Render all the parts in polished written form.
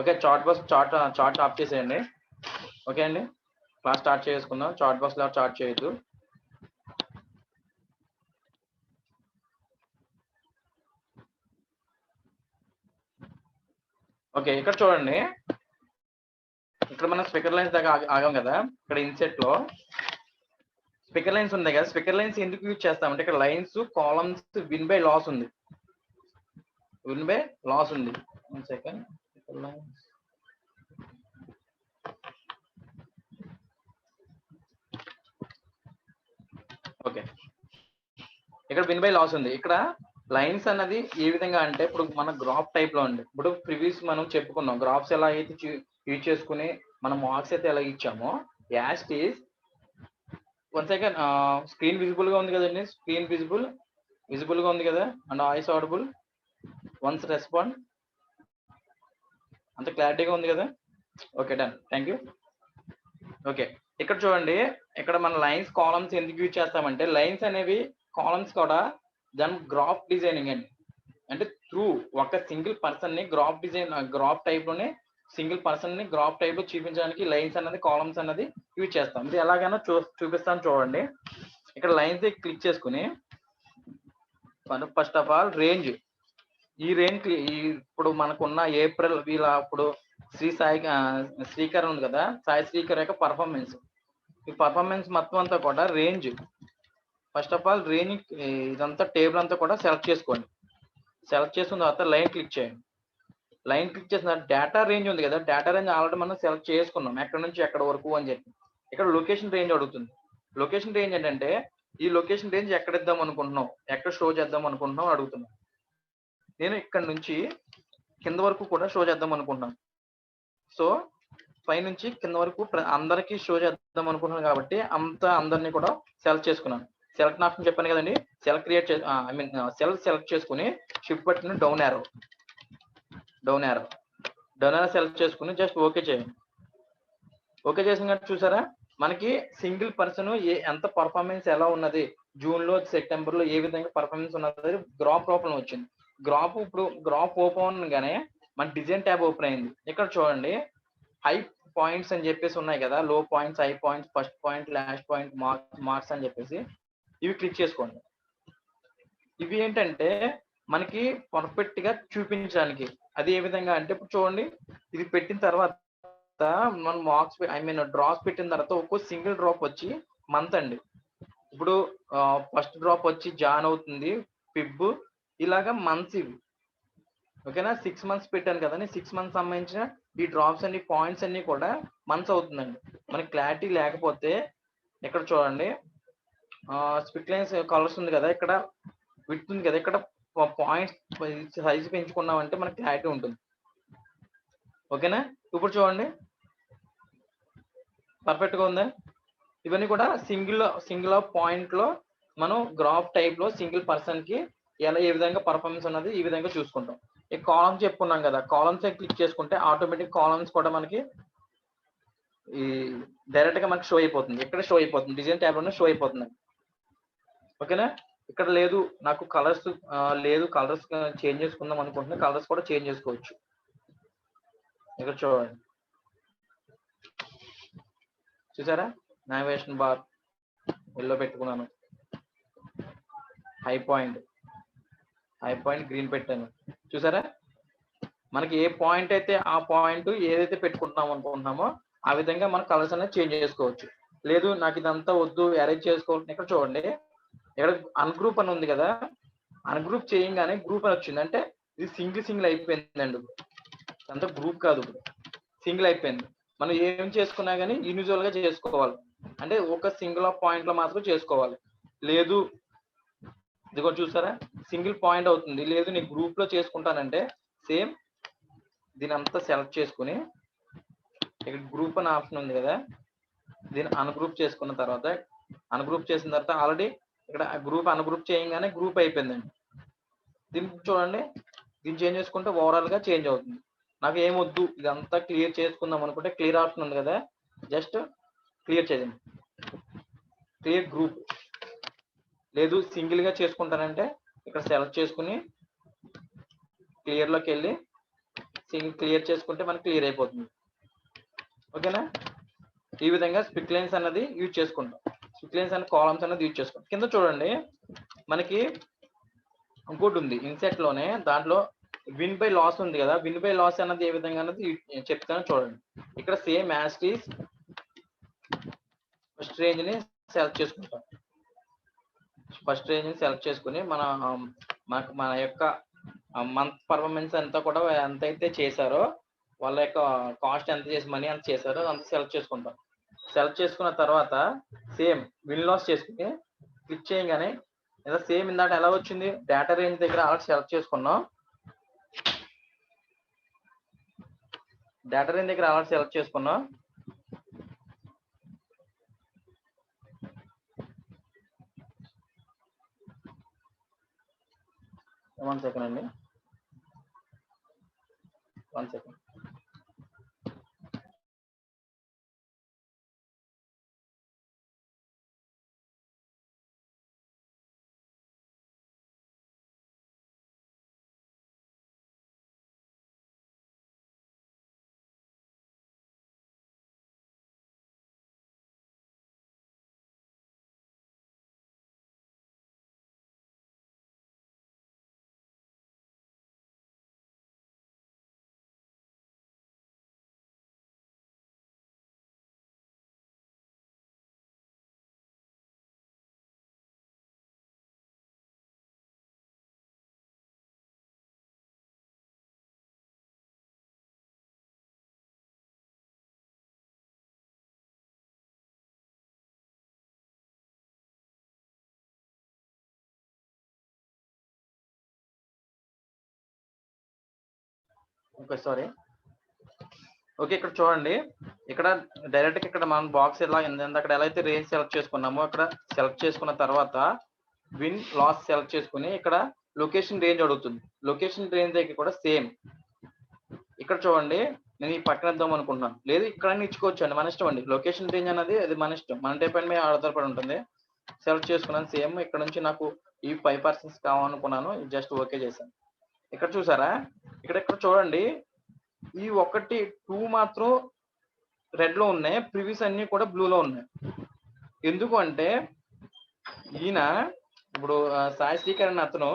Okay, chart of చేసేయండి. Okay అండి, class start చేసుకుందాం. చాట్ బాక్స్ లో చాట్ చేయొద్దు. ఓకే, ఇక్కడ చూడండి, ఇక్కడ మనం స్పీకర్ లైన్స్ దాకా ఆగాం కదా. ఇక్కడ ఇన్సెట్ లో స్పీకర్ లైన్స్ ఉన్నాయి కదా. స్పీకర్ లైన్స్ ఎందుకు యూజ్ చేస్తామంటే ఇక్కడ lines, columns, win by loss ఉంది. విన్ బై లాస్ ఉంది. 1 సెకండ్. ఓకే, ఇక్కడ విన్ బై లాస్ ఉంది. ఇక్కడ లైన్స్ అన్నది ఏ విధంగా అంటే ఇప్పుడు మన గ్రాఫ్ టైప్ లో ఉంది. ఇప్పుడు ప్రివ్యూస్ మనం చెప్పుకున్నాం, గ్రాఫ్స్ ఎలా అయితే యూజ్ చేసుకుని మనం మార్క్స్ అయితే ఎలా ఇచ్చామో, యాస్ట్ ఈజ్ 1 సెకండ్. స్క్రీన్ విజిబుల్ గా ఉంది కదండి. స్క్రీన్ విజిబుల్ గా ఉంది కదా. And voice audible. Once respond. అంత క్లారిటీగా ఉంది కదా. Okay, done. Thank you. Okay, ఇక్కడ చూడండి, ఇక్కడ మన లైన్స్, కాలమ్స్ ఎందుకు యూజ్ చేస్తామంటే లైన్స్ అనేవి, కాలమ్స్ కూడా దాని గ్రాఫ్ డిజైనింగ్ అండి. అంటే త్రూ ఒక సింగిల్ పర్సన్ ని గ్రాఫ్ టైప్ లోనే సింగిల్ పర్సన్ ని గ్రాఫ్ టైప్ లో చూపించడానికి లైన్స్ అన్నది, కాలమ్స్ అన్నది యూజ్ చేస్తాం. ఇది ఎలాగైనా చూపిస్తాను చూడండి. ఇక్కడ లైన్స్ క్లిక్ చేసుకుని ఫస్ట్ ఆఫ్ ఆల్ రేంజ్, ఈ రేంజ్ ఇప్పుడు మనకున్న ఏప్రిల్ వీళ్ళ ఇప్పుడు శ్రీకర్ ఉంది కదా, సాయి శ్రీకర్ యొక్క పర్ఫార్మెన్స్, ఈ పర్ఫార్మెన్స్ మొత్తం అంతా కూడా range. First of all range ఇదంతా టేబుల్ అంతా కూడా సెలెక్ట్ చేసుకోండి. సెలెక్ట్ చేసుకున్న తర్వాత లైన్ క్లిక్ చేయండి. లైన్ క్లిక్ చేసిన డేటా రేంజ్ ఉంది కదా, డేటా రేంజ్ ఆల్రెడీ మనం సెలెక్ట్ చేసుకున్నాం, ఎక్కడ నుంచి ఎక్కడ వరకు అని చెప్పి. ఇక్కడ లొకేషన్ రేంజ్ అడుగుతుంది. లొకేషన్ రేంజ్ ఏంటంటే ఈ లొకేషన్ రేంజ్ ఎక్కడ ఇద్దాం అనుకుంటున్నాం, ఎక్కడ షో చేద్దాం అనుకుంటున్నాం అడుగుతున్నాం. నేను ఇక్కడ నుంచి కింద వరకు కూడా షో చేద్దాం అనుకుంటున్నాను. సో పై నుంచి కింద వరకు అందరికీ షో చేద్దాం అనుకుంటున్నాను కాబట్టి అందరినీ కూడా సెలెక్ట్ చేసుకున్నాను. సెలెక్ట్ ఆప్షన్ చెప్పాను కదండి. సెలెక్ట్ చేసుకుని shift button down arrow select చేసుకుని జస్ట్ ఓకే చేయండి. ఓకే చేసిన చూసారా, మనకి సింగిల్ పర్సన్ ఎంత పర్ఫార్మెన్స్ ఎలా ఉన్నది, జూన్ లో సెప్టెంబర్ లో ఏ విధంగా పర్ఫార్మెన్స్ ఉన్నది గ్రాఫ్ ఓపెన్ వచ్చింది. ఇప్పుడు గ్రాఫ్ ఓపెన్ గానే మన డిజైన్ ట్యాబ్ ఓపెన్ అయింది. ఇక్కడ చూడండి, హై పాయింట్స్ అని చెప్పేసి ఉన్నాయి కదా, లో points, high points, first point, last point, marks అని చెప్పేసి ఇవి క్లిక్ చేసుకోండి. ఇవి ఏంటంటే మనకి పర్ఫెక్ట్ గా చూపించడానికి. అది ఏ విధంగా అంటే ఇప్పుడు చూడండి, ఇది పెట్టిన తర్వాత మనం మార్క్స్ డ్రాప్స్ పెట్టిన తర్వాత ఒక్కో సింగిల్ డ్రాప్ వచ్చి మంత్ అండి. ఇప్పుడు ఫస్ట్ డ్రాప్ వచ్చి జాన్ అవుతుంది, ఫిబ్, ఇలాగా మంత్స్ ఇవి. ఓకేనా, 6 మంత్స్ పెట్టాను కదండి. 6 మంత్స్ సంబంధించిన ఈ డ్రాప్స్ అన్ని, పాయింట్స్ అన్ని కూడా మంత్స్ అవుతుందండి. మనకి క్లారిటీ లేకపోతే ఇక్కడ చూడండి, స్పిక్ లైన్స్ కలర్స్ ఉంది కదా, ఇక్కడ విడ్త్ ఉంది కదా, ఇక్కడ పాయింట్స్ సైజ్ పెంచుకున్నామంటే మనకి క్లారిటీ ఉంటుంది. ఓకేనా, ఇప్పుడు చూడండి పర్ఫెక్ట్ గా ఉందా. ఇవన్నీ కూడా సింగిల్ పాయింట్ లో మనం గ్రాఫ్ టైప్ లో సింగిల్ పర్సన్ కి ఏ విధంగా పర్ఫార్మెన్స్ ఉన్నది ఈ విధంగా చూసుకుంటాం. ఈ కాలమ్స్ చెప్పుకున్నాం కదా, కాలమ్స్ క్లిక్ చేసుకుంటే ఆటోమేటిక్ కాలమ్స్ కూడా మనకి ఈ డైరెక్ట్ గా మనకి షో అయిపోతుంది. ఇక్కడ షో అయిపోతుంది, డిజైన్ ట్యాబ్ లోనే షో అయిపోతుంది. ఓకేనా, ఇక్కడ లేదు నాకు కలర్స్ లేదు, కలర్స్ చేంజ్ చేసుకుందాం అనుకుంటున్నా, కలర్స్ కూడా చేంజ్ చేసుకోవచ్చు. ఇక్కడ చూడండి, చూసారా, నావిగేషన్ బార్ ఎల్లో పెట్టుకున్నాను, హై పాయింట్ గ్రీన్ పెట్టాను. చూసారా, మనకి ఏ పాయింట్ అయితే ఆ పాయింట్ ఏదైతే పెట్టుకుంటున్నాం అనుకుంటున్నామో ఆ విధంగా మన కలర్స్ అనేది చేంజ్ చేసుకోవచ్చు. లేదు నాకు ఇదంతా వద్దు, అరేంజ్ చేసుకోవాలి. ఇక్కడ చూడండి, ఇక్కడ అన్గ్రూప్ అని ఉంది కదా, అన్గ్రూప్ చేయగానే గ్రూప్ అని వచ్చింది. అంటే ఇది సింగిల్ అయిపోయిందండి. అంతా గ్రూప్ కాదు, సింగిల్ అయిపోయింది. మనం ఏం చేసుకున్నా కానీ ఇండివిజువల్ గా చేసుకోవాలి. అంటే ఒక సింగిల్ పాయింట్ లో మాత్రం చేసుకోవాలి. లేదు ఇదిగో చూసారా, సింగిల్ పాయింట్ అవుతుంది. లేదు నేను గ్రూప్ లో చేసుకుంటానంటే సేమ్ దీని అంతా సెలెక్ట్ చేసుకుని ఇక్కడ గ్రూప్ అనే ఆప్షన్ ఉంది కదా, దీన్ని అన్గ్రూప్ చేసుకున్న తర్వాత, అన్గ్రూప్ చేసిన తర్వాత ఆల్రెడీ ఇక్కడ గ్రూప్ అన్గ్రూప్ చేయగానే గ్రూప్ అయిపోయిందండి. దీన్ని చూడండి, దీన్ని చేంజ్ చేసుకుంటే ఓవరాల్ గా చేంజ్ అవుతుంది. నాకు ఏమొద్దు, ఇదంతా క్లియర్ చేసుకుందాం అనుకుంటే క్లియర్ ఆప్షన్ ఉంది కదా, జస్ట్ క్లియర్ చేయండి, క్లియర్ గ్రూప్. లేదు సింగిల్ గా చేసుకుంటానంటే ఇక్కడ సెలెక్ట్ చేసుకుని క్లియర్ లోకి వెళ్ళి క్లియర్ చేసుకుంటే మనకి క్లియర్ అయిపోతుంది. ఓకేనా? ఈ విధంగా స్ప్లిట్ లైన్స్ అన్నది యూజ్ చేసుకుంటాం. స్ప్లిట్ లైన్స్ అండ్ కాలమ్స్ అన్నది యూజ్ చేసుకుంటాం. కింద చూడండి మనకి ఇంకోటి ఉంది ఇన్సెట్ లోనే, దాంట్లో విన్ బై లాస్ ఉంది కదా. విన్ బై లాస్ అన్నది ఏ విధంగా అన్నది చెప్తాను చూడండి. ఇక్కడ same as it is first range ని సెలెక్ట్ చేసుకుంటాం. ఫస్ట్ రేంజ్ ని సెలెక్ట్ చేసుకుని మన యొక్క మంత్ పర్ఫార్మెన్స్ అంతా కూడా ఎంత అయితే చేశారో, వాళ్ళ యొక్క కాస్ట్ ఎంత చేసి మనీ ఎంత చేశారో అంత సెలెక్ట్ చేసుకుంటాం. సెలెక్ట్ చేసుకున్న తర్వాత సేమ్ విన్ లాస్ చేసుకుని క్లిక్ చేయగానే లేదా సేమ్ ఇందాక ఎలా వచ్చింది, డేటా రేంజ్ దగ్గర ఆల్రెడీ సెలెక్ట్ చేసుకున్నాం. డేటా రేంజ్ దగ్గర ఆల్రెడీ సెలెక్ట్ చేసుకున్నాం. వన్ సెకండ్ అండి, one second. Okay, sorry. Okay, ఇక్కడ చూడండి. ఇక్కడ డైరెక్ట్ ఇక్కడ మనం బాక్స్ ఎలా అక్కడ ఎలా అయితే రేంజ్ సెలెక్ట్ చేసుకున్నామో, అక్కడ సెలెక్ట్ చేసుకున్న తర్వాత విన్ లాస్ సెలెక్ట్ చేసుకుని ఇక్కడ లొకేషన్ రేంజ్ అడుగుతుంది. లొకేషన్ రేంజ్ దగ్గర కూడా సేమ్ ఇక్కడ చూడండి. నేను ఈ పక్కన ఇద్దాం అనుకుంటున్నాను, లేదు ఇక్కడ ఇచ్చుకోవచ్చు అండి, మన ఇష్టం అండి. లొకేషన్ రేంజ్ అనేది అది మన ఇష్టం, మన డిపెండ్ మీద ఆధారపడి ఉంటుంది. సెలెక్ట్ చేసుకున్నాను సేమ్. ఇక్కడ నుంచి నాకు ఈ 5% కావాలనుకున్నాను, జస్ట్ ఓకే చేశాను. ఇక్కడ చూసారా, ఇక్కడ చూడండి, ఈ 1, 2 మాత్రం రెడ్ లో ఉన్నాయి, ప్రివ్యూస్ అన్ని కూడా బ్లూ లో ఉన్నాయి. ఎందుకు అంటే ఈయన ఇప్పుడు సాయి శ్రీకర్ అన్న అతను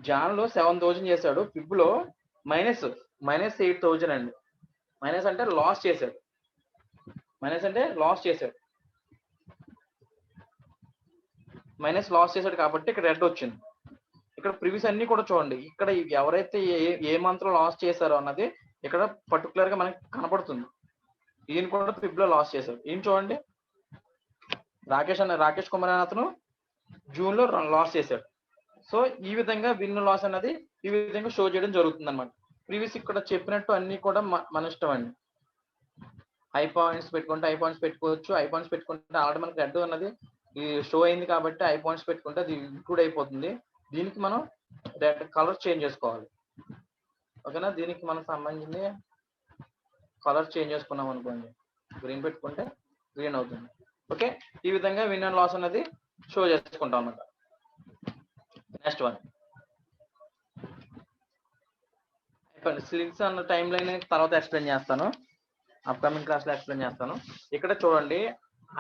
జాన్ లో 7,000 చేశాడు, ఫిబ్ లో -8,000 అండి. మైనస్ అంటే లాస్ చేశాడు, లాస్ చేశాడు కాబట్టి ఇక్కడ రెడ్ వచ్చింది. ఇక్కడ ప్రివ్యూస్ అన్ని కూడా చూడండి, ఇక్కడ ఎవరైతే ఏ మంత్ లో లాస్ చేశారో అన్నది ఇక్కడ పర్టికులర్ గా మనకి కనపడుతుంది. ఈయన కూడా ఫిబ్ లో లాస్ చేశారు. ఈయన చూడండి, రాకేష్ కుమార్ అనే అతను జూన్ లో లాస్ చేశాడు. సో ఈ విధంగా విన్ లాస్ అనేది ఈ విధంగా షో చేయడం జరుగుతుంది అనమాట. ప్రీవియస్ ఇక్కడ చెప్పినట్టు అన్ని కూడా మన ఇష్టం అండి. హై పాయింట్స్ పెట్టుకుంటే హై పాయింట్స్ పెట్టుకోవచ్చు. హై పాయింట్స్ పెట్టుకుంటే ఆల్రెడీ మనకి రెడ్ అన్నది ఈ షో అయింది కాబట్టి హై పాయింట్స్ పెట్టుకుంటే అది ఇంక్లూడ్ అయిపోతుంది. దీనికి మనం రెడ్ కలర్ చేంజ్ చేసుకోవాలి. ఓకేనా? దీనికి మనకు సంబంధించింది కలర్ చేంజ్ చేసుకున్నాం అనుకోండి, గ్రీన్ పెట్టుకుంటే గ్రీన్ అవుతుంది. ఓకే, ఈ విధంగా విన్ అండ్ లాస్ అనేది షో చేసుకుంటాం అన్నమాట. నెక్స్ట్ వన్ లింక్స్ అన్న టైం లైన్ తర్వాత ఎక్స్ప్లెయిన్ చేస్తాను, అప్కమింగ్ క్లాస్ లో ఎక్స్ప్లెయిన్ చేస్తాను. ఇక్కడ చూడండి,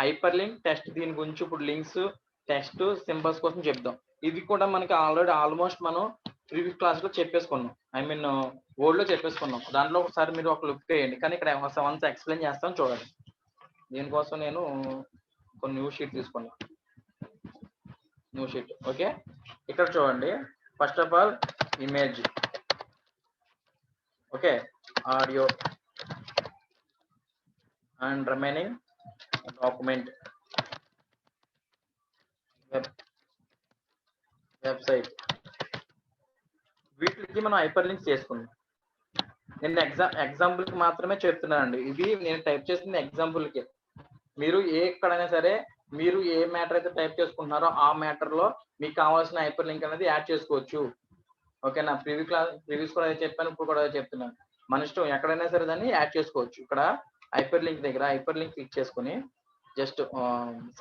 హైపర్ లింక్ టెస్ట్, దీని గురించి ఇప్పుడు లింక్స్ టెక్స్ట్ సింబల్స్ కోసం చెప్దాం. ఇది కూడా మనకి ఆల్మోస్ట్ మనం ప్రీవియస్ క్లాస్ లో చెప్పేసుకున్నాం, వర్డ్ లో చెప్పేసుకున్నాం. దాంట్లో ఒకసారి మీరు ఒక లుక్ వేయండి, కానీ ఇక్కడ వన్స్ ఎక్స్ప్లెయిన్ చేస్తాను చూడండి. దీనికోసం నేను ఒక న్యూ షీట్ తీసుకున్నాను, న్యూ షీట్. ఓకే, ఇక్కడ చూడండి, first of all image, okay, audio and remaining document, website, వీటికి మనం హైపర్ లింక్స్ చేసుకుందాం. నేను ఎగ్జాంపుల్ కి మాత్రమే చెప్తున్నానండి, ఇది నేను టైప్ చేసింది ఎగ్జాంపుల్ కి. మీరు ఎక్కడైనా సరే మీరు ఏ మ్యాటర్ అయితే టైప్ చేసుకుంటున్నారో ఆ మ్యాటర్ లో మీకు కావాల్సిన హైపర్ లింక్ అనేది యాడ్ చేసుకోవచ్చు. ఓకేనా? ప్రీవియస్ కూడా చెప్పాను, ఇప్పుడు కూడా చెప్తున్నాను, మన ఇష్టం, ఎక్కడైనా సరే దాన్ని యాడ్ చేసుకోవచ్చు. ఇక్కడ హైపర్ లింక్ దగ్గర హైపర్ లింక్ క్లిక్ చేసుకుని జస్ట్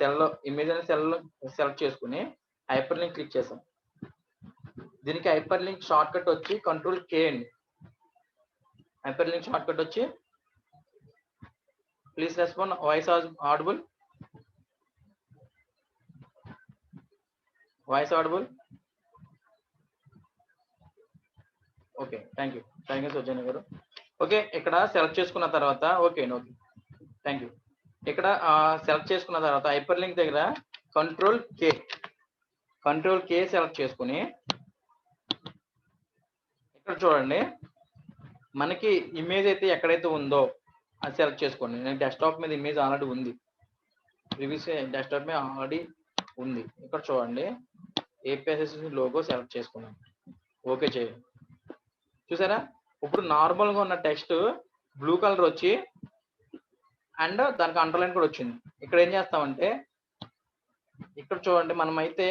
సెల్ లో ఇమేజ్ అనే సెల్ లో సెలెక్ట్ చేసుకుని హైపర్ లింక్ క్లిక్ చేసాం. దీనికి హైపర్ లింక్ షార్ట్ కట్ వచ్చి Ctrl K అండి. హైపర్ లింక్ షార్ట్ కట్ వచ్చి please respond voice audible, voice audible. Okay, thank you Soujanya garu. Okay, ఇక్కడ సెలెక్ట్ చేసుకున్న తర్వాత ఓకే థ్యాంక్ యూ. ఇక్కడ సెలెక్ట్ చేసుకున్న తర్వాత హైపర్ లింక్ దగ్గర కంట్రోల్ కే సెలెక్ట్ చేసుకుని ఇక్కడ చూడండి మనకి ఇమేజ్ అయితే ఎక్కడైతే ఉందో అది సెలెక్ట్ చేసుకోండి. నేను డెస్క్టాప్ మీద ఇమేజ్ ఆల్రెడీ ఉంది, ప్రీవియస్ డెస్క్టాప్ మీద ఆల్రెడీ ఉంది. ఇక్కడ చూడండి ఏపీఎస్ఎస్ లోగో సెలెక్ట్ చేసుకున్నాను, ఓకే చేయండి. చూసారా ఇప్పుడు నార్మల్గా ఉన్న టెక్స్ట్ బ్లూ కలర్ వచ్చి అండ్ దానికి అండర్లైన్ కూడా వచ్చింది. ఇక్కడ ఏం చేస్తామంటే ఇక్కడ చూడండి మనమైతే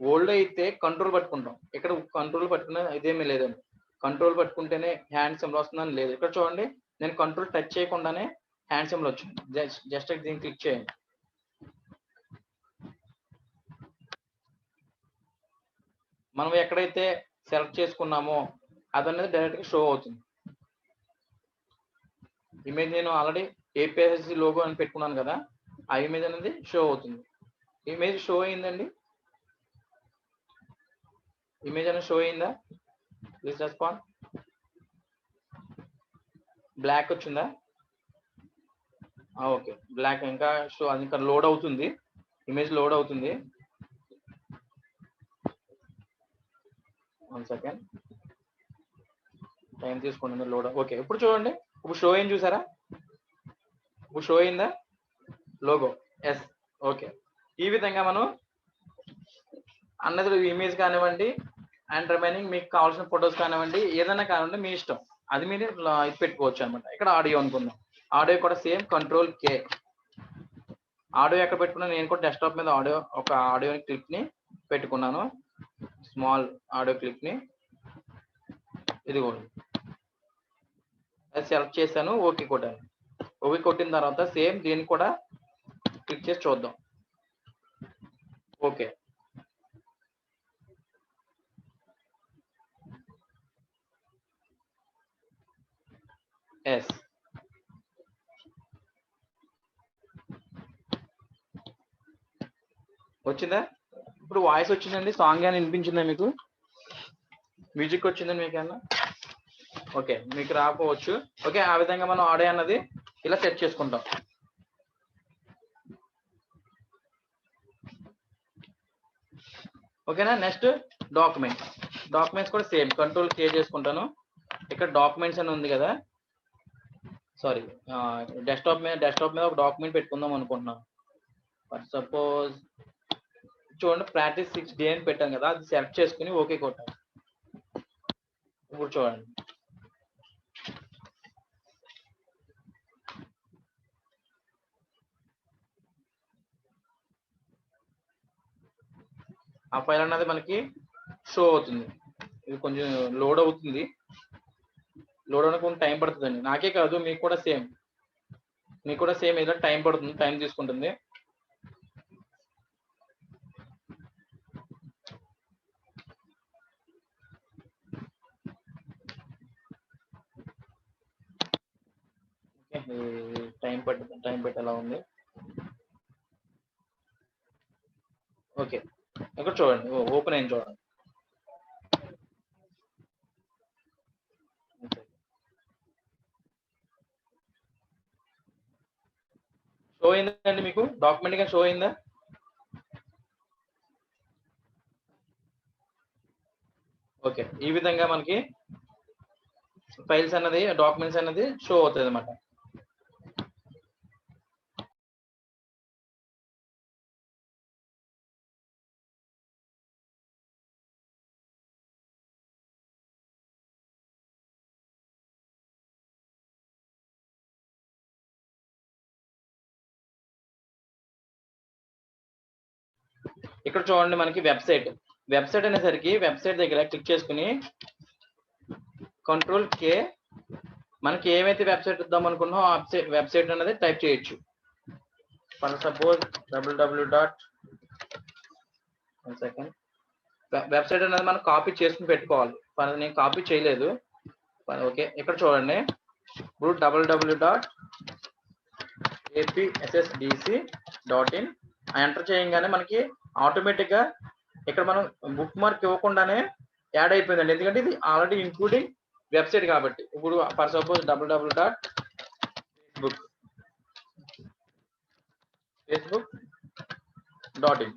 ఓల్డ్ అయితే కంట్రోల్ పట్టుకుంటాం, ఇక్కడ కంట్రోల్ పట్టుకునే ఇదేమీ లేదండి. కంట్రోల్ పట్టుకుంటేనే హ్యాండ్ సింబల్ వస్తుందని లేదు. ఇక్కడ చూడండి నేను కంట్రోల్ టచ్ చేయకుండానే హ్యాండ్ సింబల్ వచ్చింది. జస్ట్ దీన్ని క్లిక్ చేయండి. మనం ఎక్కడైతే సెలెక్ట్ చేసుకున్నామో అదనేది డైరెక్ట్ గా షో అవుతుంది. ఇమేజ్ నేను ఆల్రెడీ ఏపీఎస్ఎస్ లోగో అని పెట్టుకున్నాను కదా, ఆ ఇమేజ్ అనేది షో అవుతుంది. ఇమేజ్ షో అయిందండి, ఇమేజ్ అనేది షో అయిందా? Please respond. బ్లాక్ వచ్చిందా? ఓకే, బ్లాక్ ఇంకా షో, అది ఇంకా లోడ్ అవుతుంది, ఇమేజ్ లోడ్ అవుతుంది. 1 సెకండ్ టైం తీసుకోండి లోడ్. ఓకే, ఇప్పుడు చూడండి, ఇప్పుడు షో అయింది చూసారా? ఇప్పుడు షో అయిందా లోగో? ఎస్. ఓకే, ఈ విధంగా మనం అన్నది ఇమేజ్ కానివ్వండి అండ్ రిమైనింగ్ మీకు కావాల్సిన ఫొటోస్ కానివ్వండి ఏదైనా కానివ్వండి మీ ఇష్టం, అది మీరు ఇది పెట్టుకోవచ్చు అనమాట. ఇక్కడ ఆడియో అనుకుందాం, ఆడియో కూడా సేమ్ కంట్రోల్ కే. ఆడియో ఎక్కడ పెట్టుకున్నా, నేను కూడా డెస్క్టాప్ మీద ఒక ఆడియో క్లిప్ ని పెట్టుకున్నాను, స్మాల్ ఆడియో క్లిప్ ని. ఇదిగోండి అది సెలెక్ట్ చేశాను, ఓకే కొట్టాను. ఓకే కొట్టిన తర్వాత సేమ్ దీన్ని కూడా క్లిక్ చేసి చూద్దాం. Okay, yes. వచ్చిందా? ఇప్పుడు వాయిస్ వచ్చిందండి, సాంగ్ అని వినిపించిందా మీకు? మ్యూజిక్ వచ్చిందండి మీకు ఏమన్నా? ఓకే, మీకు రాకపోవచ్చు. ఓకే, ఆ విధంగా మనం ఆడియో అన్నది ఇలా సెట్ చేసుకుంటాం. ఓకేనా? నెక్స్ట్ డాక్యుమెంట్స్ కూడా సేమ్ కంట్రోల్ కే చేసుకుంటాను. ఇక్కడ డాక్యుమెంట్స్ అని ఉంది కదా, సారీ డెస్క్టాప్ మీద ఒక డాక్యుమెంట్ పెట్టుకుందాం అనుకుంటున్నాను. సపోజ్ చూడండి ప్రాక్టీస్ 6 డే అని పెట్టాను కదా, అది సెలెక్ట్ చేసుకుని ఓకే కొట్టాను. ఇప్పుడు చూడండి ఆ ఫైల్ అన్నది మనకి షో అవుతుంది. ఇది కొంచెం లోడ్ అవుతుంది, లోడ్ అవడానికి కొంచెం టైం పడుతుందండి. నాకే కాదు మీకు కూడా సేమ్ ఏదో టైం పడుతుంది, టైం తీసుకుంటుంది. టైం పెట్టేలా ఉంది. ఓకే, ఇక్కడ చూడండి ఓపెన్ అయింది చూడండి. షో అయిందండి మీకు డాక్యుమెంట్ గా షో అయిందా? ఓకే, ఈ విధంగా మనకి ఫైల్స్ అన్నది డాక్యుమెంట్స్ అన్నది షో అవుతుంది అనమాట. ఇక్కడ చూడండి మనకి వెబ్సైట్ అనేసరికి వెబ్సైట్ దగ్గర క్లిక్ చేసుకుని కంట్రోల్ కే మనకి ఏమైతే వెబ్సైట్ ఇద్దాం అనుకున్నామో ఆ వెబ్సైట్ అనేది టైప్ చేయొచ్చు. For suppose www. వెబ్సైట్ అనేది మనం కాపీ చేసుకుని పెట్టుకోవాలి. నేను కాపీ చేయలేదు. ఓకే, ఇక్కడ చూడండి ఇప్పుడు www.apssdc.in ఎంటర్ చేయగానే మనకి ఆటోమేటిక్ గా ఇక్కడ మనం బుక్ మార్క్ ఇవ్వకుండానే యాడ్ అయిపోయిందండి. ఎందుకంటే ఇది ఆల్రెడీ ఇంక్లూడింగ్ వెబ్సైట్ కాబట్టి. ఇప్పుడు ఫర్ సపోజ్ www.facebook.in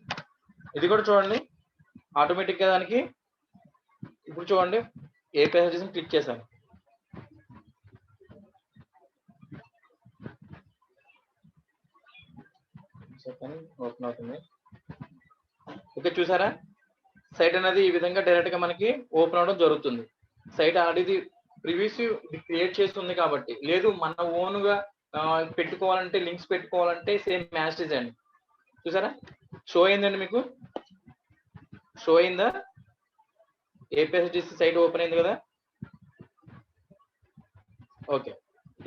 ఇది కూడా చూడండి ఆటోమేటిక్ గా దానికి. ఇప్పుడు చూడండి APSDC క్లిక్ చేశాను. ఓపెన్ అవుతుంది. ఓకే, చూసారా సైట్ అనేది ఈ విధంగా డైరెక్ట్ గా మనకి ఓపెన్ అవడం జరుగుతుంది. సైట్ ఆల్రెడీ ప్రీవియస్ ఇది క్రియేట్ చేస్తుంది కాబట్టి. లేదు మన ఓన్ గా పెట్టుకోవాలంటే, లింక్స్ పెట్టుకోవాలంటే సేమ్ మ్యాచ్ అండి. చూసారా షో అయిందండి, మీకు షో అయిందా? APSDC సైట్ ఓపెన్ అయింది కదా. ఓకే,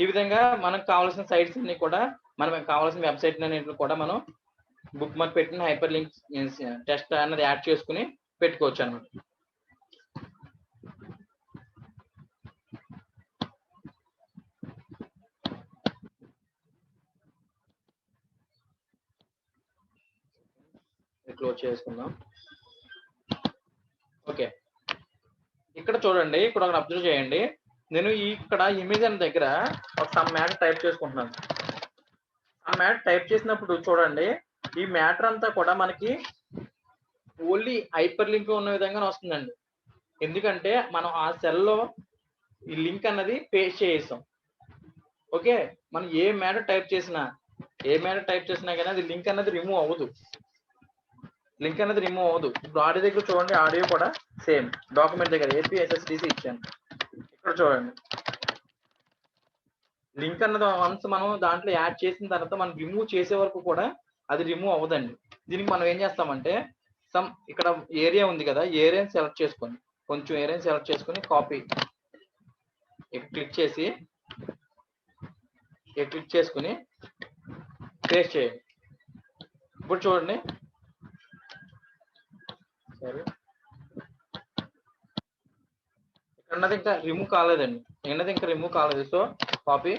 ఈ విధంగా మనకు కావాల్సిన సైట్స్ అన్ని కూడా, మనకు కావాల్సిన వెబ్సైట్ అన్నింటిని కూడా మనం బుక్ మార్క్ పెట్టిన హైపర్ లింక్ టెస్ట్ అన్నది యాడ్ చేసుకుని పెట్టుకోవచ్చు అన్నమాట. క్లోజ్ చేసుకుందాం. ఓకే, ఇక్కడ చూడండి, ఇక్కడ ఒక అబ్జర్వ్ చేయండి. నేను ఇక్కడ ఇమేజ్ అనే దగ్గర ఒక సమ్ మ్యాటర్ టైప్ చేసుకుంటున్నాను. ఆ మ్యాటర్ టైప్ చేసినప్పుడు చూడండి, ఈ మ్యాటర్ అంతా కూడా మనకి ఓన్లీ హైపర్ లింక్ ఉన్న విధంగానే వస్తుందండి. ఎందుకంటే మనం ఆ సెల్లో ఈ లింక్ అన్నది పేస్ట్ చేసాం. ఓకే, మనం ఏ మ్యాటర్ టైప్ చేసినా కానీ అది లింక్ అన్నది రిమూవ్ అవ్వదు. ఇప్పుడు ఆడియో దగ్గర చూడండి, ఆడియో కూడా సేమ్ డాక్యుమెంట్ దగ్గర APSSDC ఇచ్చాను. ఇక్కడ చూడండి, లింక్ అన్నది వన్స్ మనం దాంట్లో యాడ్ చేసిన తర్వాత మనం రిమూవ్ చేసే వరకు కూడా అది రిమూవ్ అవ్వదండి. దీనికి మనం ఏం చేస్తామంటే, ఇక్కడ ఏరియా ఉంది కదా, ఏరియాని సెలెక్ట్ చేసుకొని, కొంచెం ఏరియాని సెలెక్ట్ చేసుకొని కాపీ క్లిక్ చేసుకుని పేస్ట్ చేయండి. ఇప్పుడు చూడండి, సరే ఇక్కడ ఇంకా రిమూవ్ కాలేదండి, ఇంకా రిమూవ్ కాలేదు. సో కాపీ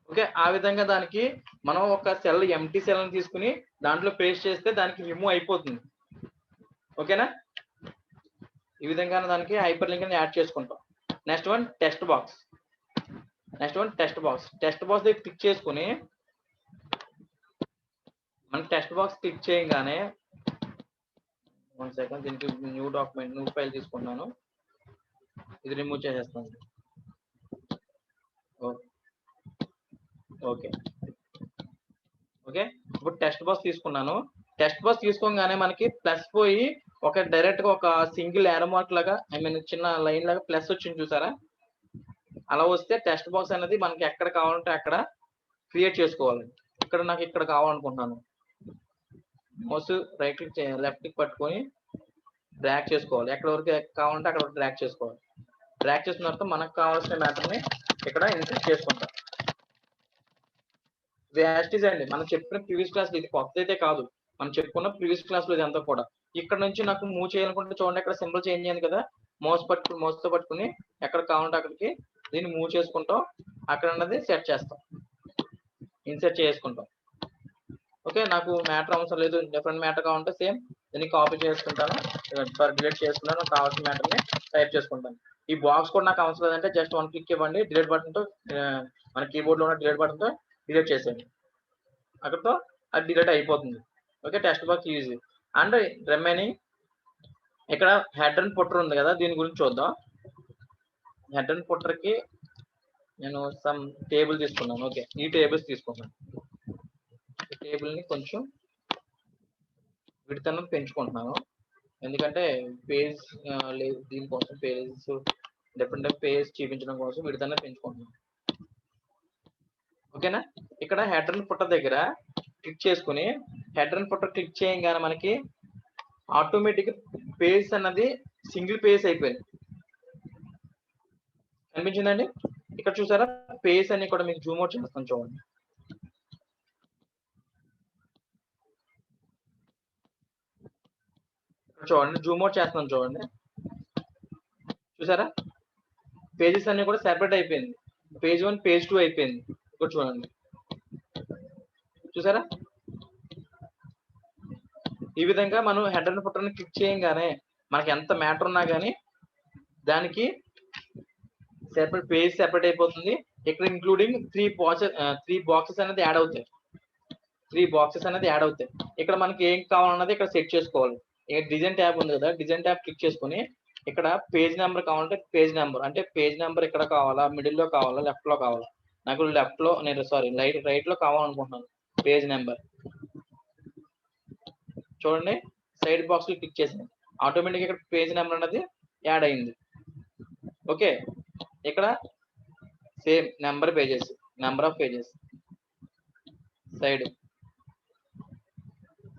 ఓకే, ఆ విధంగా దానికి మనం ఒక సెల్ ఎంటీ సెల్ ని తీసుకుని దాంట్లో పేస్ట్ చేస్తే దానికి రిమూవ్ అయిపోతుంది. ఓకేనా, ఈ విధంగా దానికి హైపర్ లింక్ ని యాడ్ చేసుకుంటాం. నెక్స్ట్ వన్ టెక్స్ట్ బాక్స్ దగ్గర క్లిక్ చేసుకుని, మనం టెక్స్ట్ బాక్స్ క్లిక్ చేయగానే 1 సెకండ్, దీనికి న్యూ ఫైల్ తీసుకున్నాను, ఇది రిమూవ్ చేసేస్తాను. ఓకే, ఇప్పుడు టెక్స్ట్ బాక్స్ తీసుకున్నాను. టెక్స్ట్ బాక్స్ తీసుకోగానే మనకి ప్లస్ పోయి ఒక డైరెక్ట్ గా ఒక సింగిల్ యారో మార్క్ లాగా, చిన్న లైన్ లాగా ప్లస్ వచ్చింది, చూసారా? అలా వస్తే టెక్స్ట్ బాక్స్ అనేది మనకి ఎక్కడ కావాలంటే అక్కడ క్రియేట్ చేసుకోవాలి. నాకు ఇక్కడ కావాలనుకుంటున్నాను, mouse right click left click పట్టుకొని డ్రాగ్ చేసుకోవాలి. ఎక్కడ వరకు కావాలంటే అక్కడ వరకు డ్రాగ్ చేసుకోవాలి. డ్రాగ్ చేసిన తర్వాత మనకు కావాల్సిన మ్యాటర్ ని ఇక్కడ ఇన్సర్ట్ చేసుకుంటాం. వ్యాస్టీస్ అండి, మనం చెప్పిన ప్రీవియస్ క్లాస్ ఇది కొత్త అయితే కాదు, మనం చెప్పుకున్న ప్రీవియస్ క్లాస్ లో ఇదంతా కూడా. ఇక్కడ నుంచి నాకు మూవ్ చేయాలనుకుంటే చూడండి, ఇక్కడ సింబల్ చేంజ్ అయింది కదా, మౌస్ తో పట్టుకుని ఎక్కడ కావాలంటే అక్కడికి దీన్ని మూవ్ చేసుకుంటాం, అక్కడ అన్నది సెట్ చేస్తాం, ఇన్సర్ట్ చేసుకుంటాం. ఓకే, నాకు మ్యాటర్ అవసరం లేదు, డిఫరెంట్ మ్యాటర్ కావాలంటే సేమ్ దీన్ని కాపీ చేసుకుంటాను, డిలీట్ చేసుకుంటాను, నాకు కావాల్సిన మ్యాటర్ ని టైప్ చేసుకుంటాను. ఈ బాక్స్ కూడా నాకు అవసరం లేదంటే జస్ట్ 1 క్లిక్ ఇవ్వండి, డిలీట్ బటన్ తో, మన కీబోర్డ్ లో ఉన్న డిలీట్ బటన్ తో డిలీట్ చేసేయండి, అక్కడతో అది డిలీట్ అయిపోతుంది. Okay, text box easy. And remaining ఇక్కడ హెడ్ అండ్ ఫుటర్ ఉంది కదా, దీని గురించి చూద్దాం. హెడ్ అండ్ ఫుటర్ కి నేను సమ్ టేబుల్ తీసుకున్నాను. ఓకే, ఈ టేబుల్స్ తీసుకున్నాను. ఈ టేబుల్ ని కొంచెం విడతను పెంచుకుంటున్నాను, ఎందుకంటే పేజ్ లేదు, దీనికోసం పేజెస్ డిఫరెంట్ పేజ్ చూపించడం కోసం విడతను పెంచుకుంటున్నాను. ఓకేనా, ఇక్కడ హెడ్ అండ్ ఫుటర్ దగ్గర క్లిక్ చేసుకుని హెడర్ అండ్ ఫుటర్ క్లిక్ చేయగానే మనకి ఆటోమేటిక్ పేజ్ అన్నది సింగిల్ పేజ్ అయిపోయింది. కనిపించిందండి? ఇక్కడ చూసారా పేజ్ అన్ని కూడా మీకు జూమ్ అవుట్ చేస్తాను చూడండి. చూడండి జూమ్ అవుట్ చేస్తున్నాను చూడండి. చూసారా పేజెస్ అన్ని కూడా సెపరేట్ అయిపోయింది. పేజ్ 1 పేజ్ 2 అయిపోయింది. ఇక్కడ చూడండి చూసారా ఈ విధంగా మనం హెడర్ అండ్ ఫుటర్ ని క్లిక్ చేయగానే మనకి ఎంత మ్యాటర్ ఉన్నా కానీ దానికి సెపరేట్ పేజ్ సెపరేట్ అయిపోతుంది. ఇక్కడ ఇంక్లూడింగ్ 3 బాక్సెస్ అనేది యాడ్ అవుతాయి. 3 బాక్సెస్ అనేది యాడ్ అవుతాయి. ఇక్కడ మనకి ఏం కావాలన్నది ఇక్కడ సెట్ చేసుకోవాలి. డిజైన్ ట్యాబ్ ఉంది కదా, డిజైన్ ట్యాబ్ క్లిక్ చేసుకుని ఇక్కడ పేజ్ నెంబర్ కావాలంటే పేజ్ నెంబర్, అంటే పేజ్ నెంబర్ ఇక్కడ కావాలా, మిడిల్ లో కావాలా, లెఫ్ట్ లో కావాలా. నాకు లెఫ్ట్ లో నేను సారీ రైట్ లో కావాలనుకుంటున్నాను పేజ్ నెంబర్. చూడండి సైడ్ బాక్స్ లో క్లిక్ చేసాను, ఆటోమేటిక్ ఇక్కడ పేజ్ నెంబర్ అనేది యాడ్ అయింది. ఓకే ఇక్కడ same number pages, number of pages side.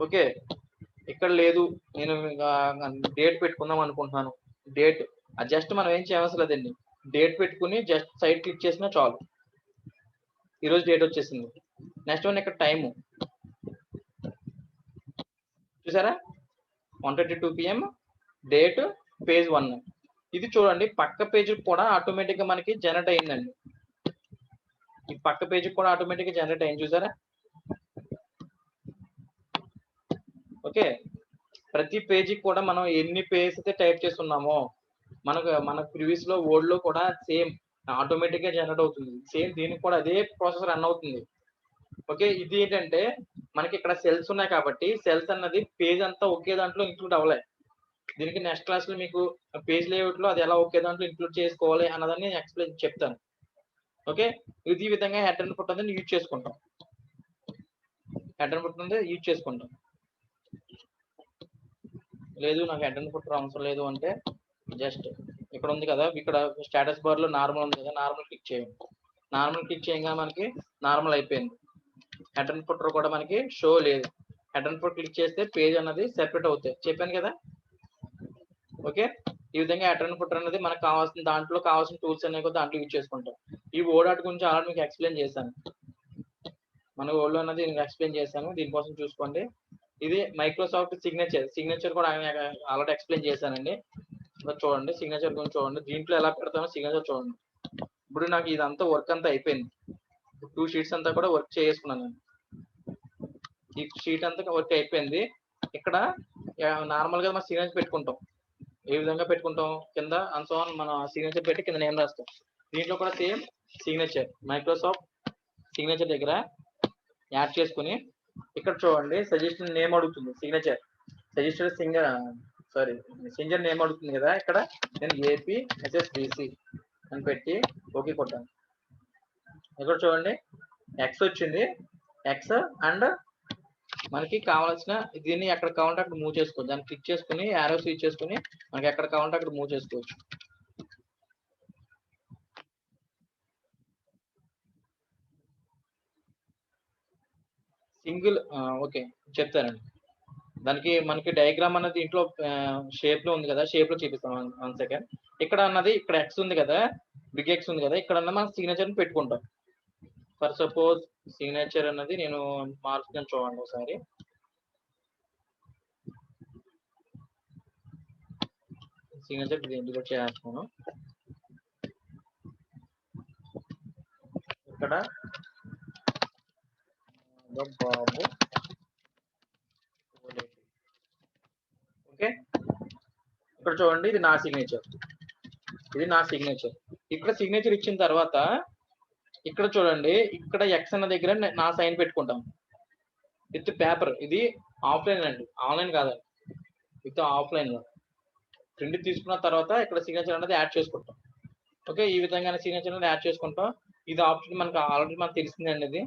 Okay ఇక్కడ లేదు, నేను డేట్ పెట్టుకుందాం అనుకుంటున్నాను. డేట్ జస్ట్ మనం ఏం చేయవలసిన లేదండి, డేట్ పెట్టుకుని జస్ట్ సైడ్ క్లిక్ చేసినా చాలు, ఈరోజు డేట్ వచ్చేసింది. నెక్స్ట్ వన్ ఇక్కడ టైము చూసారా 1:32 PM, డేట్, పేజ్ 1. ఇది చూడండి పక్క పేజ్ కూడా ఆటోమేటిక్ గా మనకి జనరేట్ అయిందండి. ఈ పక్క పేజ్ కూడా ఆటోమేటిక్ గా జనరేట్ అయింది చూసారా. ఓకే ప్రతి పేజీకి కూడా మనం ఎన్ని పేజెస్ అయితే టైప్ చేస్తున్నామో మన ప్రీవియస్ లో వర్డ్ లో కూడా సేమ్ ఆటోమేటిక్ గా జనరేట్ అవుతుంది. సేమ్ దీనికి కూడా అదే ప్రాసెస్ రన్ అవుతుంది. ఓకే ఇది ఏంటంటే మనకి ఇక్కడ సెల్స్ ఉన్నాయి కాబట్టి సెల్స్ అన్నది పేజ్ అంతా ఒకే దాంట్లో ఇంక్లూడ్ అవ్వలేదు. దీనికి నెక్స్ట్ క్లాస్ లో మీకు పేజ్ లేఅవుట్ లో అది ఎలా ఒకే దాంట్లో ఇంక్లూడ్ చేసుకోవాలి అన్నదాన్ని ఎక్స్ప్లెయిన్ చెప్తాను. ఓకే ఇది విధంగా హెడ్ అండ్ ఫుట్ అనేది యూజ్ చేసుకుంటాం. హెడ్ అండ్ ఫుట్ అనేది యూజ్ చేసుకుంటాం. లేదు నాకు హెడ్ అండ్ ఫుట్ అవసరం లేదు అంటే జస్ట్ ఇక్కడ ఉంది కదా, ఇక్కడ స్టేటస్ బార్ లో నార్మల్ ఉంది కదా, నార్మల్ క్లిక్ చేయండి. నార్మల్ క్లిక్ చేయగా మనకి నార్మల్ అయిపోయింది. హెడ్ అండ్ ఫుటర్ కూడా మనకి షో లేదు. హెడ్ అండ్ ఫుట్ క్లిక్ చేస్తే పేజ్ అన్నది సెపరేట్ అవుతాయి, చెప్పాను కదా. ఓకే ఈ విధంగా హెడ్ అండ్ ఫుటర్ అనేది మనకు కావాల్సిన దాంట్లో కావాల్సిన టూల్స్ అనేవి కూడా దాంట్లో యూజ్ చేసుకుంటాం. ఈ వర్డ్ ఆర్ట్ గురించి ఆల్రెడీ మీకు ఎక్స్ప్లెయిన్ చేశాను, మన వర్డ్ అన్నది నేను ఎక్స్ప్లెయిన్ చేశాను, దీనికోసం చూసుకోండి. ఇది మైక్రోసాఫ్ట్ సిగ్నేచర్ కూడా ఆల్రెడీ ఎక్స్ప్లెయిన్ చేశానండి. చూడండి సిగ్నేచర్ గురించి చూడండి, దీంట్లో ఎలా పెడతామో సిగ్నేచర్ చూడండి. ఇప్పుడు నాకు ఇదంతా వర్క్ అంతా అయిపోయింది. 2 షీట్స్ అంతా కూడా వర్క్ చేసుకున్నాను. ఈ షీట్ అంతా వర్క్ అయిపోయింది. ఇక్కడ నార్మల్ గా మనం సిగ్నేచర్ పెట్టుకుంటాం. ఏ విధంగా పెట్టుకుంటాం, కింద అన్సోన్ మన సిగ్నేచర్ పెట్టి కింద నేమ్ రాస్తాం. దీంట్లో కూడా సేమ్ సిగ్నేచర్ మైక్రోసాఫ్ట్ సిగ్నేచర్ దగ్గర యాడ్ చేసుకుని ఇక్కడ చూడండి సజెస్టెడ్ నేమ్ అడుగుతుంది. సిగ్నేచర్ సజెస్టెడ్ సింగర్ నేమ్ అడుగుతుంది కదా, ఇక్కడ నేను APSSBC అని పెట్టి ఓకే కొట్టాను. ఇక్కడ చూడండి ఎక్స్ వచ్చింది. ఎక్స్ అండ్ మనకి కావాల్సిన దీన్ని ఎక్కడ కావాలంటే అక్కడ మూవ్ చేసుకోవచ్చు. దాన్ని క్లిక్ చేసుకుని యారో స్విచ్ చేసుకుని మనకి ఎక్కడ కావాలంటే అక్కడ మూవ్ చేసుకోవచ్చు. సింగిల్ ఓకే చెప్తానండి. దానికి మనకి డయాగ్రామ్ అన్నది ఇంట్లో షేప్ లో ఉంది కదా, షేప్ లో చూపిస్తాం. 1 సెకండ్. ఇక్కడ అన్నది ఇక్కడ ఎక్స్ ఉంది కదా, బిగ్ ఎక్స్ ఉంది కదా, ఇక్కడ మనం సిగ్నేచర్ ని పెట్టుకుంటాం. ఫర్ సపోజ్ సిగ్నేచర్ అన్నది నేను మార్చుకొని చూడండి ఒకసారి. సిగ్నేచర్ దీంట్లో చేస్తున్నాను. ఇక్కడ బాబు ఓకే ఇక్కడ చూడండి ఇది నా సిగ్నేచర్, ఇది నా సిగ్నేచర్. ఇక్కడ సిగ్నేచర్ ఇచ్చిన తర్వాత ఇక్కడ చూడండి ఇక్కడ ఎక్స్ అన్న దగ్గర నా సైన్ పెట్టుకుంటాం విత్ పేపర్. ఇది ఆఫ్లైన్ అండి, ఆన్లైన్ కాదండి, విత్ ఆఫ్లైన్ లో ప్రింట్ తీసుకున్న తర్వాత ఇక్కడ సిగ్నేచర్ అనేది యాడ్ చేసుకుంటాం. ఓకే ఈ విధంగా సిగ్నేచర్ అనేది యాడ్ చేసుకుంటాం. ఇది ఆప్షన్ మనకు ఆల్రెడీ మనకు తెలిసిందండి. ఇది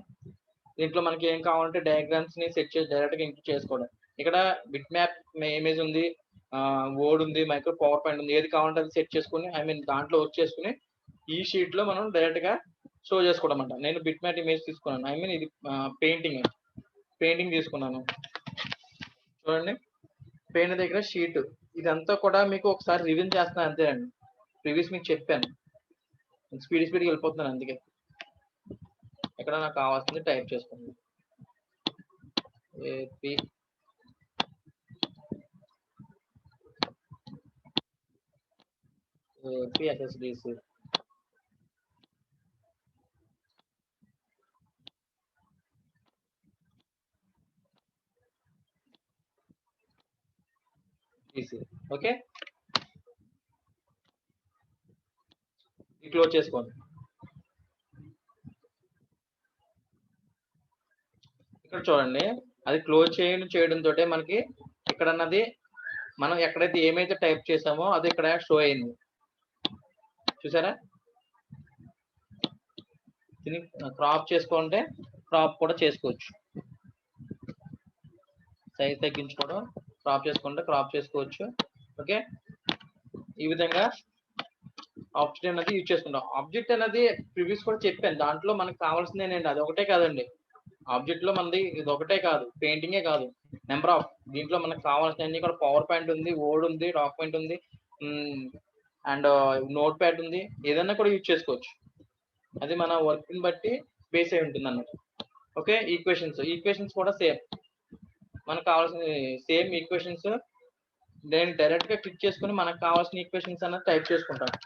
దీంట్లో మనకి ఏం కావాలంటే డయాగ్రామ్స్ ని సెట్ చేసి డైరెక్ట్ గా ఇంక్లూడ్ చేసుకోవడం. ఇక్కడ బిట్ మ్యాప్ ఇమేజ్ ఉంది, వర్డ్ ఉంది, మైక్రో పవర్ పాయింట్ ఉంది. ఏది కావాలంటే అది సెట్ చేసుకుని దాంట్లో వర్క్ చేసుకుని ఈ షీట్ లో మనం డైరెక్ట్ గా షో చేసుకోవడం అంట. నేను బిట్ మ్యాప్ ఇమేజ్ తీసుకున్నాను. ఇది పెయింటింగ్. పెయింటింగ్ తీసుకున్నాను చూడండి. పెయింట్ దగ్గర షీట్, ఇదంతా కూడా మీకు ఒకసారి రివిజన్ చేస్తున్నాను అంతేనండి. ప్రీవియస్ మీకు చెప్పాను, స్పీడ్గా వెళ్ళిపోతున్నాను అందుకే. ఇక్కడ నాకు కావాల్సింది టైప్ చేసుకోండి, ఏపీ ఎస్ఎస్డిసి ఓకే. క్లోజ్ చేసుకోండి. ఇక్కడ చూడండి, అది క్లోజ్ చేయడంతో మనకి ఇక్కడ అన్నది మనం ఎక్కడైతే ఏమైతే టైప్ చేసామో అది ఇక్కడ షో అయింది, చూసారా. దీన్ని క్రాప్ చేసుకుంటే క్రాప్ కూడా చేసుకోవచ్చు, సైజ్ తగ్గించుకోవడం, క్రాప్ చేసుకుంటే క్రాప్ చేసుకోవచ్చు. ఓకే, ఈ విధంగా ఆబ్జెక్ట్ అనేది యూజ్ చేసుకుంటాం. ఆబ్జెక్ట్ అనేది ప్రీవియస్ కూడా చెప్పాను, దాంట్లో మనకు కావాల్సింది ఏంటంటే అది ఒకటే కాదండి. ఆబ్జెక్ట్ లో మనది ఇది ఒకటే కాదు, పెయింటింగే కాదు, నెంబర్ ఆఫ్, దీంట్లో మనకు కావాల్సినవన్నీ కూడా పవర్ పాయింట్ ఉంది, వర్డ్ ఉంది, డాక్యుమెంట్ ఉంది, అండ్ నోట్ ప్యాడ్ ఉంది, ఏదన్నా కూడా యూజ్ చేసుకోవచ్చు. అది మన వర్క్ ని బట్టి బేస్ అయి ఉంటుంది అన్నమాట. ఓకే, ఈక్వేషన్స్ కూడా సేమ్, మనకు కావాల్సిన సేమ్ ఈక్వేషన్స్. నేను డైరెక్ట్ గా క్లిక్ చేసుకుని మనకు కావాల్సిన ఈక్వేషన్స్ అన్నది టైప్ చేసుకుంటాను.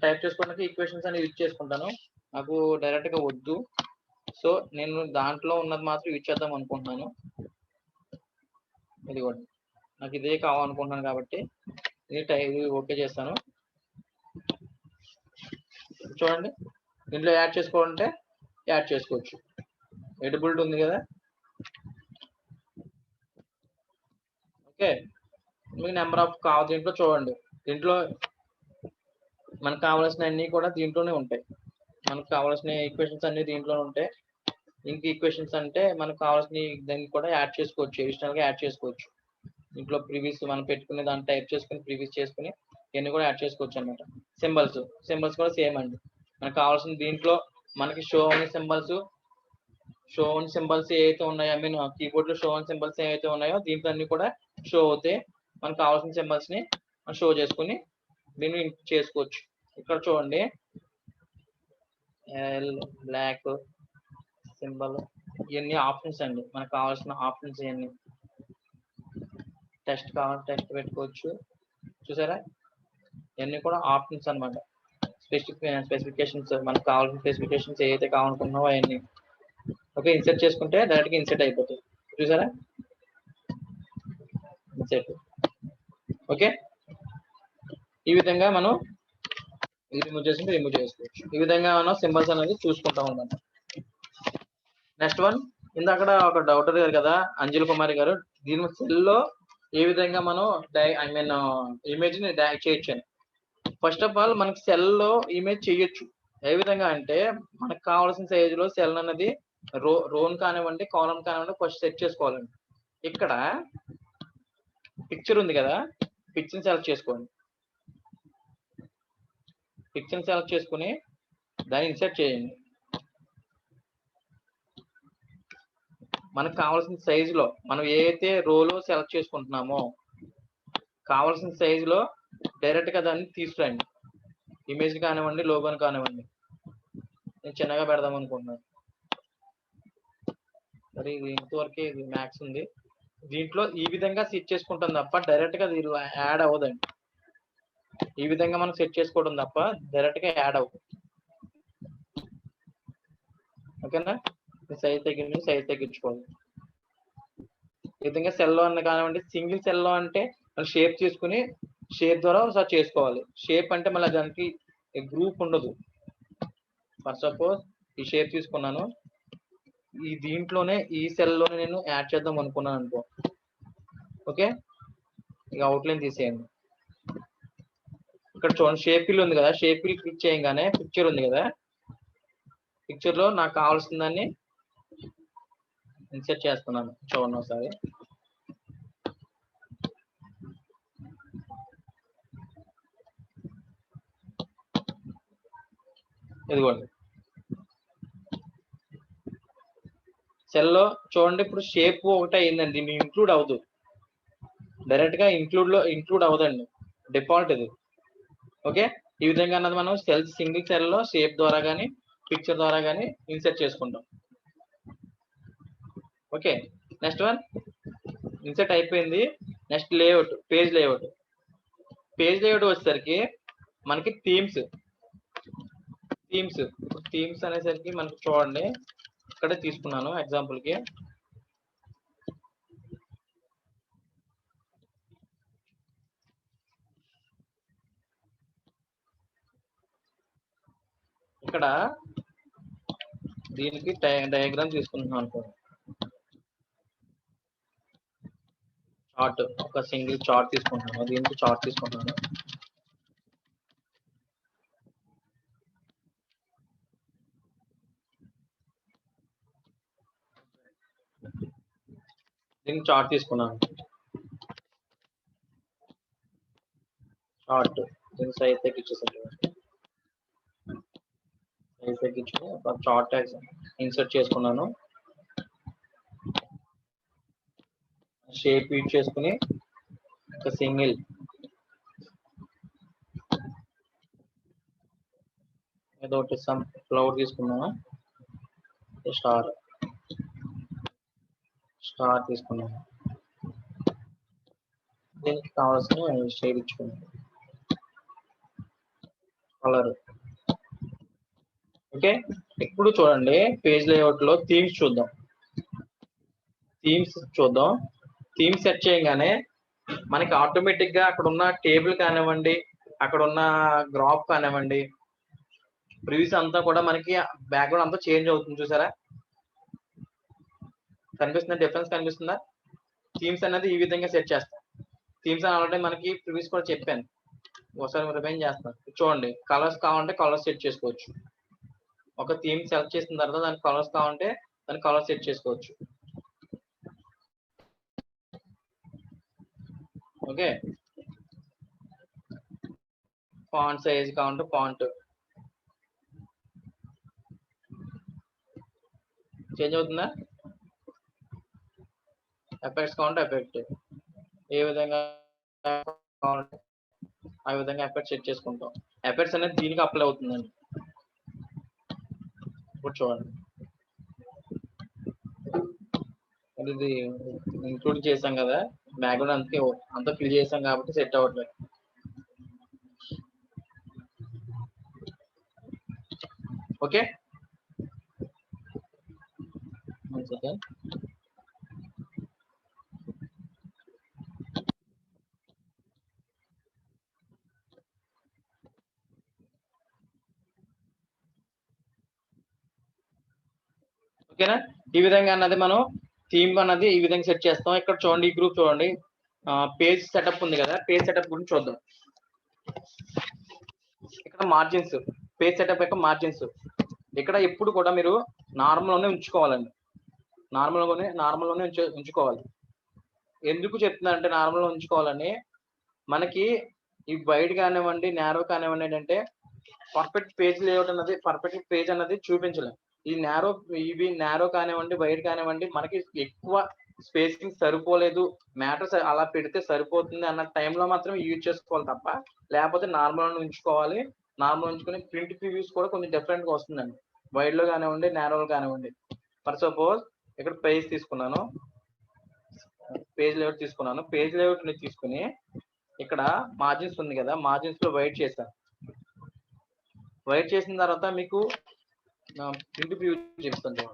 టైప్ చేసుకోవడానికి ఈక్వేషన్స్ అనేది యూజ్ చేసుకుంటాను, నాకు డైరెక్ట్ గా వద్దు. సో నేను దాంట్లో ఉన్నది మాత్రం యూజ్ చేద్దాం అనుకుంటున్నాను. ఇదిగోండి, నాకు ఇదే కావాలనుకుంటున్నాను కాబట్టి ఇది ఓకే చేస్తాను. చూడండి, దీంట్లో యాడ్ చేసుకోవాలంటే యాడ్ చేసుకోవచ్చు, ఎడిబిలిటీ ఉంది కదా. ఓకే, మీకు నెంబర్ ఆఫ్ దీంట్లో చూడండి, దీంట్లో మనకు కావాల్సిన అన్ని కూడా దీంట్లోనే ఉంటాయి. మనకు కావాల్సిన ఈక్వేషన్స్ అన్ని దీంట్లోనే ఉంటాయి. ఇంక ఈక్వేషన్స్ అంటే మనకు కావాల్సిన దాన్ని కూడా యాడ్ చేసుకోవచ్చు, అడిషనల్ గా యాడ్ చేసుకోవచ్చు. ఇంట్లో ప్రీవియస్ మనం పెట్టుకునే దాన్ని టైప్ చేసుకుని ప్రీవియస్ చేసుకుని ఇవన్నీ కూడా యాడ్ చేసుకోవచ్చు అనమాట. సింబల్స్ కూడా సేమ్ అండి, మనకు కావాల్సిన దీంట్లో మనకి షో అనే సింబల్స్ ఏవైతే ఉన్నాయో, ఐ మీన్ కీబోర్డ్ లో షో అనే సింబల్స్ ఏవైతే ఉన్నాయో దీంట్లో అన్ని కూడా షో అవుతాయి. మనకు కావాల్సిన సింబల్స్ ని షో చేసుకుని దీన్ని చేసుకోవచ్చు. ఇక్కడ చూడండి, బ్లాక్ సింబల్, ఇవన్నీ ఆప్షన్స్ అండి, మనకు కావాల్సిన ఆప్షన్స్ ఇవన్నీ. టెక్స్ట్ కావాలి, టెక్స్ట్ పెట్టుకోవచ్చు, చూసారా. ఇవన్నీ కూడా ఆప్షన్స్ అనమాట, స్పెసిఫికేషన్స్, మనకు కావాల్సిన స్పెసిఫికేషన్స్ ఏవైతే కావాలనుకున్నావో అవన్నీ. ఓకే, ఇన్సర్ట్ చేసుకుంటే డైరెక్ట్ గా ఇన్సర్ట్ అయిపోతుంది, చూసారా, ఇన్సర్ట్. ఓకే, ఈ విధంగా మనం రిమూవ్ చేసుకోవచ్చు. ఈ విధంగా మనం సింబల్స్ అనేది చూసుకుంటాం అన్నమాట. నెక్స్ట్ వన్, ఇందాక ఒక డౌట్ అడిగారు కదా అంజలి కుమారి గారు, దీని సెల్లో ఏ విధంగా మనం ఇమేజ్ ని చేయొచ్చు అని. ఫస్ట్ ఆఫ్ ఆల్ మనకి సెల్ లో ఇమేజ్ చేయొచ్చు. ఏ విధంగా అంటే మనకు కావాల్సిన సైజ్ లో సెల్ అనేది రోన్ కానివ్వండి, కాలం కానివ్వండి, ఫస్ట్ సెట్ చేసుకోవాలండి. ఇక్కడ పిక్చర్ ఉంది కదా, పిక్చర్ సెలెక్ట్ చేసుకోండి. పిక్చర్ సెలెక్ట్ చేసుకుని దాన్ని ఇన్సర్ట్ చేయండి. మనకు కావాల్సిన సైజ్ లో మనం ఏదైతే రోలో సెలెక్ట్ చేసుకుంటున్నామో కావాల్సిన సైజ్ లో డైరెక్ట్ గా దాన్ని తీసుకురండి. ఇమేజ్ కానివ్వండి, లోగోని కానివ్వండి. నేను చిన్నగా పెడదాం అనుకుంటున్నాను, మరి ఇది ఇంతవరకు ఇది మ్యాక్స్ ఉంది. దీంట్లో ఈ విధంగా సెట్ చేసుకుంటాం తప్ప డైరెక్ట్ గా దీనిలో యాడ్ అవ్వదండి. ఈ విధంగా మనం సెట్ చేసుకోవడం తప్ప డైరెక్ట్ గా యాడ్ అవ్వదు. ఓకేనా, సైజ్ తగ్గించుకోవాలి. ఈ విధంగా సెల్లో అన్న కానివ్వండి, సింగిల్ సెల్లో అంటే మనం షేప్ చేసుకుని షేప్ ద్వారా ఒకసారి చేసుకోవాలి. షేప్ అంటే మళ్ళీ దానికి గ్రూప్ ఉండదు. ఫర్ సపోజ్ ఈ షేప్ తీసుకున్నాను, ఈ దీంట్లోనే ఈ సెల్లోనే నేను యాడ్ చేద్దాం అనుకున్నాను అనుకో. ఓకే, ఇక అవుట్లైన్ తీసేయండి. ఇక్కడ చూడండి, షేప్ ఫిల్ ఉంది కదా, షేప్ ఫిల్ క్లిక్ చేయగానే పిక్చర్ ఉంది కదా, పిక్చర్ లో నాకు కావాల్సిన దాన్ని ఇన్సర్ట్ చేస్తున్నాను. చూడండి ఒకసారి, ఇదిగోండి. సెల్లో చూడండి ఇప్పుడు షేప్ ఒకటే అయిందండి, మీ ఇంక్లూడ్ అవ్వదు, డైరెక్ట్ గా ఇంక్లూడ్ అవ్వదండి, డిఫాల్ట్ ఇది. ఓకే, ఈ విధంగా అన్నది మనం సెల్స్ సింగిల్ సెల్ లో షేప్ ద్వారా కానీ పిక్చర్ ద్వారా కానీ ఇన్సర్ట్ చేసుకుంటాం. ఓకే, నెక్స్ట్ వన్ ఇన్సర్ట్ అయిపోయింది. Next layout, page layout. Page layout వచ్చేసరికి మనకి థీమ్స్ అనేసరికి మనకి చూడండి ఇక్కడే తీసుకున్నాను ఎగ్జాంపుల్ కి. ఇక్కడ దీనికి డయాగ్రామ్ తీసుకుంటున్నాను అనుకోండి, చార్ట్, ఒక సింగిల్ చార్ట్ తీసుకుంటున్నాను, దీనికి చార్ట్ తీసుకుంటున్నాను. దీనికి చార్ట్ తీసుకున్నాను, చార్ట్ దీని సైజ్ తగ్గించేసాను, సైజ్ తగ్గించుకుని ఒక చార్ట్ ఇన్సర్ట్ చేసుకున్నాను. షేప్ యూజ్ చేసుకుని ఒక సింగిల్ ఏదో ఒకటి సమ్ ఫ్లవర్ తీసుకున్నాను, స్టార్ తీసుకున్నాను. దీనికి కావాల్సిన షేడ్ ఇచ్చుకున్నాను, కలర్. ఓకే, ఇప్పుడు చూడండి పేజ్ లేఅవుట్ లో థీమ్స్ చూద్దాం. థీమ్స్ సెట్ చేయగానే మనకి ఆటోమేటిక్ గా అక్కడ ఉన్న టేబుల్ కానివ్వండి, అక్కడ ఉన్న గ్రాఫ్ కానివ్వండి, ప్రివ్యూస్ అంతా కూడా మనకి బ్యాక్గ్రౌండ్ అంతా చేంజ్ అవుతుంది. చూసారా, కనిపిస్తుందా? డిఫరెన్స్ కనిపిస్తుందా? థీమ్స్ అనేది ఈ విధంగా సెట్ చేస్తాం. థీమ్స్ అని ఆల్రెడీ మనకి ప్రివ్యూస్ కూడా చెప్పాను, ఒకసారి రిమైండ్ చేస్తాను. చూడండి, కలర్స్ కావాలంటే కలర్స్ సెట్ చేసుకోవచ్చు. ఒక థీమ్ సెలెక్ట్ చేసిన తర్వాత దానికి కలర్స్ కావాలంటే దానికి కలర్ సెట్ చేసుకోవచ్చు. ఓకే, ఫాంట్ సైజ్ కావాలంటే ఫాంట్ చేంజ్ అవుతుందా? ఎఫెక్ట్స్ కావాలంటే ఎఫెక్ట్, ఏ విధంగా కావాలంటే ఆ విధంగా ఎఫెక్ట్ సెట్ చేసుకుంటాం. ఎఫెక్ట్స్ అనేది దీనికి అప్లై అవుతుందండి. ఇప్పుడు చూడండి, ఇది ఇంక్లూడ్ చేసాం కదా, బ్యాక్గ్రౌండ్ అంతా ఫిల్ చేసాం కాబట్టి సెట్ అవ్వట్లేదు. ఓకే, ఓకేనా? ఈ విధంగా అన్నది మనం థీమ్ అన్నది ఈ విధంగా సెట్ చేస్తాం. ఇక్కడ చూడండి, ఈ గ్రూప్ చూడండి, పేజ్ సెటప్ ఉంది కదా, పేజ్ సెటప్ గురించి చూద్దాం. ఇక్కడ మార్జిన్స్, పేజ్ సెటప్ యొక్క మార్జిన్స్ ఇక్కడ ఎప్పుడు కూడా మీరు నార్మల్ లోనే ఉంచుకోవాలండి, నార్మల్ లోనే ఉంచుకోవాలి. ఎందుకు చెప్తున్నా అంటే నార్మల్ లో ఉంచుకోవాలని, మనకి ఈ వైడ్ కానివ్వండి నేరో కానివ్వండి ఏంటంటే పర్ఫెక్ట్ పేజ్ లేఅవుట్ అన్నది, పర్ఫెక్ట్ పేజ్ అన్నది చూపించలేం. ఇవి నేరో కానివ్వండి వైడ్ కానివ్వండి, మనకి ఎక్కువ స్పేసింగ్ సరిపోలేదు, మ్యాటర్స్ అలా పెడితే సరిపోతుంది అన్న టైంలో మాత్రం యూజ్ చేసుకోవాలి తప్ప, లేకపోతే నార్మల్ ఉంచుకోవాలి. నార్మల్ ఉంచుకుని ప్రింట్ ప్రివ్యూస్ కూడా కొంచెం డిఫరెంట్ గా వస్తుందండి, వైడ్ లో కానివ్వండి నేరోలో కానివ్వండి. ఫర్ సపోజ్ ఇక్కడ పేజ్ తీసుకున్నాను, పేజ్ లేఅవుట్ తీసుకున్నాను, పేజ్ లేఅవుట్ ని తీసుకుని ఇక్కడ మార్జిన్స్ ఉంది కదా, మార్జిన్స్ లో వైట్ చేశాను. వైట్ చేసిన తర్వాత మీకు ప్రింట్ ప్రివ్యూ చెప్తాను.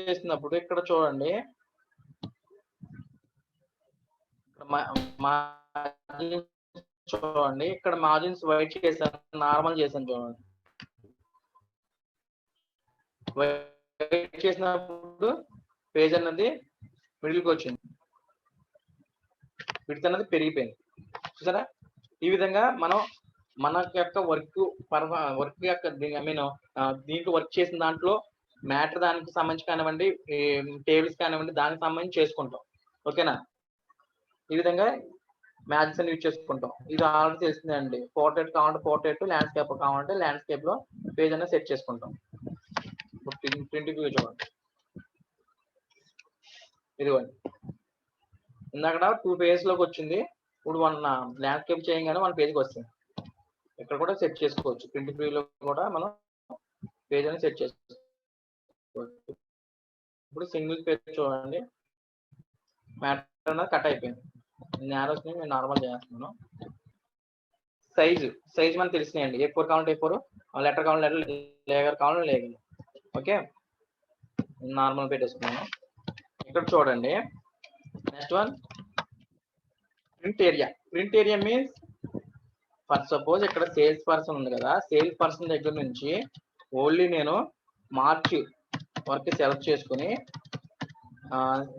చేసినప్పుడు ఇక్కడ చూడండి, చూడండి ఇక్కడ మార్జిన్స్ వైట్ చేశాను, నార్మల్ చేశాను. చూడండి, వైట్ చేసినప్పుడు పేజ్ అన్నది మిడిల్కి వచ్చింది, విడ్త్ అన్నది పెరిగిపోయింది. చూసారా, ఈ విధంగా మనం మన యొక్క వర్క్ యొక్క దీంట్లో వర్క్ చేసిన దాంట్లో మ్యాటర్ దానికి సంబంధించి కానివ్వండి, టేబుల్స్ కానివ్వండి, దానికి సంబంధించి చేసుకుంటాం. ఓకేనా, ఈ విధంగా మ్యాజిక్స్ అని యూజ్ చేసుకుంటాం. ఇది ఆల్రెడీ తెలిసిందండి. పోర్ట్రేట్ కావాలంటే పోర్ట్రేట్, ల్యాండ్స్కేప్ కావాలంటే ల్యాండ్స్కేప్ లో పేజ్ అనేది సెట్ చేసుకుంటాం. ప్రింట్ వ్యూ చూడండి, ఇదిగోండి ఇందాక 2 పేజెస్ లోకి వచ్చింది. ఇప్పుడు మన ల్యాండ్స్కేప్ చేయగానే మన పేజ్కి వస్తుంది. ఇక్కడ కూడా సెట్ చేసుకోవచ్చు. ప్రింట్ వ్యూలో కూడా మనం పేజ్ అని సెట్ చేసుకోవచ్చు. ఇప్పుడు సింగిల్ పేజ్ చూడండి, మ్యాటర్ అనేది కట్ అయిపోయింది. నేరోస్ ని నేను నార్మల్ చేస్తున్నాను. సైజ్ మనకు తెలిసినాయండి. A4 కావాలంటే A4, లెటర్ కావాలంటే లెటర్, లేగర్ కావాలంటే లేగర్. ఓకే, నార్మల్ పెట్టేసుకున్నాను. ఇక్కడ చూడండి, next one print area. Print area means for suppose ఇక్కడ సేల్స్ పర్సన్ ఉంది కదా, సేల్స్ పర్సన్ దగ్గర నుంచి ఓన్లీ నేను మార్చ్ వరకు సెలెక్ట్ చేసుకుని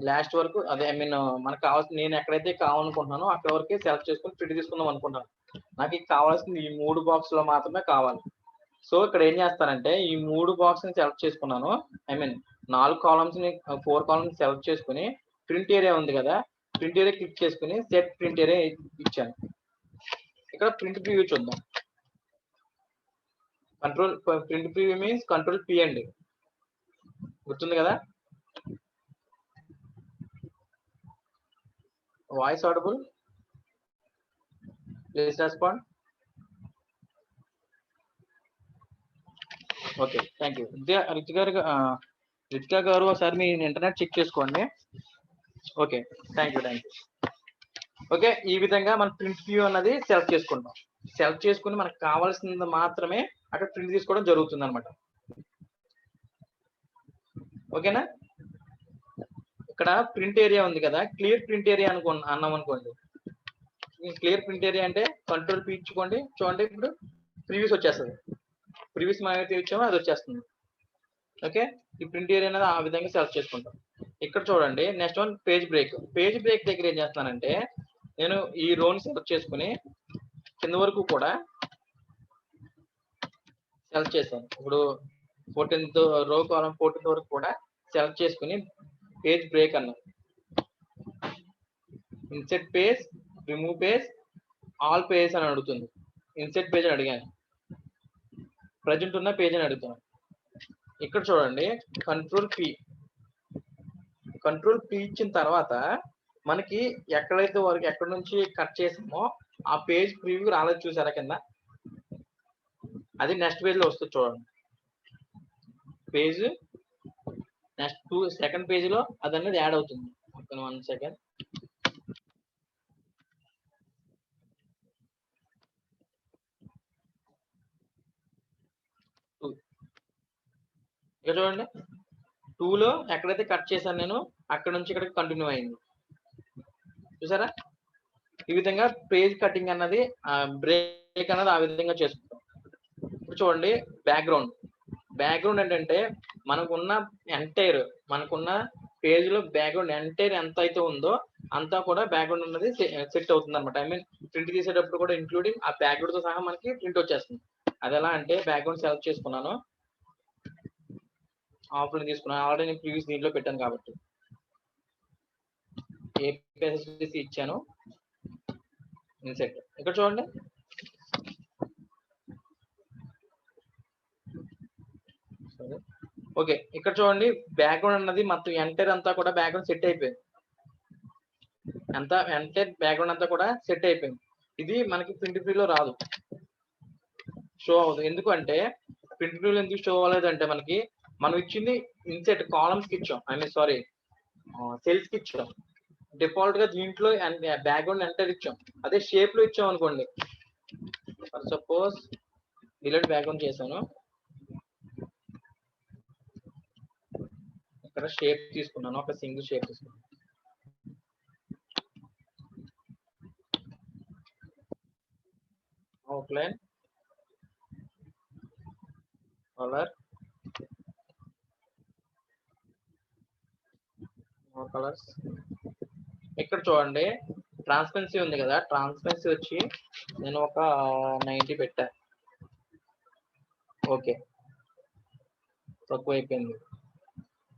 లాస్ట్ వరకు అదే ఐ మీన్ మనకు కావాల్సిన నేను ఎక్కడైతే కావాలనుకుంటున్నానో అక్కడ వరకే సెలెక్ట్ చేసుకుని ప్రింట్ తీసుకుందాం అనుకుంటాను. నాకు కావాల్సింది ఈ 3 బాక్స్ లో మాత్రమే కావాలి. సో ఇక్కడ ఏం చేస్తానంటే ఈ 3 బాక్స్ ని సెలెక్ట్ చేసుకున్నాను. ఐ మీన్ 4 కాలమ్స్ ని 4 కాలమ్స్ సెలెక్ట్ చేసుకుని ప్రింట్ ఏరియా ఉంది కదా, ప్రింట్ ఏరియా క్లిక్ చేసుకుని సెట్ ప్రింట్ ఏరియా ఇచ్చాను. ఇక్కడ ప్రింట్ ప్రివ్యూ చూద్దాం. Print preview means control P అండి, గుర్తుంది కదా. Voice audible, please respond. Okay, thank you. Ritika గారు ఒకసారి మీ ఇంటర్నెట్ చెక్ చేసుకోండి. Okay, thank you. ఓకే, ఈ విధంగా మనం ప్రింట్ వ్యూ అన్నది సెలెక్ట్ చేసుకుంటాం. సెలెక్ట్ చేసుకుని మనకు కావాల్సింది మాత్రమే అక్కడ ప్రింట్ తీసుకోవడం జరుగుతుంది అనమాట. ఓకేనా. ఇక్కడ ప్రింట్ ఏరియా ఉంది కదా, క్లియర్ ప్రింట్ ఏరియా అన్నాం అనుకోండి. క్లియర్ ప్రింట్ ఏరియా అంటే కంట్రోల్ P ఇచ్చుకోండి. చూడండి, ఇప్పుడు ప్రీవియస్ వచ్చేస్తుంది. ప్రీవియస్ మనం అయితే ఇచ్చామో అది వచ్చేస్తుంది. ఓకే, ఈ ప్రింట్ ఏరియా అనేది ఆ విధంగా సెలెక్ట్ చేసుకుంటాం. ఇక్కడ చూడండి, next one page break. Page break దగ్గర ఏం చేస్తానంటే నేను ఈ రోని సెలెక్ట్ చేసుకుని కింద వరకు కూడా సెలెక్ట్ చేశాను. ఇప్పుడు 14th రో కాలం 14th వరకు కూడా సెలెక్ట్ చేసుకుని పేజ్ బ్రేక్ అన్నాను. INCET page, remove page, all page అని అడుగుతుంది. ఇన్సెట్ పేజ్ అని అడిగాను, ప్రజెంట్ ఉన్న పేజ్ అని అడుగుతాను. ఇక్కడ చూడండి, కంట్రోల్ P ఇచ్చిన తర్వాత మనకి ఎక్కడైతే వరకు ఎక్కడి నుంచి కట్ చేసామో ఆ పేజ్ ప్రివ్యూ రాలేదు, చూసారా కింద. అది నెక్స్ట్ పేజ్ లో వస్తుంది చూడండి. పేజ్ నెక్స్ట్ సెకండ్ పేజ్ లో అది అనేది యాడ్ అవుతుంది. 1 సెకండ్. ఇక్కడ చూడండి, 2లో ఎక్కడైతే కట్ చేశాను నేను అక్కడ నుంచి ఇక్కడికి కంటిన్యూ అయింది, చూసారా. ఈ విధంగా పేజ్ కటింగ్ అన్నది బ్రేక్ అన్నది ఆ విధంగా చేసుకుంటాం. ఇప్పుడు చూడండి, బ్యాక్గ్రౌండ్ ఏంటంటే మనకున్న పేజ్ లో బ్యాక్గ్రౌండ్ ఎంటైర్ ఎంత అయితే ఉందో అంతా కూడా బ్యాక్గ్రౌండ్ అనేది సెట్ అవుతుంది అనమాట. ఐ మీన్ ప్రింట్ తీసేటప్పుడు కూడా ఇంక్లూడింగ్ ఆ బ్యాక్గ్రౌండ్ తో సహా మనకి ప్రింట్ వచ్చేస్తుంది. అది ఎలా అంటే బ్యాక్గ్రౌండ్ సెలెక్ట్ చేసుకున్నాను, ఆఫ్లైన్ తీసుకున్నాను, ఆల్రెడీ నేను ప్రీవియస్ దీంట్లో పెట్టాను కాబట్టి ఏపీఎస్డిసి ఇచ్చాను. ఇన్సెట్ ఇక్కడ చూడండి, ఓకే ఇక్కడ చూడండి బ్యాక్గ్రౌండ్ అన్నది మొత్తం ఎంటైర్ అంతా కూడా బ్యాక్గ్రౌండ్ సెట్ అయిపోయింది. ఎంటైర్ బ్యాక్గ్రౌండ్ అంతా కూడా సెట్ అయిపోయింది. ఇది మనకి ప్రింట్ వ్యూలో రాదు, షో అవ్వదు. ఎందుకంటే ప్రింట్ వ్యూలో ఎందుకు షో అవ్వలేదు అంటే మనం ఇచ్చింది ఇన్సెట్ కాలమ్స్ కి ఇచ్చాం, ఐ మీన్ సారీ సెల్స్ కి ఇచ్చాం. డిఫాల్ట్ గా దీంట్లో బ్యాక్గ్రౌండ్ ఎంటర్ ఇచ్చాం. అదే షేప్ లో ఇచ్చాం అనుకోండి, ఫర్ సపోజ్ డిలీట్ బ్యాక్గ్రౌండ్ చేశాను, ఇక్కడ షేప్ తీసుకున్నాను, ఒక సింగిల్ షేప్ తీసుకున్నాను. Outline, colour, colours. ఇక్కడ చూడండి ట్రాన్స్పరెన్సీ ఉంది కదా, ట్రాన్స్పరెన్సీ వచ్చి నేను ఒక 90 పెట్టా. ఓకే, తక్కువ అయిపోయింది.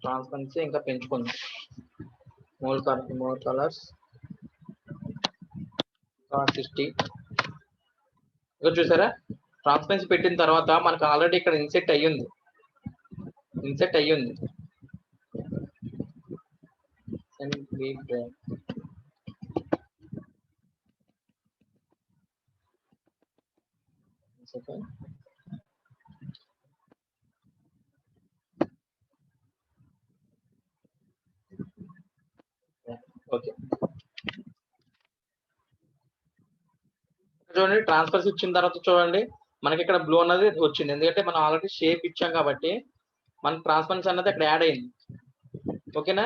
ట్రాన్స్పరెన్సీ ఇంకా పెంచుకుందాం. మోర్ కలర్స్, 60 ఇక చూసారా ట్రాన్స్పరెన్సీ పెట్టిన తర్వాత మనకు ఆల్రెడీ ఇక్కడ ఇన్సెట్ అయ్యింది ఓకే చూడండి ట్రాన్స్ఫర్స్ ఇచ్చిన తర్వాత చూడండి మనకి ఇక్కడ బ్లూ అన్నది వచ్చింది ఎందుకంటే మనం ఆల్రెడీ షేప్ ఇచ్చాం కాబట్టి మనకి ట్రాన్స్పరెన్సీ అన్నది అక్కడ యాడ్ అయింది ఓకేనా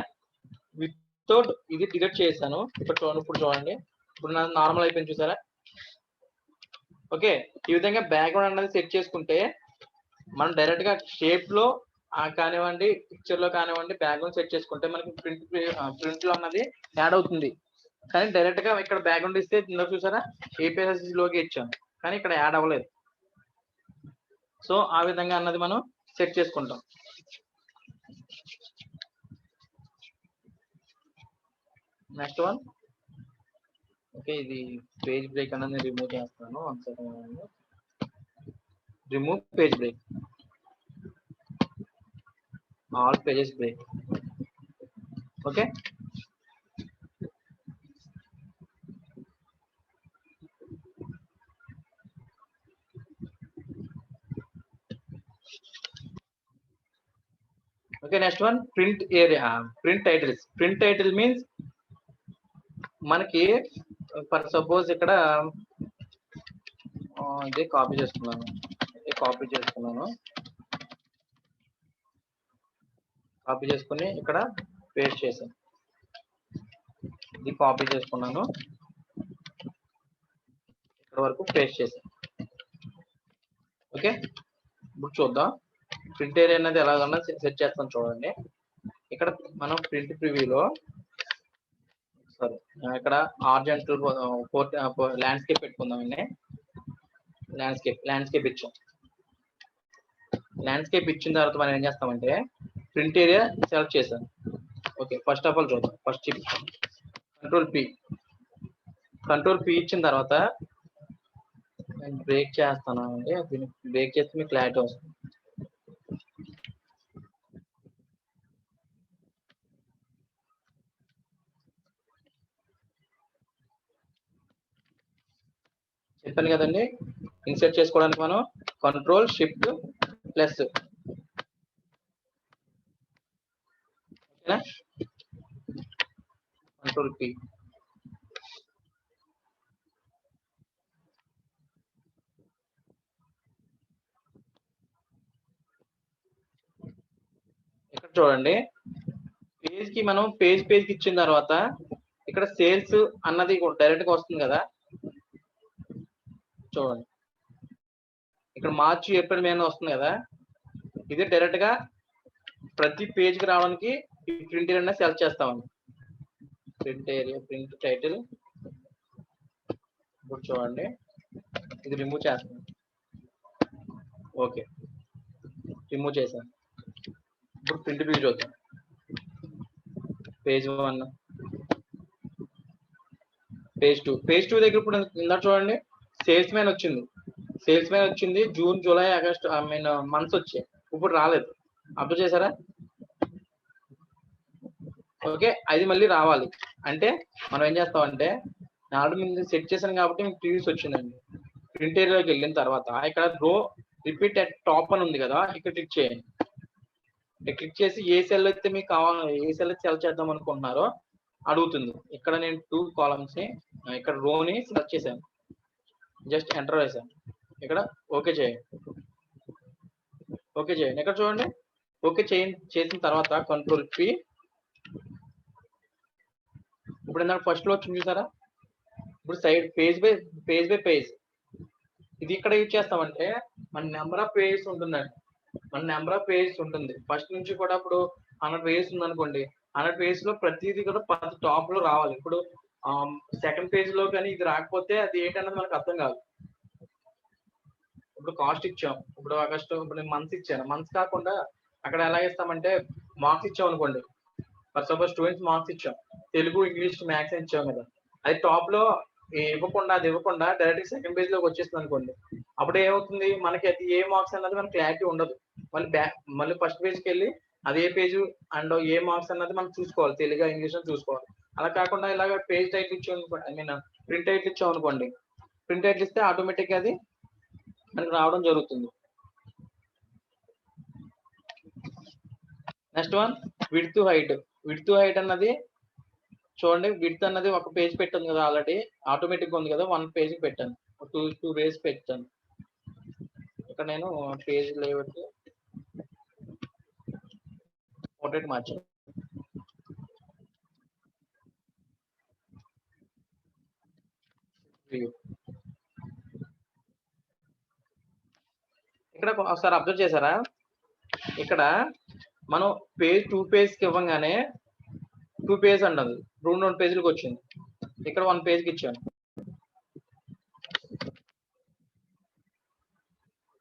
వితౌట్ ఇది డిలీట్ చేశాను ఇప్పుడు చూడండి ఇప్పుడు నాది నార్మల్ అయిపోయింది చూసారా ఓకే ఈ విధంగా బ్యాక్గ్రౌండ్ అన్నది సెట్ చేసుకుంటే మనం డైరెక్ట్ గా షేప్ లో కానివ్వండి పిక్చర్ లో కానివ్వండి బ్యాక్గ్రౌండ్ సెట్ చేసుకుంటే మనకి ప్రింట్ లో అన్నది యాడ్ అవుతుంది కానీ డైరెక్ట్ గా ఇక్కడ బ్యాక్గ్రౌండ్ ఇస్తే ఇందులో చూసారా ఏపీఎస్ఎస్ లోకి ఇచ్చాను కానీ ఇక్కడ యాడ్ అవ్వలేదు సో ఆ విధంగా అన్నది మనం సెట్ చేసుకుంటాం నెక్స్ట్ వన్ ఓకే ఇది పేజ్ బ్రేక్ అన్నది రిమూవ్ చేస్తాను remove page break all pages break okay okay next one print area print title means మనకి ఫర్ సపోజ్ ఇక్కడ ఇది కాపీ చేసుకున్నాను కాపీ చేసుకుని ఇక్కడ పేస్ట్ చేశాను ఇది కాపీ చేసుకున్నాను ఇక్కడ వరకు పేస్ట్ చేశాను ఓకే ఇప్పుడు చూద్దాం ప్రింట్ ఏరియా అనేది ఎలాగన్నా సెట్ చేస్తాం చూడండి ఇక్కడ మనం ప్రింట్ ప్రివ్యూలో సారీ ఇక్కడ ఆర్జెంటల్ ల్యాండ్స్కేప్ పెట్టుకుందామండి ల్యాండ్స్కేప్ ఇచ్చాం ల్యాండ్స్కేప్ ఇచ్చిన తర్వాత మనం ఏం చేస్తామంటే ప్రింట్ ఏరియా సెలెక్ట్ చేశాను ఓకే ఫస్ట్ ఆఫ్ ఆల్ చూద్దాం ఫస్ట్ కంట్రోల్ పి ఇచ్చిన తర్వాత నేను బ్రేక్ చేస్తాను అండి బ్రేక్ చేస్తే మీకు క్లారిటీ వస్తుంది చెప్పాను కదండి ఇన్సర్ట్ చేసుకోవడానికి మనం కంట్రోల్ షిఫ్ట్ ప్లస్ ఓకేనా కంట్రోల్ పి ఇక్కడ చూడండి పేజ్ కి మనం పేజ్ కి ఇచ్చిన తర్వాత ఇక్కడ సేల్స్ అన్నది డైరెక్ట్ గా వస్తుంది కదా చూడండి ఇక్కడ మార్చి ఏప్రిల్ మే వస్తుంది కదా ఇది డైరెక్ట్ గా ప్రతి పేజ్ కి రావడానికి ఈ ప్రింట్ ఏరియా సెలెక్ట్ చేస్తామండి ప్రింట్ టైటిల్ ఇప్పుడు చూడండి ఇది రిమూవ్ చేస్తాను ఓకే రిమూవ్ చేశాను ఇప్పుడు ప్రింట్ వ్యూ చూద్దాం పేజ్ 1 పేజ్ 2 దగ్గర ఇప్పుడు ఇందా చూడండి సేల్స్ మ్యాన్ వచ్చింది June July August I mean months వచ్చాయి ఇప్పుడు రాలేదు అబ్జర్వ్ చేశారా ఓకే అది మళ్ళీ రావాలి అంటే మనం ఏం చేస్తామంటే ఆల్రెడీ ముందు సెట్ చేశాను కాబట్టి మీకు ప్రీవియస్ వచ్చిందండి ప్రింట్ ఏరియాలోకి వెళ్ళిన తర్వాత ఇక్కడ రో రిపీట్ అట్ టాప్ అని ఉంది కదా ఇక్కడ క్లిక్ చేయండి క్లిక్ చేసి ఏ సెల్ అయితే మీకు కావాలి ఏ సెల్ సెలెక్ట్ చేద్దాం అనుకుంటున్నారో అడుగుతుంది ఇక్కడ నేను 2 కాలమ్స్ ని ఇక్కడ రోని సెలెక్ట్ చేశాను జస్ట్ ఎంటర్ వేసాను ఇక్కడ ఓకే చేయండి ఇక్కడ చూడండి ఓకే చేసిన తర్వాత కంట్రోల్ పి ఇప్పుడు ఇందాక ఫస్ట్ లో వచ్చింది చూసారా ఇప్పుడు సైడ్ పేజ్ బై పేజ్ ఇది ఇక్కడ యూజ్ చేస్తామంటే మన నెంబర్ ఆఫ్ పేజెస్ ఉంటుంది ఫస్ట్ నుంచి కూడా ఇప్పుడు 100 పేజెస్ ఉంది అనుకోండి 100 పేజెస్ లో ప్రతిదీ కూడా ప్రతి టాప్ లో రావాలి ఇప్పుడు సెకండ్ పేజ్ లో కానీ ఇది రాకపోతే అది ఏంటన్నది మనకు అర్థం కాదు ఇప్పుడు కాస్ట్ ఇచ్చాం ఇప్పుడు ఆగస్టు ఇప్పుడు నేను మంత్స్ ఇచ్చాను మంత్స్ కాకుండా అక్కడ ఎలా ఇస్తామంటే మార్క్స్ ఇచ్చాం అనుకోండి ఫర్ సపోజ్ స్టూడెంట్స్ మార్క్స్ ఇచ్చాం తెలుగు ఇంగ్లీష్ మ్యాథ్స్ ఇచ్చాం కదా అది టాప్ లో ఇవ్వకుండా అది ఇవ్వకుండా డైరెక్ట్ సెకండ్ పేజ్ లోకి వచ్చేస్తుంది అనుకోండి, అప్పుడు ఏమవుతుంది మనకి అది ఏ మార్క్స్ అన్నది మనకి క్లారిటీ ఉండదు. మళ్ళీ ఫస్ట్ పేజ్కి వెళ్ళి అది ఏ పేజ్ అండ్ ఏ మార్క్స్ అన్నది మనం చూసుకోవాలి, తెలుగు ఇంగ్లీష్ చూసుకోవాలి. అలా కాకుండా ఇలాగ పేజ్ టైటిల్ ఇచ్చాం, ఐ మీన్ ప్రింట్ టైటిల్ ఇచ్చాం అనుకోండి, ప్రింట్ టైటిల్ ఇస్తే ఆటోమేటిక్ అది మనకి రావడం జరుగుతుంది. నెక్స్ట్ వన్ విడ్త్ హైట్ అన్నది చూడండి, విడ్త్ అన్నది ఒక పేజ్ పెట్టాను కదా, ఆల్రెడీ ఆటోమేటిక్ ఉంది కదా, 1 పేజ్ పెట్టాను, టూ పేజ్ పెట్టాను. ఇక్కడ నేను పేజ్ లేఅవుట్ పోర్ట్రేట్ మార్చాను. ఇక్కడ ఒకసారి అబ్జర్వ్ చేశారా, ఇక్కడ మనం పేజ్ 2 పేజ్కి ఇవ్వగానే 2 పేజ్ అంటది, 2 పేజీలకు వచ్చింది. ఇక్కడ 1 పేజ్కి ఇచ్చాను.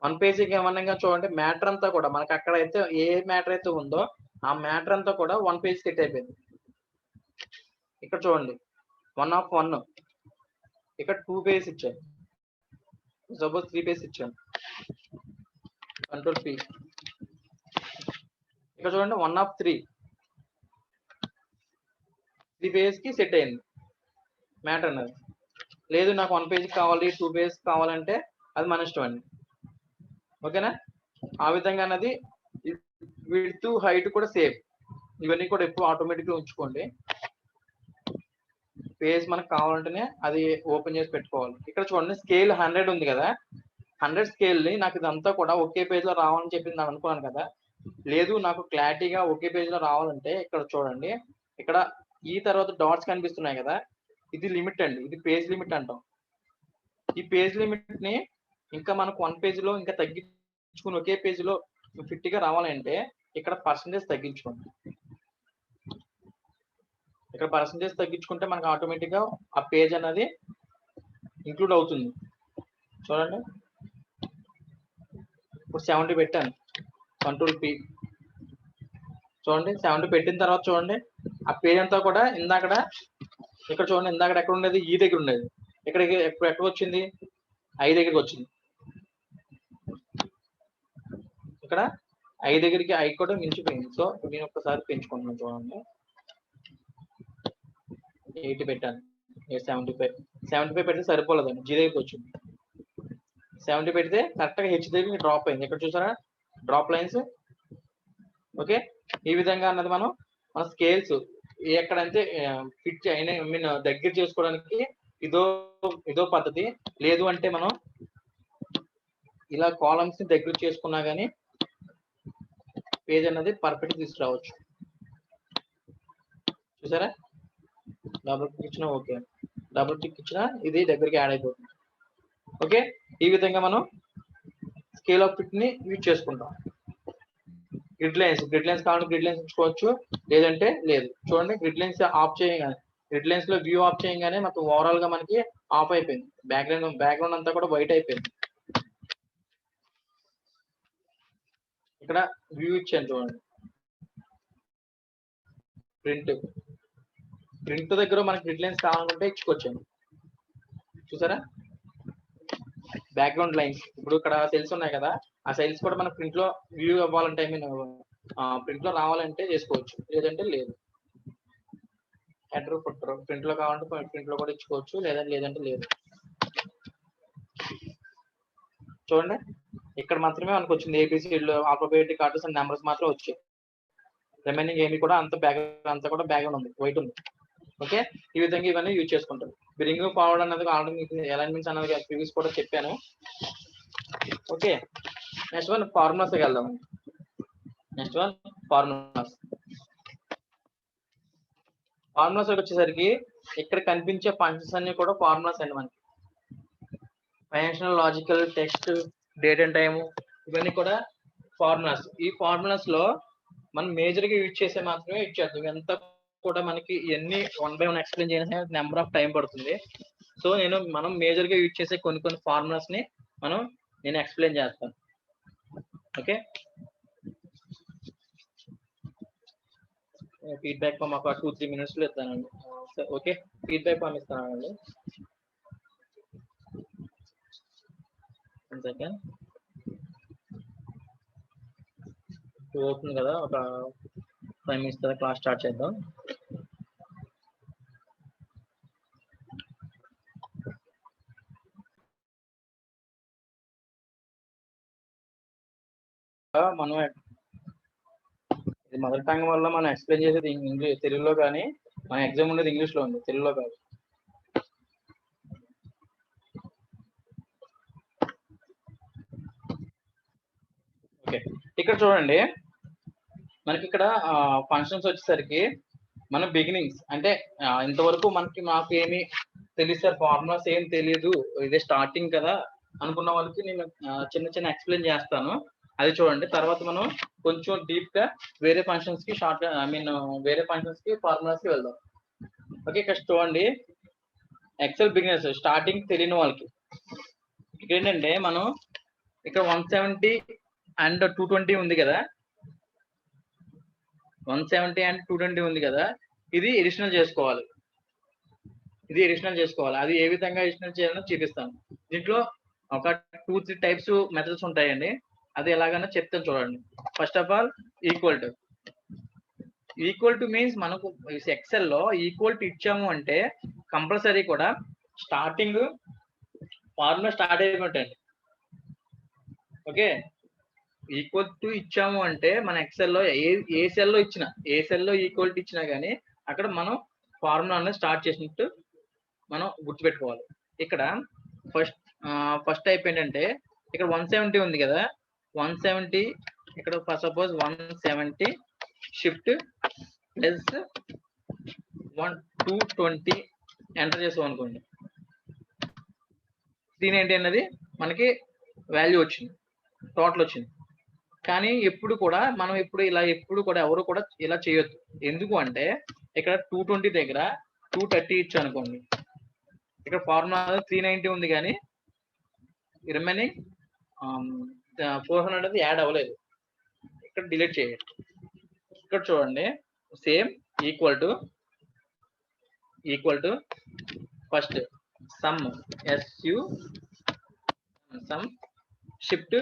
1 పేజీకి ఏమన్నా చూడండి, మ్యాటర్ అంతా కూడా మనకి అక్కడ అయితే ఏ మ్యాటర్ అయితే ఉందో ఆ మ్యాటర్ అంతా కూడా 1 పేజ్ సెట్ అయిపోయింది. ఇక్కడ చూడండి 1 of 1, ఇక్కడ 2 పేజ్ ఇచ్చాను, సపోజ్ 3 పేజ్ ఇచ్చాను, కంట్రోల్ P. ఇక్కడ చూడండి 1 of 3 పేజ్ కి సెట్ అయింది మ్యాటర్ అన్నది. లేదు నాకు 1 పేజ్ కావాలి, 2 పేజ్ కావాలంటే అది మన ఇష్టం అండి. ఓకేనా? ఆ విధంగా అన్నది విడ్త్ హైట్ కూడా సేమ్, ఇవన్నీ కూడా ఎప్పుడు ఆటోమేటిక్గా ఉంచుకోండి. పేజ్ మనకు కావాలంటేనే అది ఓపెన్ చేసి పెట్టుకోవాలి. ఇక్కడ చూడండి స్కేల్ 100 ఉంది కదా, 100 స్కేల్ ని నాకు ఇదంతా కూడా ఒకే పేజ్ లో రావాలని చెప్పి నేను అనుకున్నాను కదా. లేదు నాకు క్లారిటీగా ఒకే పేజ్ లో రావాలంటే ఇక్కడ చూడండి, ఇక్కడ ఈ తర్వాత డాట్స్ కనిపిస్తున్నాయి కదా, ఇది లిమిట్ అండి, ఇది పేజ్ లిమిట్ అంటాం. ఈ పేజ్ లిమిట్ ని ఇంకా మనకు 1 పేజ్ లో ఇంకా తగ్గించుకుని ఒకే పేజ్ లో ఫిట్ గా రావాలంటే ఇక్కడ పర్సంటేజ్ తగ్గించుకోండి. ఇక్కడ పర్సంటేజ్ తగ్గించుకుంటే మనకు ఆటోమేటిక్ గా ఆ పేజ్ అనేది ఇంక్లూడ్ అవుతుంది. చూడండి ఇప్పుడు 70 పెట్టాను, కంట్రోల్ P. చూడండి 70 పెట్టిన తర్వాత చూడండి ఆ పేజ్ అంతా కూడా ఇందాకడ ఇక్కడ చూడండి, ఇందాక ఎక్కడ ఉండేది, ఈ దగ్గర ఉండేది, ఇక్కడికి ఎక్కడ వచ్చింది, I దగ్గరికి వచ్చింది. ఇక్కడ I దగ్గరికి I కూడా మించిపోయింది. సో నేను ఒక్కసారి పెంచుకుంటున్నాను, చూడండి 80 పెట్టాను, 75 పెడితే సరిపోలేదండి, G దగ్గరికి వచ్చింది. 70 పెడితే కరెక్ట్ గా H దగ్గరికి డ్రాప్ అయింది. ఇక్కడ చూసారా డ్రాప్ లైన్స్. ఓకే, ఈ విధంగా అన్నది మన స్కేల్స్ ఎక్కడంటే ఫిట్ అయిన మీన్ దగ్గర చేసుకోవడానికి ఇదో పద్ధతి. లేదు అంటే మనం ఇలా కాలమ్స్ ని దగ్గర చేసుకున్నా గానీ పేజ్ అన్నది పర్ఫెక్ట్ తీసుకురావచ్చు. చూసారా, డబుల్ క్లిక్ ఇచ్చినా ఓకే, డబుల్ క్లిక్ ఇచ్చినా ఇది దగ్గరికి యాడ్ అయిపోతుంది. ఓకే, ఈ విధంగా మనం స్కేల్ ఆఫ్ ఫిట్ ని యూజ్ చేసుకుంటాం. గ్రిడ్ లైన్స్ కావాలంటే గ్రిడ్ లైన్స్ ఉంచుకోవచ్చు, లేదంటే లేదు. చూడండి గ్రిడ్ లైన్స్ ఆఫ్ చేయగానే, గ్రిడ్ లైన్స్ లో వ్యూ ఆఫ్ చేయగానే మనకు ఓవరాల్ గా మనకి ఆఫ్ అయిపోయింది, బ్యాక్గ్రౌండ్ అంతా కూడా వైట్ అయిపోయింది. ఇక్కడ వ్యూ ఇచ్చాను చూడండి, ప్రింట్ దగ్గర మనకి గ్రిడ్ లైన్స్ కావాలంటే ఇచ్చుకొచ్చాను. చూసారా బ్యాక్గ్రౌండ్ లైన్స్ ఇప్పుడు ఇక్కడ సెల్స్ ఉన్నాయి కదా, ఆ సెల్స్ కూడా మన ప్రింట్ లో వ్యూ అవ్వాలంటే, ఐ మీన్ ప్రింట్ లో రావాలంటే చేసుకోవచ్చు, లేదంటే లేదు. హెడర్ ఫుటర్ ప్రింట్ లో కావాలంటే ప్రింట్ లో కూడా ఇచ్చుకోవచ్చు, లేదంటే లేదు. చూడండి ఇక్కడ మాత్రమే మనకు వచ్చింది ఏబిసిడ్లు, ఆల్ఫాబెటిక్ ఆర్డర్స్ అండ్ నెంబర్స్ మాత్రం వచ్చాయి. రిమైనింగ్ ఏమి కూడా అంతా కూడా బ్యాక్గ్రౌండ్ ఉంది, వైట్ ఉంది. ఓకే, ఈ విధంగా ఇవన్నీ యూజ్ చేసుకుంటారు. బ్రింగ్ ఫార్వర్డ్ అన్నది ఆల్రెడీ మీకు అలైన్మెంట్స్ అన్నది ప్రీవియస్ కూడా చెప్పాను. ఓకే, నెక్స్ట్ వన్ ఫార్ములాస్ వెళ్దాం. ఫార్ములాస్ వచ్చేసరికి ఇక్కడ కనిపించే ఫంక్షన్స్ అన్ని కూడా ఫార్ములాస్ అండి. మనకి financial, logical, text, date and time, ఇవన్నీ కూడా ఫార్ములాస్. ఈ ఫార్ములాస్ లో మనం మేజర్ గా యూజ్ చేసే మాత్రమే యూజ్ చేద్దాం. ఇదంతా కూడా మనకి ఇవన్నీ 1 by 1 ఎక్స్ప్లెయిన్ చేసే నెంబర్ ఆఫ్ టైం పడుతుంది. సో మనం మేజర్ గా యూజ్ చేసే కొన్ని ఫార్ములాస్ ని నేను ఎక్స్ప్లెయిన్ చేస్తాను. ఓకే, ఫీడ్బ్యాక్ ఫామ్ ఒక 2-3 minutes లో ఇస్తానండి. ఓకే, ఫీడ్బ్యాక్ ఫామ్ ఇస్తానండి. 1 సెకండ్ అవుతుంది కదా, ఒక 5 minutes తర్వాత క్లాస్ స్టార్ట్ చేద్దాం. మనం మదర్ టంగ్ వల్ల మనం ఎక్స్ప్లెయిన్ చేసేది ఇంగ్లీష్ తెలుగులో, కానీ మన ఎగ్జామ్ ఉండేది ఇంగ్లీష్ లో ఉంది, తెలుగులో కాదు. ఓకే, ఇక్కడ చూడండి, మనకి ఇక్కడ ఫంక్షన్స్ వచ్చేసరికి మన బిగినింగ్స్ అంటే ఇంతవరకు మాకు ఏమి తెలియదు సార్, ఫార్ములాస్ ఏం తెలియదు, ఇదే స్టార్టింగ్ కదా అనుకున్న వాళ్ళకి నేను చిన్న ఎక్స్ప్లెయిన్ చేస్తాను, అది చూడండి. తర్వాత మనం కొంచెం డీప్ గా వేరే ఫంక్షన్స్ కి వేరే ఫంక్షన్స్ కి ఫార్ములాస్ కి వెళ్దాం. ఓకే, ఇక్కడ చూడండి, ఎక్సెల్ బిగినర్స్ స్టార్టింగ్ తెలియని వాళ్ళకి ఇక్కడ ఏంటంటే మనం ఇక్కడ 170 and 220 ఉంది కదా, 170 and 220 ఉంది కదా, ఇది ఎడిషనల్ చేసుకోవాలి. అది ఏ విధంగా ఎడిషనల్ చేయాలో చూపిస్తాను. దీంట్లో ఒక 2-3 టైప్స్ మెథడ్స్ ఉంటాయండి, అది ఎలాగైనా చెప్తాను చూడండి. First of all equal to means మనకు ఎక్సెల్ లో ఈక్వల్ టు ఇచ్చాము అంటే కంపల్సరీ కూడా స్టార్టింగ్ ఫార్ములా స్టార్ట్ అయిపోతుంది. ఓకే, ఈక్వల్ టు ఇచ్చాము అంటే మన ఎక్సెల్ లో ఏ సెల్ లో ఈక్వల్ టు ఇచ్చినా కానీ అక్కడ మనం ఫార్ములా అనేది స్టార్ట్ చేసినట్టు మనం గుర్తుపెట్టుకోవాలి. ఇక్కడ ఫస్ట్ టైప్ ఏంటంటే ఇక్కడ 170 ఉంది కదా, 170 ఇక్కడ first suppose 170 shift plus 220 enter చేసాం అనుకోండి, దీని ఏంటి అన్నది మనకి వాల్యూ వచ్చింది, టోటల్ వచ్చింది. కానీ ఎప్పుడు కూడా ఎవరు కూడా ఇలా చేయొద్దు. ఎందుకు అంటే ఇక్కడ 220 దగ్గర 230 ఇచ్చు అనుకోండి, ఇక్కడ ఫార్ములా 390 ఉంది కానీ రిమైనింగ్ 400 అనేది యాడ్ అవ్వలేదు, ఇక్కడ డిలీట్ చేయండి. ఇక్కడ చూడండి, same equal to first some some shift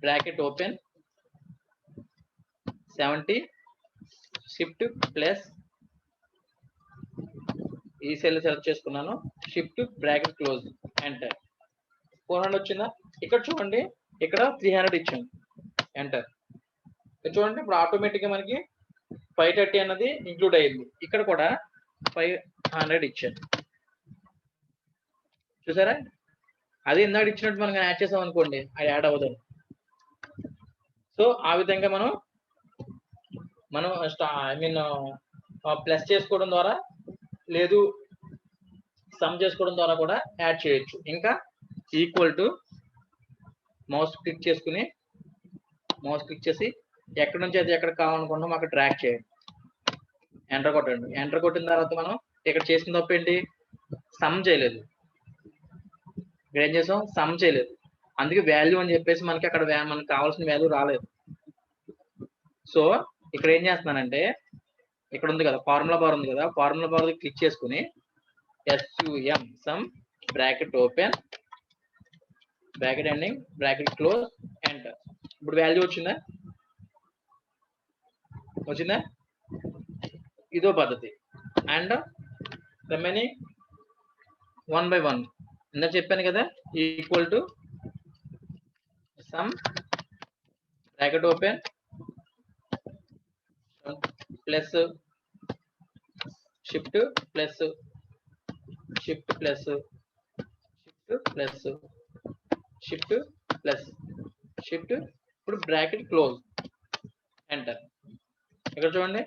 bracket open 70 shift plus ఈ సెల్ సెలెక్ట్ చేసుకున్నాను, షిఫ్ట్ బ్రాకెట్ క్లోజ్ ఎంటర్. 400 వచ్చిందా? ఇక్కడ చూడండి, ఇక్కడ 300 ఇచ్చాను, ఎంటర్. చూడండి, ఇప్పుడు ఆటోమేటిక్ గా మనకి 530 అన్నది ఇంక్లూడ్ అయ్యింది. ఇక్కడ కూడా 500 ఇచ్చాను, చూసారా? అది ఇందాక ఇచ్చినట్టు మనం యాడ్ చేసాం అనుకోండి, అది యాడ్ అవ్వదు. సో ఆ విధంగా మనం ప్లస్ చేసుకోవడం ద్వారా లేదు సమ్ చేసుకోవడం ద్వారా కూడా యాడ్ చేయొచ్చు. ఇంకా ఈక్వల్ టు మౌస్ క్లిక్ చేసి ఎక్కడి నుంచి అయితే ఎక్కడ కావాలనుకుంటాం అక్కడ డ్రాగ్ చేయండి, ఎంటర్ కొట్టండి. ఎంటర్ కొట్టిన తర్వాత మనం ఇక్కడ చేసిన తప్పు ఏంటి, సమ్ చేయలేదు. ఇక్కడ ఏం చేసాం, సమ్ చేయలేదు, అందుకే వాల్యూ అని చెప్పేసి మనకి అక్కడ మనకు కావాల్సిన వాల్యూ రాలేదు. సో ఇక్కడ ఏం చేస్తున్నానంటే, ఇక్కడ ఉంది కదా ఫార్ములా బార్ ఉంది కదా, ఫార్ములా బార్ క్లిక్ చేసుకుని SUM some bracket open bracket ending bracket close enter. ఇప్పుడు వాల్యూ వచ్చిందా? ఇదో పద్ధతి. అండ్ రిమైనింగ్ 1 by 1 ఇందాక చెప్పాను కదా, equal to some bracket open plus shift plus shift plus shift plus shift plus shift, ఇప్పుడు bracket close enter. ఇక్కడ చూడండి,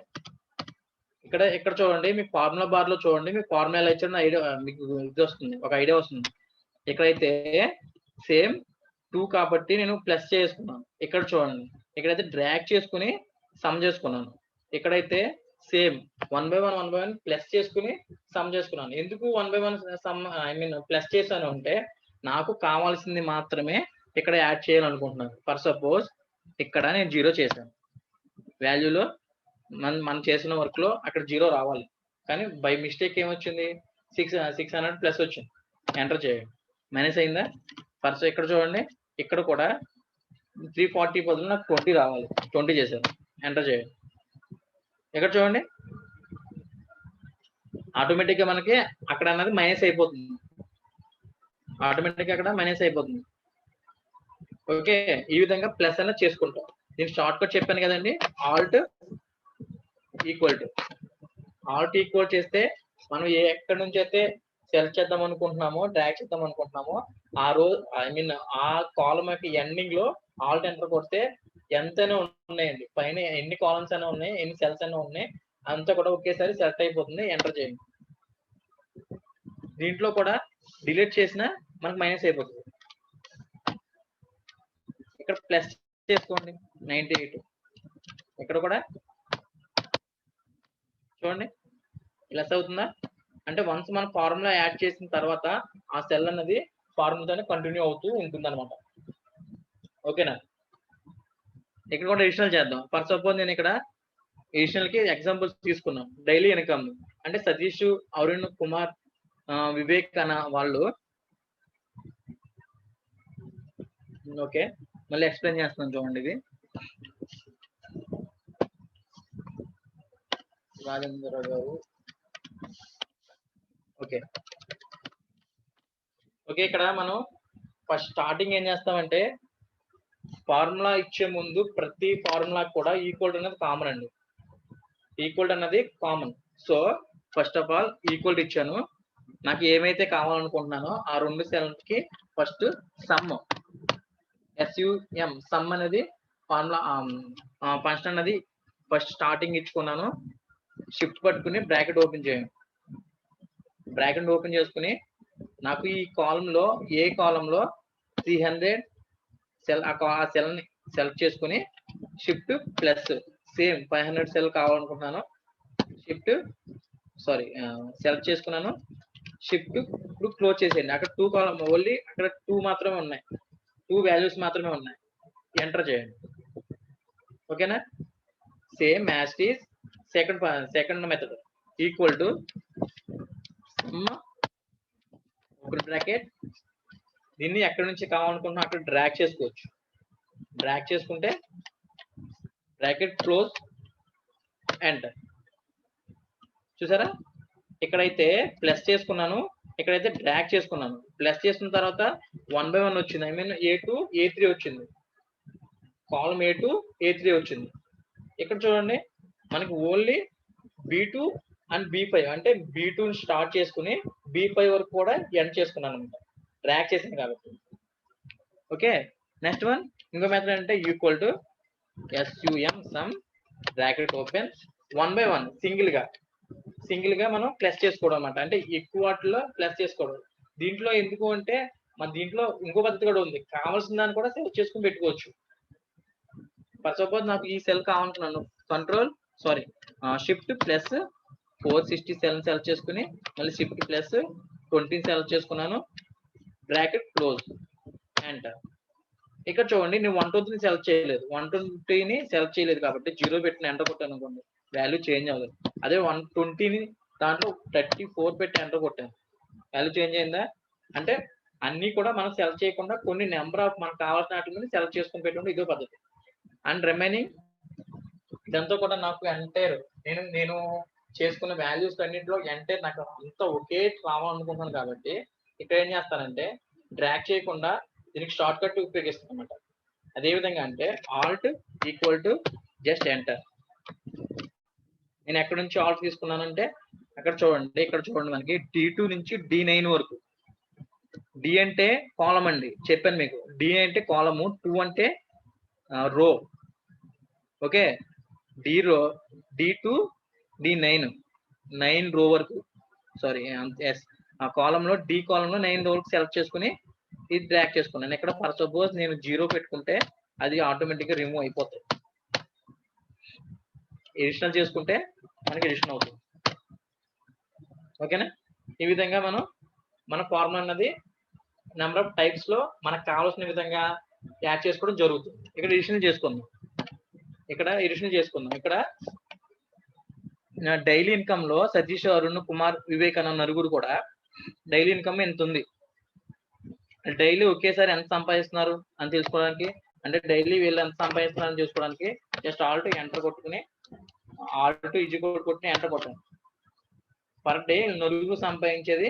ఇక్కడ చూడండి, మీ ఫార్ములా బార్ లో చూడండి, మీ ఫార్ములా ఇచ్చిన ఐడియా మీకు ఇది వస్తుంది, ఒక ఐడియా వస్తుంది. ఇక్కడైతే సేమ్ 2 కాబట్టి నేను ప్లస్ చేసుకున్నాను. ఇక్కడ చూడండి, ఇక్కడైతే డ్రాగ్ చేసుకుని సమ్ చేసుకున్నాను. ఇక్కడైతే సేమ్ 1 by 1 ప్లస్ చేసుకుని సమ్ చేసుకున్నాను. ఎందుకు 1 by 1 సమ్ ప్లస్ చేశాను అంటే నాకు కావాల్సింది మాత్రమే ఇక్కడ యాడ్ చేయాలనుకుంటున్నాను. ఫర్ సపోజ్ ఇక్కడ నేను 0 చేశాను, వాల్యూలో మనం చేసిన వర్క్ లో అక్కడ 0 రావాలి, కానీ బై మిస్టేక్ ఏమొచ్చింది, 600 ప్లస్ వచ్చింది. ఎంటర్ చేయండి, మైనస్ అయిందా? ఫస్ట్ ఇక్కడ చూడండి, ఇక్కడ కూడా 340 బదులు నాకు 20 రావాలి, 20 చేశాను, ఎంటర్ చేయండి. ఇక్కడ చూడండి ఆటోమేటిక్గా మనకి అక్కడ అన్నది మైనస్ అయిపోతుంది, ఆటోమేటిక్గా అక్కడ మైనస్ అయిపోతుంది. ఓకే, ఈ విధంగా ప్లస్ అన్నది చేసుకుంటాం. నేను షార్ట్ కట్ చెప్పాను కదండి, ఆల్ట్ ఈక్వల్ చేస్తే మనం ఎక్కడి నుంచి అయితే సెలెక్ట్ చేద్దాం అనుకుంటున్నామో, డ్రాగ్ చేద్దాం అనుకుంటున్నామో ఆ రోజు ఆ కాలమ్ యొక్క ఎండింగ్ లో ఆల్ట్ ఎంటర్ కొడితే ఎంతైనా ఉన్నాయండి, పైన ఎన్ని కాలమ్స్ అయినా ఉన్నాయి, ఎన్ని సెల్స్ అయినా ఉన్నాయి, అంతా కూడా ఒకేసారి సెలెక్ట్ అయిపోతుంది. ఎంటర్ చేయండి. దీంట్లో కూడా డిలీట్ చేసినా మనకు మైనస్ అయిపోతుంది. ఇక్కడ ప్లస్ చేసుకోండి 98, ఇక్కడ కూడా చూడండి ప్లస్ అవుతుందా అంటే వన్స్ మన ఫార్ములా యాడ్ చేసిన తర్వాత ఆ సెల్ అన్నది ఫార్ములాతోనే కంటిన్యూ అవుతూ ఉంటుంది అనమాట. ఓకేనా, ఇక్కడ కూడా ఎడిషనల్ చేద్దాం. ఫర్ సపోజ్ నేను ఇక్కడ ఎడిషనల్ కి ఎగ్జాంపుల్స్ తీసుకున్నాం. డైలీ ఇన్కమ్ అంటే సతీష్, అరుణ్ కుమార్, వివేక్ అన్న వాళ్ళు. ఓకే, మళ్ళీ ఎక్స్ప్లెయిన్ చేస్తున్నాను చూడండి. ఇది రాజేంద్ర గారు. ఓకే, ఇక్కడ మనం ఫస్ట్ స్టార్టింగ్ ఏం చేస్తామంటే ఫార్ములా ఇచ్చే ముందు ప్రతి ఫార్ములా కూడా ఈక్వల్ అనేది కామన్ అండి, ఈక్వల్ అన్నది common. So first of all equal ఇచ్చాను. నాకు ఏమైతే కావాలనుకుంటున్నానో ఆ రెండు సెల్స్ కి ఫస్ట్ సమ్, SUM సమ్ అనేది ఫార్ములా ఫంక్షన్ అన్నది ఫస్ట్ స్టార్టింగ్ ఇచ్చుకున్నాను. షిఫ్ట్ పట్టుకుని బ్రాకెట్ ఓపెన్ చేయండి. బ్రాకెట్ ఓపెన్ చేసుకుని నాకు ఈ కాలంలో ఏ కాలంలో 300 సెల్ ఆ సెల్ ని సెలెక్ట్ చేసుకుని షిఫ్ట్ ప్లస్ సేమ్ 500 సెల్ కావాలనుకుంటున్నాను. షిఫ్ట్ సెలెక్ట్ చేసుకున్నాను. షిఫ్ట్ ఇప్పుడు క్లోజ్ చేసేయండి. అక్కడ 2 కాలం ఓన్లీ, అక్కడ 2 మాత్రమే ఉన్నాయి, 2 వాల్యూస్ మాత్రమే ఉన్నాయి. ఎంటర్ చేయండి. ఓకేనా, same as it is second method equal to open bracket. దీన్ని ఎక్కడి నుంచి కావాలనుకుంటున్నా అక్కడ డ్రాగ్ చేసుకోవచ్చు. డ్రాగ్ చేసుకుంటే బ్రాకెట్ క్లోజ్, ఎంటర్. చూసారా, ఇక్కడైతే ప్లస్ చేసుకున్నాను, ఇక్కడైతే డ్రాగ్ చేసుకున్నాను. ప్లస్ చేసుకున్న తర్వాత 1 by 1 వచ్చింది. A2 A3 వచ్చింది, కాలం A2 A3 వచ్చింది. ఇక్కడ చూడండి మనకి ఓన్లీ B2 అండ్ B5 అంటే B2 స్టార్ట్ చేసుకుని B5 వరకు కూడా ఎండ్ చేసుకున్నాను అనమాట, డ్రాగ్ చేసింది కాబట్టి. ఓకే, నెక్స్ట్ వన్ ఇంకో మెథడ్ అంటే equal to SUM some bracket open 1 by 1 single గా మనం ప్లస్ చేసుకోవడం అనమాట. అంటే ఎక్కువ వాటిలో ప్లస్ చేసుకోవడం. దీంట్లో ఎందుకు అంటే మన దీంట్లో ఇంకో పద్ధతి కూడా ఉంది, కావాల్సిన దాన్ని కూడా సెలెక్ట్ చేసుకుని పెట్టుకోవచ్చు. ఫర్ సపోజ్ నాకు ఈ సెల్ కావాలనుకున్నాను, షిఫ్ట్ ప్లస్ 460 సెల్ సెలెక్ట్ చేసుకుని మళ్ళీ షిఫ్ట్ ప్లస్ 20 సెలెక్ట్ చేసుకున్నాను, బ్రాకెట్ క్లోజ్, ఎంటర్. ఇక్కడ చూడండి నేను 120 సెలెక్ట్ చేయలేదు, 120ని సెలెక్ట్ చేయలేదు కాబట్టి 0 పెట్టి ఎంటర్ కొట్టాను అనుకోండి, వాల్యూ చేంజ్ అవ్వలేదు. అదే 120ని దాంట్లో 34 పెట్టి ఎంటర్ కొట్టాను, వాల్యూ చేంజ్ అయిందా? అంటే అన్ని కూడా మనం సెలెక్ట్ చేయకుండా కొన్ని నెంబర్ ఆఫ్ మనకు కావాల్సిన వాటిని సెలెక్ట్ చేసుకుని పెట్టుకుంటే ఇదో పద్ధతి. అండ్ రిమైనింగ్ ఇదంతా కూడా నాకు ఎంటైర్ నేను చేసుకున్న వాల్యూస్ అన్నింటిలో ఎంటైర్ నాకు అంతా ఒకే కావాలనుకుంటున్నాను కాబట్టి ఇక్కడ ఏం చేస్తానంటే డ్రాగ్ చేయకుండా దీనికి షార్ట్ కట్ ఉపయోగిస్తాను అనమాట. అదే విధంగా అంటే Alt equal to just enter. నేను ఎక్కడి నుంచి ఆల్ట్ తీసుకున్నానంటే అక్కడ చూడండి, ఇక్కడ చూడండి మనకి D2 నుంచి D9 వరకు. డి అంటే కాలం అండి, చెప్పాను మీకు. డి అంటే కాలము, 2 అంటే రో. ఓకే, D2 D9 9 రో వరకు, ఆ కాలంలో డి కాలంలో 9 రో వరకు సెలెక్ట్ చేసుకుని ఇది డ్రాగ్ చేసుకున్నాను. ఇక్కడ ఫర్ సపోజ్ నేను 0 పెట్టుకుంటే అది ఆటోమేటిక్ గా రిమూవ్ అయిపోతుంది. ఎడిషనల్ చేసుకుంటే మనకి ఎడిషన్ అవుతుంది. ఓకేనా, ఈ విధంగా మనం మన ఫార్ములా అన్నది నెంబర్ ఆఫ్ టైప్స్ లో మనకు కావాల్సిన విధంగా యాడ్ చేసుకోవడం జరుగుతుంది. ఇక్కడ ఎడిషన్ చేసుకుందాం. ఇక్కడ డైలీ ఇన్కమ్ లో సతీష్, అరుణ్ కుమార్, వివేక్ అన్న నలుగురు కూడా డైలీ ఇన్కమ్ ఎంత ఉంది. డైలీ ఒకేసారి ఎంత సంపాదిస్తున్నారు అని తెలుసుకోవడానికి, అంటే డైలీ వీళ్ళు ఎంత సంపాదిస్తున్నారు అని చూసుకోవడానికి జస్ట్ ఆల్ట్ ఎంటర్ కొట్టుకుని ఆల్ట్ ఈజీ కోడ్ కొట్టుకుని ఎంటర్ కొట్టండి. పర్ డే నలుగురు సంపాదించేది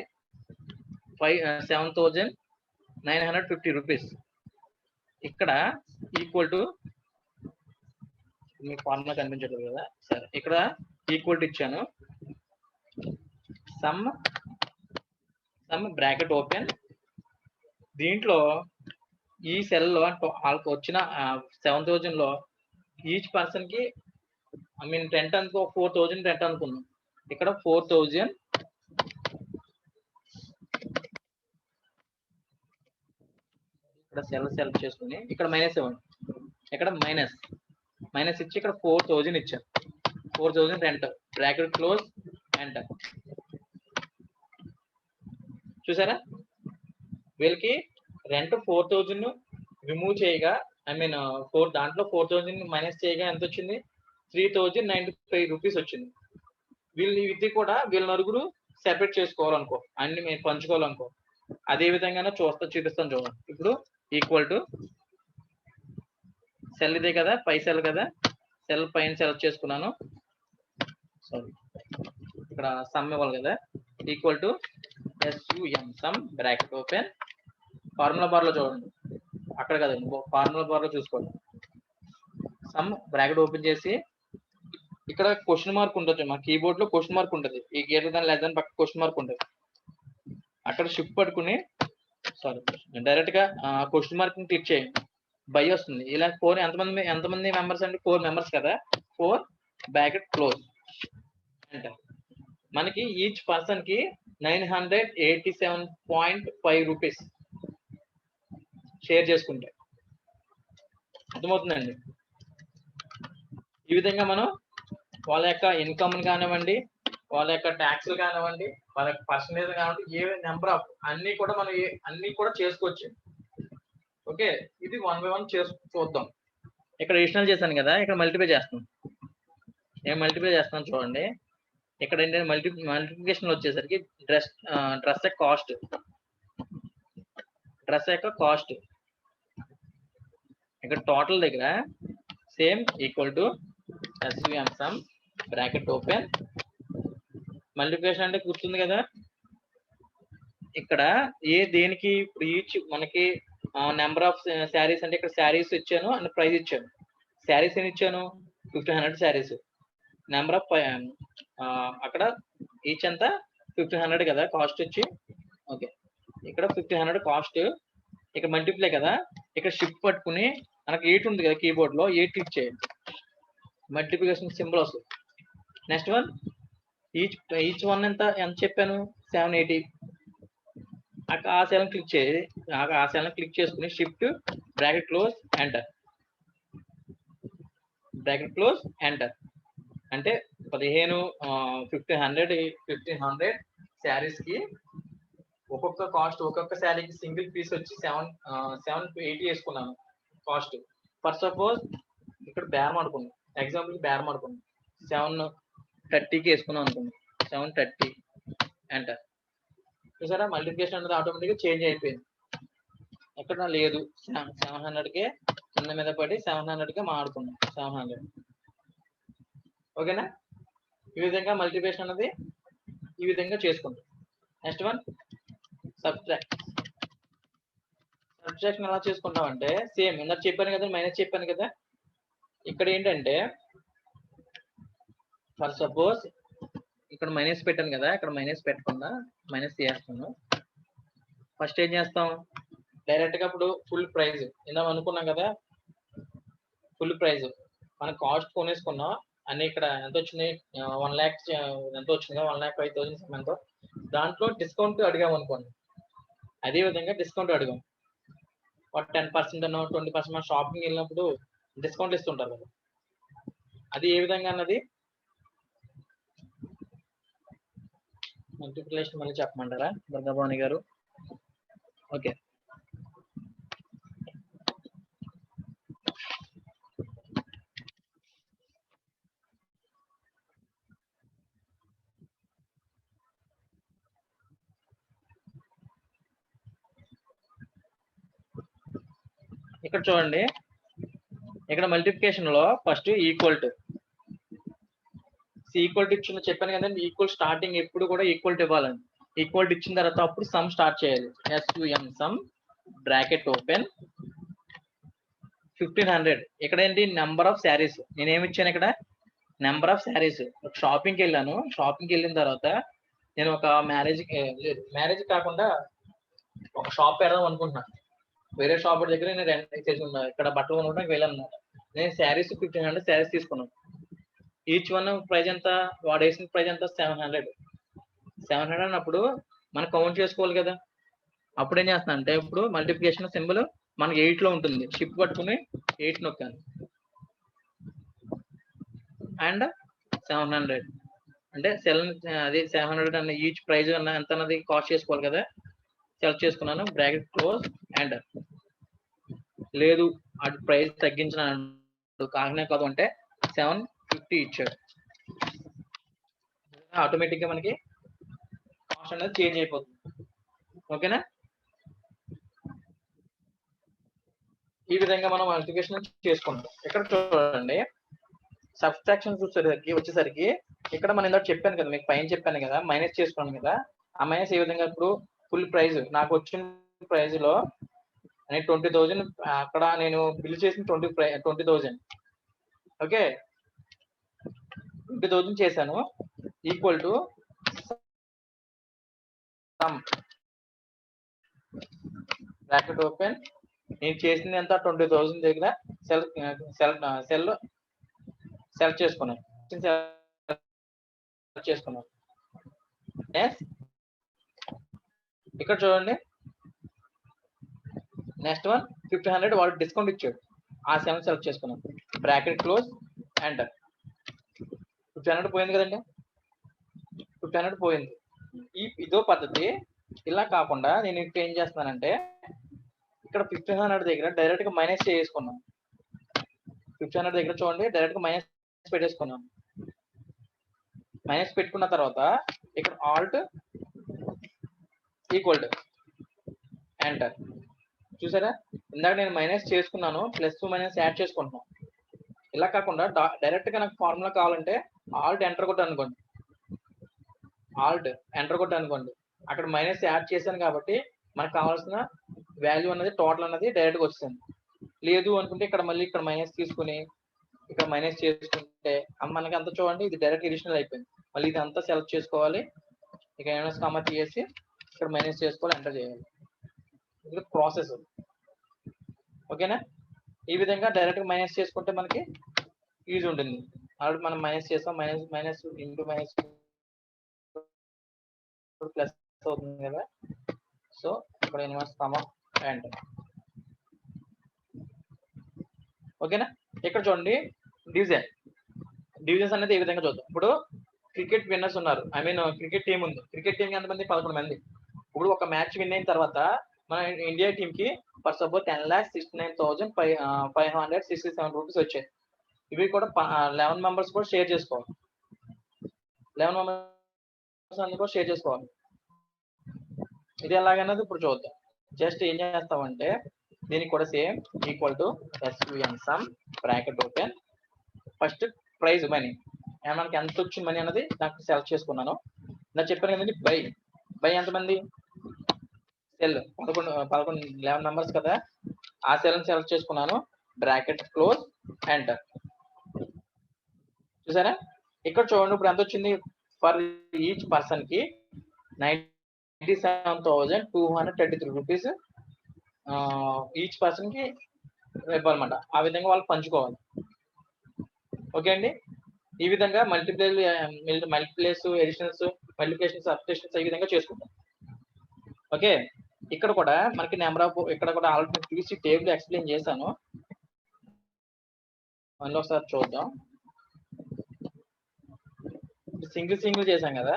7,950 రూపీస్. ఇక్కడ ఈక్వల్ టు మీకు ఫార్ములా కనిపించట్లేదు కదా, సరే ఇక్కడ ఈక్వల్ టు ఇచ్చాను, సమ్ బ్రాకెట్ ఓపెన్. దీంట్లో ఈ సెల్లో వాళ్ళకి వచ్చిన 7,000 లో ఈచ్ పర్సన్ కి ఐ మీన్ రెంట్ అనుకో 4,000 రెంట్ అనుకున్నాం. ఇక్కడ 4,000 ఇక్కడ సెల్ సెలెక్ట్ చేసుకుని ఇక్కడ మైనస్ ఇవ్వండి. ఇక్కడ మైనస్ ఇచ్చి ఇక్కడ 4,000 ఇచ్చాను. 4,000 రెంట్, బ్రాకెట్ క్లోజ్, ఎంటర్. చూసారా, వీళ్ళకి రెంట్ 4,000 రిమూవ్ చేయగా ఐ మీన్ దాంట్లో 4,000 మైనస్ చేయగా ఎంత వచ్చింది, 3,095 రూపీస్ వచ్చింది. ఇది కూడా వీళ్ళ నలుగురు సెపరేట్ చేసుకోవాలనుకో, అన్ని మేము పంచుకోవాలనుకో, అదే విధంగానే చూపిస్తాను చూడండి. ఇప్పుడు ఈక్వల్ టు సెల్ ఇదే కదా, పై సెల్ కదా, సెల్ పైన సెలెక్ట్ చేసుకున్నాను. సారీ, ఇక్కడ సమ్ ఇవ్వాలి కదా, equal to SUM some bracket open. Formula bar లో చూడండి, అక్కడ కదండి, ఫార్ములా బార్ లో చూసుకోండి. సమ్ బ్రాకెట్ ఓపెన్ చేసి ఇక్కడ క్వశ్చన్ మార్క్ ఉంటుంది, మా కీబోర్డ్ లో క్వశ్చన్ మార్క్ ఉంటుంది, ఈ గ్రేటర్ దాన్ లెస్ దాన్ పక్క క్వశ్చన్ మార్క్ ఉంటుంది. అక్కడ షిఫ్ట్ పట్టుకుని డైరెక్ట్ గా క్వశ్చన్ మార్క్ క్లిక్ చేయండి, బై వస్తుంది. ఇలా 4 ఎంతమంది మెంబర్స్ అంటే 4 మెంబర్స్ కదా, 4 బ్రాకెట్ క్లోజ్, ఎంటర్. మనకి ఈచ్ పర్సన్ కి 987.5 రూపీస్ షేర్ చేసుకుంటే. అర్థమవుతుందండి? ఈ విధంగా మనం వాళ్ళ యొక్క ఇన్కమ్ కానివ్వండి, వాళ్ళ యొక్క ట్యాక్స్లు కానివ్వండి, వాళ్ళ యొక్క పర్సంటేజ్ కానివ్వండి, ఏ నెంబర్ ఆఫ్ అన్ని కూడా మనం అన్ని కూడా చేసుకోవచ్చు. ఓకే, ఇది 1 by 1 చూద్దాం. ఇక్కడ అడిషనల్ చేశాను కదా, ఇక్కడ మల్టిప్లై చేస్తాను. ఏం మల్టిప్లై చేస్తాను చూడండి. ఇక్కడ ఏంటంటే మల్టిప్లికేషన్ వచ్చేసరికి డ్రెస్ యొక్క కాస్ట్ ఇక్కడ టోటల్ దగ్గర same equal to SUM some bracket open. Multiplication అంటే గుర్తుంది కదా, ఇక్కడ దేనికి ఇప్పుడు ఈచ్ మనకి నెంబర్ ఆఫ్ శారీస్ అంటే ఇక్కడ శారీస్ ఇచ్చాను అండ్ ప్రైస్ ఇచ్చాను. శారీస్ ఏమి ఇచ్చాను, 1,500 శారీస్. నెంబర్ ఆఫ్ అక్కడ ఈచ్ అంతా 1,500 కదా కాస్ట్ వచ్చి. ఓకే, ఇక్కడ 1,500 కాస్ట్. ఇక్కడ మల్టిప్లై కదా, ఇక్కడ షిఫ్ట్ పట్టుకుని మనకి 8 ఉంది కదా కీబోర్డ్ లో, 8 క్లిక్ చేయండి, మల్టిప్లికేషన్ సింబల్ వస్తుంది. నెక్స్ట్ వన్ ఈచ్ వన్ ఎంత చెప్పాను, 780. ఆ సెల్ క్లిక్ చేయండి, ఆ సెల్ క్లిక్ చేసుకుని shift bracket close enter, bracket close enter. అంటే 1,500 శారీస్ కి ఒక్కొక్క కాస్ట్, ఒక్కొక్క శారీకి సింగిల్ పీస్ వచ్చి 780 వేసుకున్నాను కాస్ట్. ఫర్ సపోజ్ ఇక్కడ బేరం ఆడుకున్నాం, ఎగ్జాంపుల్ బేరం ఆడుకున్నాం, 730కి వేసుకున్నాం అనుకున్నాం, 730 ఎంటర్. చూసారా, మల్టిప్లికేషన్ అనేది ఆటోమేటిక్గా చేంజ్ అయిపోయింది. ఎక్కడ లేదు, 700కే కింద మీద పడి 700కే మాడుకున్నాం, 700. ఓకేనా, ఈ విధంగా మల్టిప్లికేషన్ అనేది ఈ విధంగా చేసుకుంటాం. నెక్స్ట్ వన్ సబ్ట్రాక్షన్ ఎలా చేసుకుంటాం అంటే సేమ్ ఇందాక చెప్పాను కదా, మైనస్ చెప్పాను కదా. ఇక్కడ ఏంటంటే ఫర్ సపోజ్ ఇక్కడ మైనస్ పెట్టాను కదా, ఇక్కడ మైనస్ పెట్టకుండా మైనస్ చేస్తాను. ఫస్ట్ ఏం చేస్తాం, డైరెక్ట్ గా ఇప్పుడు ఫుల్ ప్రైజ్ ఇందాం అనుకున్నాం కదా, ఫుల్ ప్రైజ్ మన కాస్ట్ కొనేసుకున్నాం అన్ని. ఇక్కడ ఎంత వచ్చింది, 1 lakh ఎంత వచ్చింది, 1,05,000 ఎంతో. దాంట్లో డిస్కౌంట్ అడిగాం అనుకోండి, అదే విధంగా డిస్కౌంట్ అడిగాం. 10% అన్నో 20% మన షాపింగ్ వెళ్ళినప్పుడు డిస్కౌంట్ ఇస్తుంటారు కదా, అది ఏ విధంగా అన్నది మల్టిప్లికేషన్ మళ్ళీ చెప్పమంటారా దుర్గాభవాని గారు? ఓకే, ఇక్కడ చూడండి, ఇక్కడ మల్టిప్లికేషన్ లో ఫస్ట్ ఈక్వల్ టు ఇచ్చిన చెప్పాను కదండి, ఈక్వల్ స్టార్టింగ్ ఎప్పుడు కూడా ఈక్వల్ టు ఇవ్వాలని. ఈక్వల్ టు ఇచ్చిన తర్వాత అప్పుడు సమ్ స్టార్ట్ చేయాలి. SUM some bracket open 1500. ఇక్కడ ఏంటి, నెంబర్ ఆఫ్ శారీస్. నేనేమి ఇచ్చాను ఇక్కడ, నెంబర్ ఆఫ్ శారీస్. షాపింగ్కి వెళ్ళాను, షాపింగ్కి వెళ్ళిన తర్వాత నేను ఒక మ్యారేజ్ కాకుండా ఒక షాప్ పెడదాం అనుకుంటున్నాను. వేరే షాప్ దగ్గర నేను రెంట్ చేసుకున్నాను, ఇక్కడ బట్టలు కొనుక్కోవడానికి వెళ్ళాను అనమాట. నేను శారీస్ 1500 శారీస్ తీసుకున్నాను. ఈచ్ వన్ ప్రైజ్ ఎంత, వాడు వేసిన ప్రైజ్ ఎంత, 700 అన్నప్పుడు మనం కౌంట్ చేసుకోవాలి కదా. అప్పుడు ఏం చేస్తున్నా అంటే, ఇప్పుడు మల్టిప్లికేషన్ సింబల్ మనకి 8 లో ఉంటుంది. షిఫ్ట్ పట్టుకుని 8 నొక్కాను అండ్ 700 అంటే అది 700 అన్న ఈచ్ ప్రైజ్ అన్న ఎంత అన్నది కాస్ట్ చేసుకోవాలి కదా. సెలెక్ట్ చేసుకున్నాను, బ్రాకెట్ క్లోజ్ అండ్ లేదు అది ప్రైస్ తగ్గించిన కాకనే కాదు అంటే 750 ఇచ్చాడు. ఆటోమేటిక్ గా మనకి కాస్ట్ అనేది చేంజ్ అయిపోతుంది. ఓకేనా, ఈ విధంగా మనం మల్టిప్లికేషన్ చేసుకుంటాం. ఇక్కడ చూడండి, సబ్ట్రాక్షన్ వచ్చేసరికి ఇక్కడ మనం ఇందాక చెప్పాను కదా, మీకు పైన చెప్పాను కదా, మైనస్ చేసుకున్నాను కదా. ఆ మైనస్ ఏ విధంగా, ఇప్పుడు ఫుల్ ప్రైజ్ నాకు వచ్చిన ప్రైజ్ లో 20,000, అక్కడ నేను బిల్ చేసిన 20,000. ఓకే, 20,000 చేశాను. Equal to some bracket open, నేను చేసింది ఎంత, 20,000 దగ్గర సెలెక్ట్ చేసుకున్నాను. ఇక్కడ చూడండి, నెక్స్ట్ వన్ 1500 వాడు డిస్కౌంట్ ఇచ్చాడు. ఆ 7 సెలెక్ట్ చేసుకున్నాను, బ్రాకెట్ క్లోజ్ ఎంటర్. 1500 పోయింది కదండి, 1500 పోయింది. ఇదో పద్ధతి. ఇలా కాకుండా నేను ఇక్కడ ఏం చేస్తున్నానంటే, ఇక్కడ 1500 దగ్గర డైరెక్ట్ గా మైనస్ చేసుకున్నాను. 1500 దగ్గర చూడండి, డైరెక్ట్ గా మైనస్ పెట్టేసుకున్నాను. మైనస్ పెట్టుకున్న తర్వాత ఇక్కడ ఆల్ట్ ఈక్వల్ టు ఎంటర్. చూసారా, ఇందాక నేను మైనస్ చేసుకున్నాను, ప్లస్ మైనస్ యాడ్ చేసుకుంటున్నాను. ఇలా కాకుండా డైరెక్ట్ గా నాకు ఫార్ములా కావాలంటే ఆల్ట్ ఎంటర్ కొట్టు అనుకోండి, అక్కడ మైనస్ యాడ్ చేశాను కాబట్టి మనకు కావాల్సిన వాల్యూ అనేది టోటల్ అనేది డైరెక్ట్ గా వస్తుంది. లేదు అనుకుంటే ఇక్కడ మళ్ళీ ఇక్కడ మైనస్ తీసుకుని ఇక్కడ మైనస్ చేసుకుంటే మనకి అంతా చూడండి, ఇది డైరెక్ట్ ఎడిషనల్ అయిపోయింది. మళ్ళీ ఇది అంతా సెలెక్ట్ చేసుకోవాలి, ఇక మైనస్ కామా తీసి ఇక్కడ మైనస్ చేసుకోవాలి, ఎంటర్ చేయాలి. ఇది ప్రాసెస్. ఓకేనా, ఈ విధంగా డైరెక్ట్ మైనస్ చేసుకుంటే మనకి యూజ్ ఉంటుంది. ఆల్రెడీ మనం మైనస్ చేస్తాం, మైనస్ ఇంటూ మైనస్ ప్లస్ అవుతుంది కదా. సో ఇక్కడ మైనస్ కామా ఎంటర్. ఓకేనా, ఇక్కడ చూడండి, డివిజన్స్ అనేది ఏ విధంగా చూద్దాం. ఇప్పుడు క్రికెట్ విన్నర్స్ ఉన్నారు, ఐ మీన్ క్రికెట్ టీం ఉంది. క్రికెట్ టీం ఎంతమంది, 11 మంది. ఇప్పుడు ఒక మ్యాచ్ విన్ అయిన తర్వాత మన ఇండియా టీమ్ కి ఫర్ సపోజ్ 10,69,567 రూపీస్ వచ్చాయి. ఇవి కూడా 11 మెంబర్స్ కూడా షేర్ చేసుకోవాలి. 11 మెంబర్స్ అన్ని కూడా షేర్ చేసుకోవాలి. ఇది ఎలాగన్నది ఇప్పుడు చూద్దాం. జస్ట్ ఏం చేస్తామంటే, దీనికి కూడా same equal to SUM some bracket open, first prize money మనకి ఎంత వచ్చింది మనీ అన్నది నాకు సెలెక్ట్ చేసుకున్నాను. నాకు చెప్పాను కదండి, బై ఎంతమంది, సెల్ 11 మెంబర్స్ కదా, ఆ సెల్ సెలెక్ట్ చేసుకున్నాను, బ్రాకెట్ క్లోజ్ ఎంటర్. చూసారా, ఇక్కడ చూడండి, ఇప్పుడు ఎంత వచ్చింది, ఫర్ ఈచ్ పర్సన్ కి 97,233 రూపీస్ ఈచ్ పర్సన్ కి ఇవ్వాలన్నమాట. ఆ విధంగా వాళ్ళు పంచుకోవాలి. ఓకే అండి, ఈ విధంగా మల్టిప్లేస్ ఎడిషన్స్, మల్టిప్లికేషన్స్, సబ్ట్రాక్షన్స్ ఈ విధంగా చేసుకుంటాం. ఓకే, ఇక్కడ కూడా మనకి నెంబర్ ఆఫ్, ఇక్కడ కూడా ఆల్రెడీ చూసి టేబుల్ ఎక్స్ప్లెయిన్ చేశాను, మళ్ళీ ఒకసారి చూద్దాం. సింగిల్ చేశాం కదా,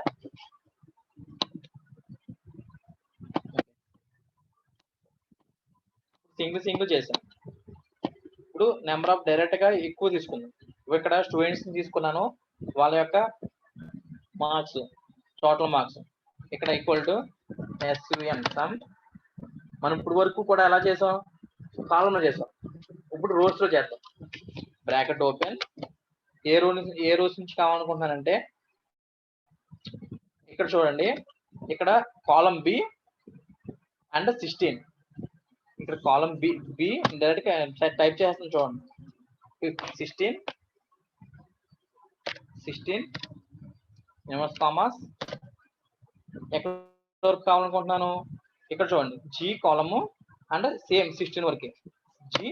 సింగిల్ చేశాం. ఇప్పుడు నెంబర్ ఆఫ్ డైరెక్ట్ గా ఎక్కువ తీసుకుందాం. ఇక్కడ స్టూడెంట్స్ ని తీసుకున్నాను, వాళ్ళ యొక్క మార్క్స్, టోటల్ మార్క్స్ ఇక్కడ ఈక్వల్ టు SUM సమ్. మనం ఇప్పుడు వరకు కూడా ఎలా చేసాం, కాలంలో చేసాం. ఇప్పుడు రోస్ లో చేద్దాం. Bracket open. ఏ రోస్ నుంచి కావాలనుకుంటున్నానంటే ఇక్కడ చూడండి, ఇక్కడ కాలం బి అండ్ 16. ఇక్కడ కాలం బి డైరెక్ట్ గా టైప్ చేస్తాను చూడండి. 16 కామాస్. ఎక్కడ వరకు కావాలనుకుంటున్నాను, ఇక్కడ చూడండి జీ కాలము అండ్ సేమ్ 16 వరకే. G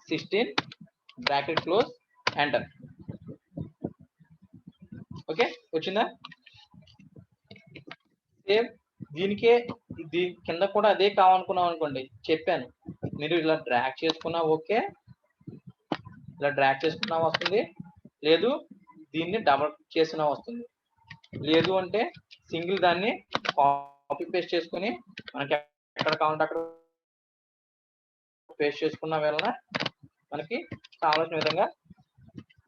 16 bracket close enter. Okay, వచ్చిందా? సేమ్ దీనికే కింద కూడా అదే కావాలనుకున్నాం అనుకోండి, చెప్పాను మీరు ఇలా డ్రాగ్ చేసుకున్నా ఓకే, ఇలా డ్రాగ్ చేసుకున్నా వస్తుంది, లేదు దీన్ని డబుల్ చేసినా వస్తుంది, లేదు అంటే సింగిల్ దాన్ని కాపీ పేస్ట్ చేసుకుని మనకి ఎక్కడ కావాలంటే అక్కడ పేస్ట్ చేసుకున్న వలన మనకి కావాల్సిన విధంగా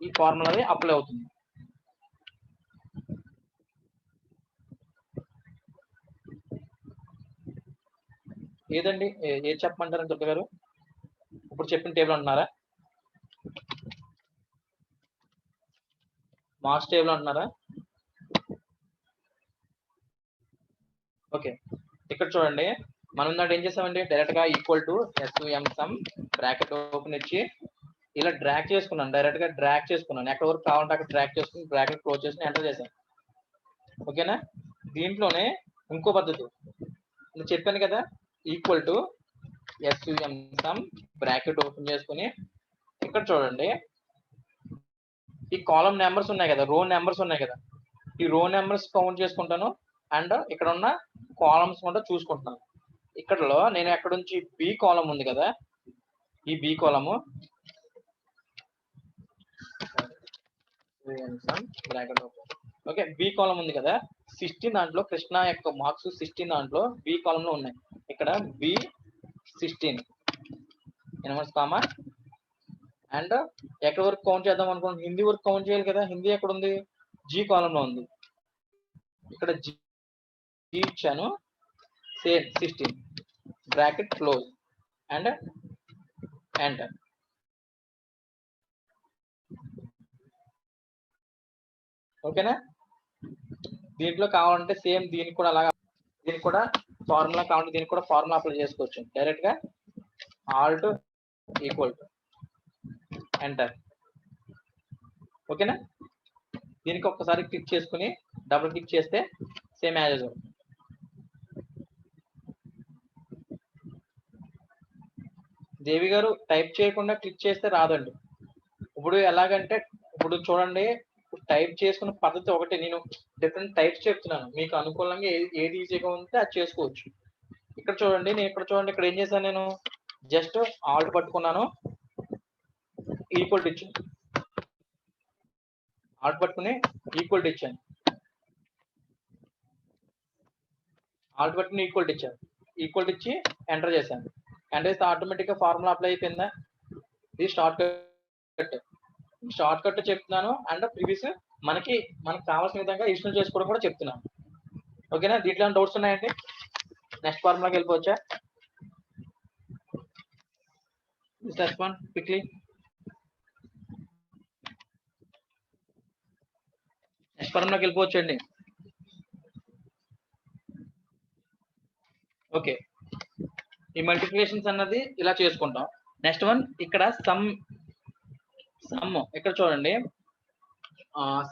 ఈ ఫార్ములా అది అప్లై అవుతుంది. ఏదండి ఏది చెప్పమంటారు దుర్గ గారు? ఇప్పుడు చెప్పిన టేబుల్ అంటున్నారా? మార్క్స్ టేబుల్ అంటున్నారా? ఓకే, ఇక్కడ చూడండి మనం దాంట్లో ఏం చేసామండి, డైరెక్ట్ గా equal to SUM some bracket open ఇచ్చి ఇలా డ్రాగ్ చేసుకున్నాను, డైరెక్ట్ గా డ్రాగ్ చేసుకున్నాను, ఎక్కడ వరకు కావాలంటే అక్కడ డ్రాగ్ చేసుకుని బ్రాకెట్ క్లోజ్ చేసుకుని ఎంటర్ చేశాను. ఓకేనా? దీంట్లోనే ఇంకో పద్ధతి నేను చెప్పాను కదా, equal to SUM some bracket open చేసుకుని ఇక్కడ చూడండి ఈ కాలం నెంబర్స్ ఉన్నాయి కదా, రో నెంబర్స్ ఉన్నాయి కదా, ఈ రో నెంబర్స్ కౌంట్ చేసుకుంటాను అండ్ ఇక్కడ ఉన్న కాలమ్స్ కూడా చూసుకుంటున్నాను. ఇక్కడలో నేను ఎక్కడ నుంచి బి కాలం ఉంది కదా, ఈ బి కాలము ఓకే, బి కాలం ఉంది కదా, 16 దాంట్లో కృష్ణ యొక్క మార్క్స్ 16 దాంట్లో బి కాలం లో ఉన్నాయి. ఇక్కడ బి 16 కామా అండ్ ఎక్కడ వరకు కౌంట్ చేద్దాం అనుకోండి, హిందీ వరకు కౌంట్ చేయాలి కదా, హిందీ ఎక్కడ ఉంది, జీ కాలం లో ఉంది. ఇక్కడ జీ ఇచ్చాను, same 16 bracket close and enter. ఓకేనా? దీంట్లో కావాలంటే సేమ్ దీనికి కూడా అలాగా, దీనికి కూడా ఫార్ములా కావాలంటే దీనికి కూడా ఫార్ములా అప్లై చేసుకోవచ్చు. డైరెక్ట్ గా ఆల్ట్ ఈక్వల్ టు ఎంటర్. ఓకేనా? దీనికి ఒక్కసారి క్లిక్ చేసుకుని డబుల్ క్లిక్ చేస్తే సేమ్ యాజ్ యూజువల్. దేవి గారు టైప్ చేయకుండా క్లిక్ చేస్తే రాదండి. ఇప్పుడు ఎలాగంటే ఇప్పుడు చూడండి, టైప్ చేసుకున్న పద్ధతి ఒకటి, నేను డిఫరెంట్ టైప్స్ చెప్తున్నాను, మీకు అనుకూలంగా ఏది ఈజీగా ఉంటే అది చేసుకోవచ్చు. ఇక్కడ చూడండి, నేను ఇక్కడ చూడండి, ఇక్కడ ఏం చేశాను, నేను జస్ట్ ఆల్ట్ పట్టుకున్నాను, ఈక్వల్ టు ఇచ్చాను, ఆల్ట్ పట్టుకుని ఈక్వల్ టు ఇచ్చాను, ఆల్ట్ పట్టుకుని ఈక్వల్ టు ఇచ్చాను, ఈక్వల్ టు ఇచ్చి ఎంటర్ చేశాను. ఎంటర్ చేస్తే ఆటోమేటిక్ గా ఫార్ములా అప్లై అయిపోయిందా? ఇది షార్ట్ కట్ చెప్తున్నాను అండ్ ప్రీవియస్ మనకి కావాల్సిన విధంగా ఇన్స్టాల్ చేసుకోవడం కూడా చెప్తున్నాను. ఓకేనా? దీంట్లో డౌట్స్ ఉన్నాయండి? నెక్స్ట్ ఫార్ములాకి వెళ్ళిపోవచ్చా? Respond quickly. నెక్స్ట్ ఫార్ములాకి వెళ్ళిపోవచ్చండి. ఓకే, ఈ మల్టిప్లికేషన్స్ అన్నది ఇలా చేసుకుంటాం. నెక్స్ట్ వన్ ఇక్కడ సమ్ ఇక్కడ చూడండి,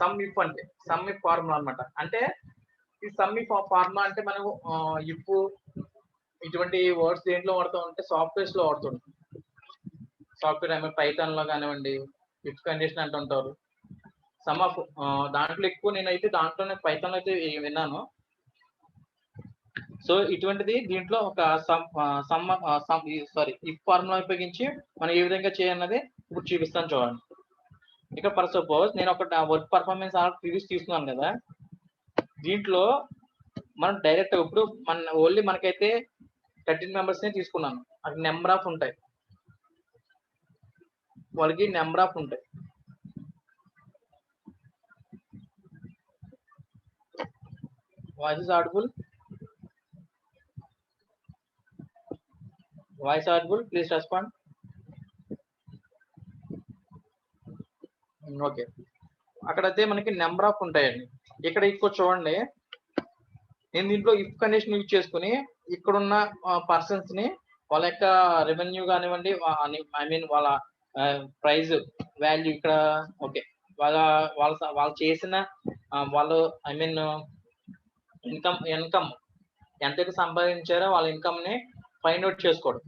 సమ్ ఇఫ్ అంటే సమ్ ఇఫ్ ఫార్ములా అనమాట. అంటే ఈ సమ్ ఇఫ్ ఫార్ములా అంటే మనం ఇఫ్ ఇటువంటి వర్డ్స్ దేంట్లో వాడుతూ ఉంటే సాఫ్ట్వేర్స్ లో వాడుతుంటాం. సాఫ్ట్వేర్ ఏమో పైథాన్ లో కానివ్వండి, ఇఫ్ కండిషన్ అంటుంటారు. సమ్ ఆఫ్ దాంట్లో ఎక్కువ నేనైతే దాంట్లోనే పైథాన్ లో అయితే విన్నాను. సో ఇటువంటిది దీంట్లో ఒక ఇఫ్ ఫార్ములా ఉపయోగించి మనం ఏ విధంగా చేయాలన్నది ఇప్పుడు చూపిస్తాను చూడండి. ఇక్కడ ఫర్ సపోజ్ నేను ఒక వర్క్ పర్ఫార్మెన్స్ ప్రీవియస్ తీసుకున్నాను కదా, దీంట్లో మనం డైరెక్ట్ ఇప్పుడు ఓన్లీ మనకైతే 13 మెంబర్స్ నే తీసుకున్నాను. అక్కడ నెంబర్ ఆఫ్ ఉంటాయి, వాళ్ళకి నెంబర్ ఆఫ్ ఉంటాయి. Voice is audible, voice audible, please respond. Okay, అక్కడైతే మనకి నెంబర్ ఆఫ్ ఉంటాయండి. ఇక్కడ ఇంకో చూడండి, నేను దీంట్లో ఇఫ్ కండిషన్ యూజ్ చేసుకుని ఇక్కడున్న పర్సన్స్ ని వాళ్ళ యొక్క రెవెన్యూ కానివ్వండి, ఐ మీన్ వాళ్ళ ప్రైజ్ వాల్యూ ఇక్కడ ఓకే, వాళ్ళు చేసిన వాళ్ళు ఐ మీన్ ఇన్కమ్ ఎంతైతే సంపాదించారో వాళ్ళ ఇన్కమ్ ని ఫైండ్ అవుట్ చేసుకోవడం.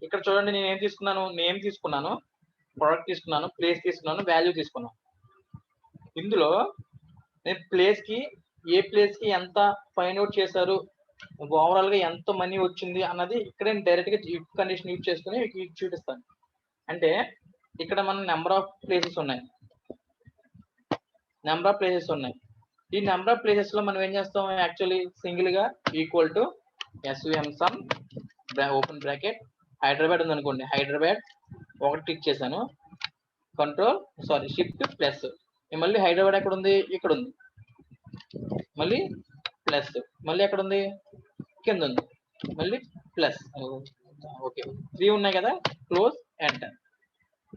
ఇక్కడ చూడండి, నేను ఏం తీసుకున్నాను, నేమ్ తీసుకున్నాను, ప్రొడక్ట్ తీసుకున్నాను, ప్లేస్ తీసుకున్నాను, వాల్యూ తీసుకున్నాను. ఇందులో నేను ప్లేస్ కి ఏ ప్లేస్ కి ఎంత ఫైండ్ అవుట్ చేశారు, ఓవరాల్ గా ఎంత మనీ వచ్చింది అన్నది ఇక్కడ నేను డైరెక్ట్ గా ఇఫ్ కండిషన్ యూజ్ చేసుకుని చూపిస్తాను. అంటే ఇక్కడ మన నెంబర్ ఆఫ్ ప్లేసెస్ ఉన్నాయి, ఈ నెంబర్ ఆఫ్ ప్లేసెస్ లో మనం ఏం చేస్తాం, యాక్చువల్లీ సింగిల్ గా equal to SVM some open bracket Hyderabad ఉంది అనుకోండి, హైదరాబాద్ ఒకటి క్లిక్ చేశాను, షిఫ్ట్ ప్లస్, మళ్ళీ హైదరాబాద్ ఎక్కడ ఉంది, ఇక్కడ ఉంది, మళ్ళీ ప్లస్, మళ్ళీ ఎక్కడ ఉంది, కింద ఉంది, మళ్ళీ ప్లస్. ఓకే, 3 ఉన్నాయి కదా, క్లోజ్ ఎంటర్.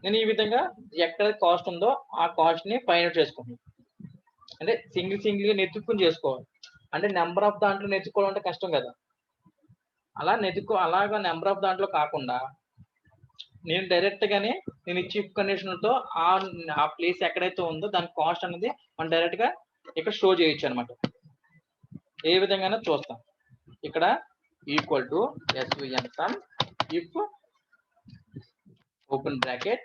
నేను ఈ విధంగా ఎక్కడ కాస్ట్ ఉందో ఆ కాస్ట్ ని ఫైండ్ అవుట్ చేసుకుంటాను. అంటే సింగిల్ గా నెతుక్కుని చేసుకోవాలి. అంటే నెంబర్ ఆఫ్ దాంట్లో నెతుక్కోవడం అంటే కష్టం కదా, అలాగా నెంబర్ ఆఫ్ దాంట్లో కాకుండా నేను డైరెక్ట్ గానే నేను ఇచ్చి ఇఫ్ కండిషన్ తో ఆ ప్లేస్ ఎక్కడైతే ఉందో దాని కాస్ట్ అనేది మనం డైరెక్ట్ గా ఇక్కడ షో చేయొచ్చు అనమాట. ఏ విధంగా చూస్తాం, ఇక్కడ equal to SVM some if open bracket,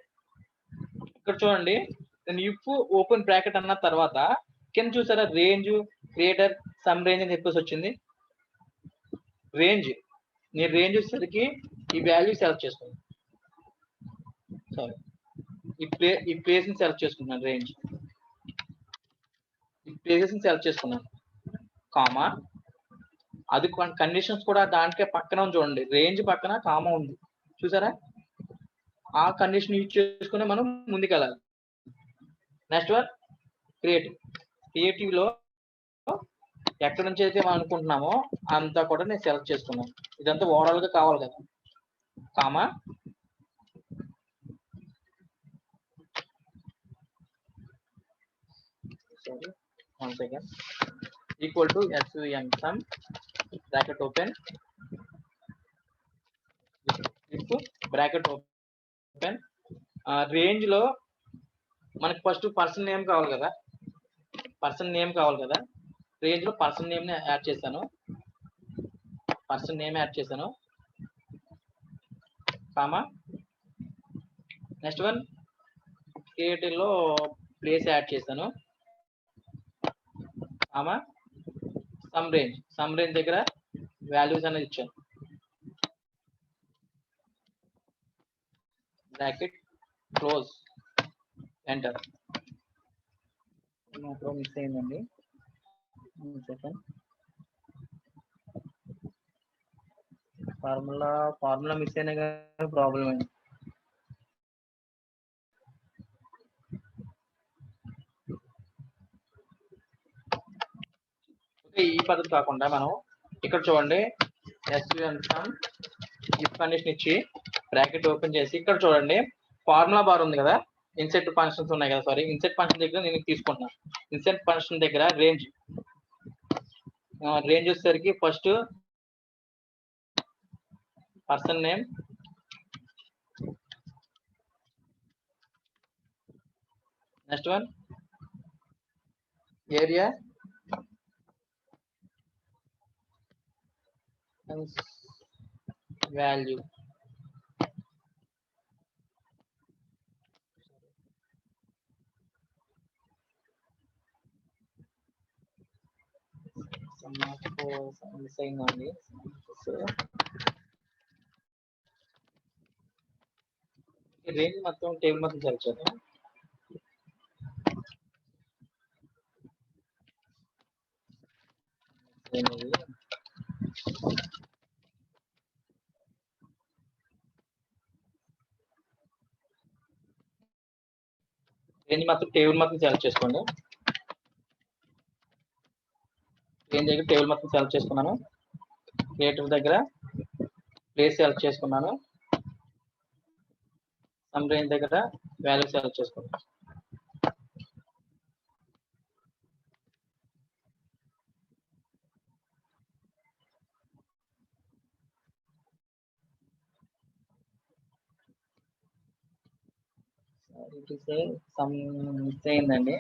ఇక్కడ చూడండి నేను ఇఫ్ ఓపెన్ బ్రాకెట్ అన్న తర్వాత కింద చూసారా రేంజ్ క్రియేటర్ సమ్ రేంజ్ అని చెప్పేసి వచ్చింది. రేంజ్, నేను రేంజ్ వచ్చేసరికి ఈ వాల్యూ సెలెక్ట్ చేసుకున్నాను, ఈ ప్లేస్ ని సెలెక్ట్ చేసుకున్నాను, రేంజ్ ఈ ప్లేసెస్ ని సెలెక్ట్ చేసుకున్నాను, కామా అది కండిషన్స్ కూడా దాంట్లో పక్కన చూడండి, రేంజ్ పక్కన కామా ఉంది చూసారా, ఆ కండిషన్ యూజ్ చేసుకుని మనం ముందుకెళ్ళాలి. నెక్స్ట్ వన్ క్రియేటివ్ లో ఎక్కడి నుంచి అయితే మనం అనుకుంటున్నామో అంతా కూడా నేను సెలెక్ట్ చేసుకున్నాను. ఇదంతా ఓవరాల్ గా కావాలి కదా, comma equal to SVM some bracket open bracket open. Range లో మనకి ఫస్ట్ పర్సన్ నేమ్ కావాలి కదా, రేంజ్ లో పర్సన్ నేమ్ ని యాడ్ చేశాను, కామా నెక్స్ట్ వన్ క్రియేటివ్ లో ప్లేస్ యాడ్ చేశాను, కామా సమ్ రేంజ్ దగ్గర వాల్యూస్ అనేది ఇచ్చాను, బ్రాకెట్ క్లోజ్ ఎంటర్. మిస్ అయిందండి, ఫార్ములా మిస్ అయినా కానీ ప్రాబ్లం అయింది. ఈ పద్ధతి కాకుండా మనం ఇక్కడ చూడండి SVM సమ్ ఇఫ్ కండిషన్ ఇచ్చి బ్రాకెట్ ఓపెన్ చేసి ఇక్కడ చూడండి ఫార్ములా బార్ ఉంది కదా, ఇన్సెట్ ఫంక్షన్స్ ఉన్నాయి కదా, ఇన్సెట్ ఫంక్షన్ దగ్గర నేను తీసుకుంటున్నాను. ఇన్సెట్ ఫంక్షన్ దగ్గర రేంజ్ వచ్చేసరికి first person name, next one area, value, miss అయిందండి. రేంజ్ మొత్తం టేబుల్ మొత్తం సెలెక్ట్ చేద్దాం. రేంజ్ మొత్తం టేబుల్ మొత్తం సెలెక్ట్ చేసుకోండి, రేంజ్ దగ్గర టేబుల్ మొత్తం సెలెక్ట్ చేసుకున్నాను, క్రియేటివ్ దగ్గర ప్లేస్ సెలెక్ట్ చేసుకున్నాను, సమ్ రేంజ్ దగ్గర వాల్యూ సెలెక్ట్ చేసుకోండి. సమ్ మిస్ అయిందండి,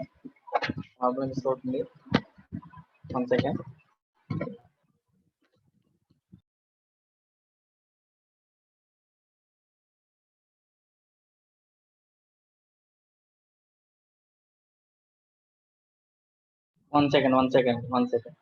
ప్రాబ్లమ్ మిస్ అవుతుంది. 1 second. One second.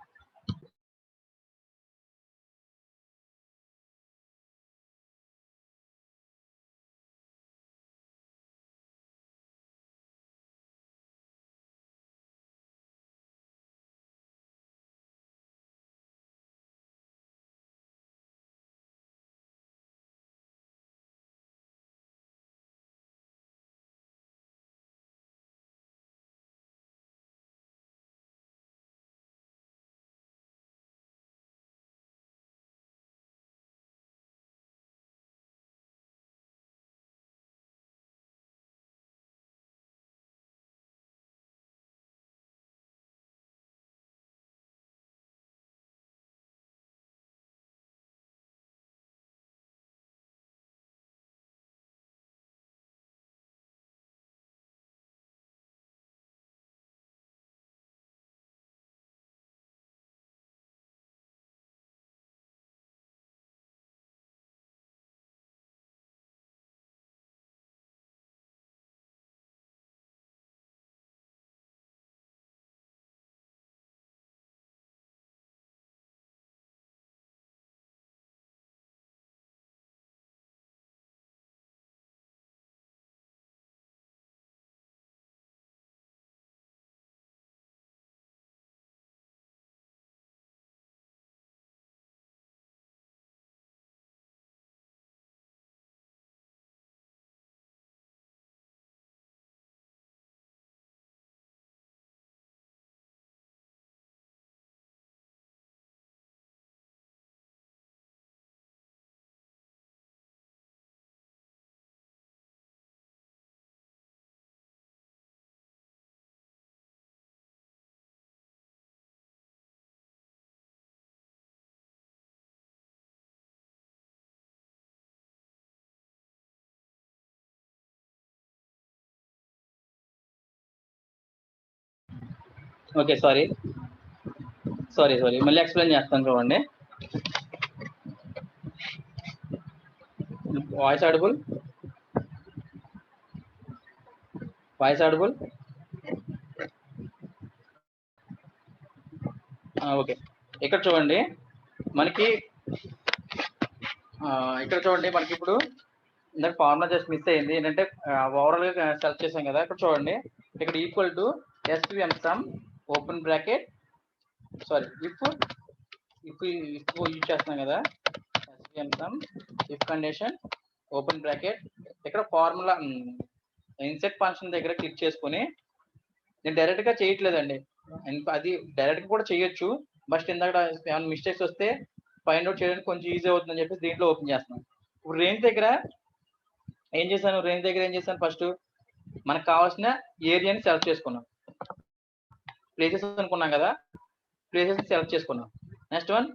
Okay, sorry, మళ్ళీ ఎక్స్ప్లెయిన్ చేస్తాను చూడండి. Voice audible. ఓకే, ఇక్కడ చూడండి మనకి ఇప్పుడు ఇందాక ఫార్ములా జస్ట్ మిస్ అయింది. ఏంటంటే ఓవరాల్ గా సెలెక్ట్ చేసాం కదా. ఇక్కడ చూడండి, ఇక్కడ equal to SVM some open bracket, sorry if use చేస్తున్నాం కదా, SVM some if condition open bracket. ఇక్కడ ఫార్ములా ఇన్సెట్ ఫంక్షన్ దగ్గర క్లిక్ చేసుకుని, నేను డైరెక్ట్ గా చేయట్లేదండి, అది డైరెక్ట్ కూడా చేయొచ్చు, బట్ ఇందాక ఏమైనా మిస్టేక్స్ వస్తే ఫైండ్ అవుట్ చేయడానికి కొంచెం ఈజీ అవుతుందని చెప్పి దీంట్లో ఓపెన్ చేస్తున్నాను. ఇప్పుడు రేంజ్ దగ్గర ఏం చేశాను, ఫస్ట్ మనకు కావాల్సిన ఏరియాని సెలెక్ట్ చేసుకున్నాం. ప్లేసెస్ అనుకున్నాం కదా, ప్లేసెస్ సెలెక్ట్ చేసుకున్నాం. నెక్స్ట్ వన్,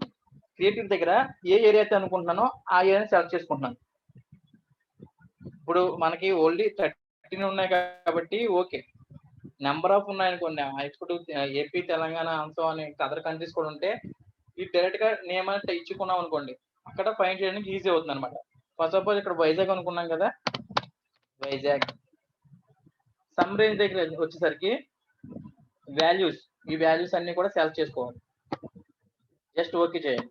క్రియేటివ్ దగ్గర ఏ ఏరియా అయితే అనుకుంటున్నానో ఆ ఏరియాని సెలెక్ట్ చేసుకుంటున్నాను. ఇప్పుడు మనకి ఓన్లీ 13 ఉన్నాయి కాబట్టి ఓకే. నెంబర్ ఆఫ్ ఉన్నాయనుకోండి, ఇప్పుడు ఏపీ, తెలంగాణ, ఆంధ్ర అని అదర్ కంట్రీస్ కూడా ఉంటే ఈ డైరెక్ట్ గా నేమ్ అంటే ఇచ్చుకున్నాం అనుకోండి, అక్కడ ఫైండ్ చేయడానికి ఈజీ అవుతుంది అనమాట. ఫర్ సపోజ్ ఇక్కడ వైజాగ్ అనుకున్నాం కదా, వైజాగ్. సమ్ రేంజ్ దగ్గర వచ్చేసరికి వాల్యూస్, ఈ వాల్యూస్ అన్ని కూడా సెలెక్ట్ చేసుకోవాలి. జస్ట్ ఓకే చేయండి.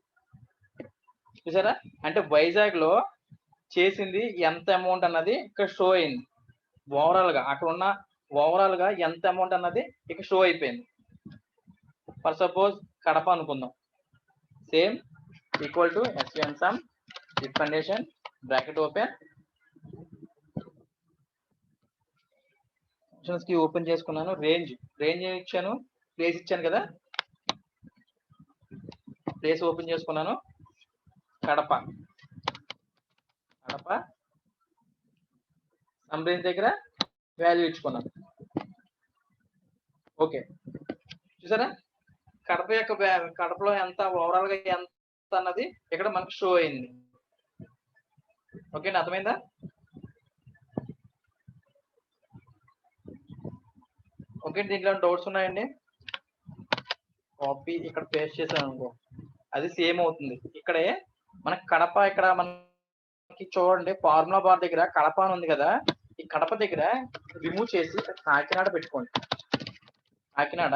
చూసారా, అంటే వైజాగ్ లో చేసింది ఎంత అమౌంట్ అన్నది ఇక్కడ షో అయింది. ఓవరాల్ గా అక్కడ ఉన్న ఓవరాల్ గా ఎంత అమౌంట్ అన్నది ఇక్కడ షో అయిపోయింది. ఫర్ సపోజ్ కడప అనుకుందాం, same equal to SVM some if condition bracket open, కి ఓపెన్ చేసుకున్నాను. రేంజ్ ఇచ్చాను, ప్లేస్ ఇచ్చాను కదా, ప్లేస్ ఓపెన్ చేసుకున్నాను. కడప సమ్ రేంజ్ దగ్గర వాల్యూ ఇచ్చుకున్నాను. ఓకే, చూసారా కడపలో ఎంత ఓవరాల్ గా ఎంత అన్నది ఇక్కడ మనకు షో అయింది. ఓకే అండి, అర్థమైందా? ఓకే, దీంట్లో డౌట్స్ ఉన్నాయండి? కాపీ ఇక్కడ పేస్ట్ చేశాను అనుకో, అది సేమ్ అవుతుంది. ఇక్కడే మనకి కడప, ఇక్కడ మనకి చూడండి ఫార్ములా బార్ దగ్గర కడప అని ఉంది కదా, ఈ కడప దగ్గర రిమూవ్ చేసి కాకినాడ పెట్టుకోండి. కాకినాడ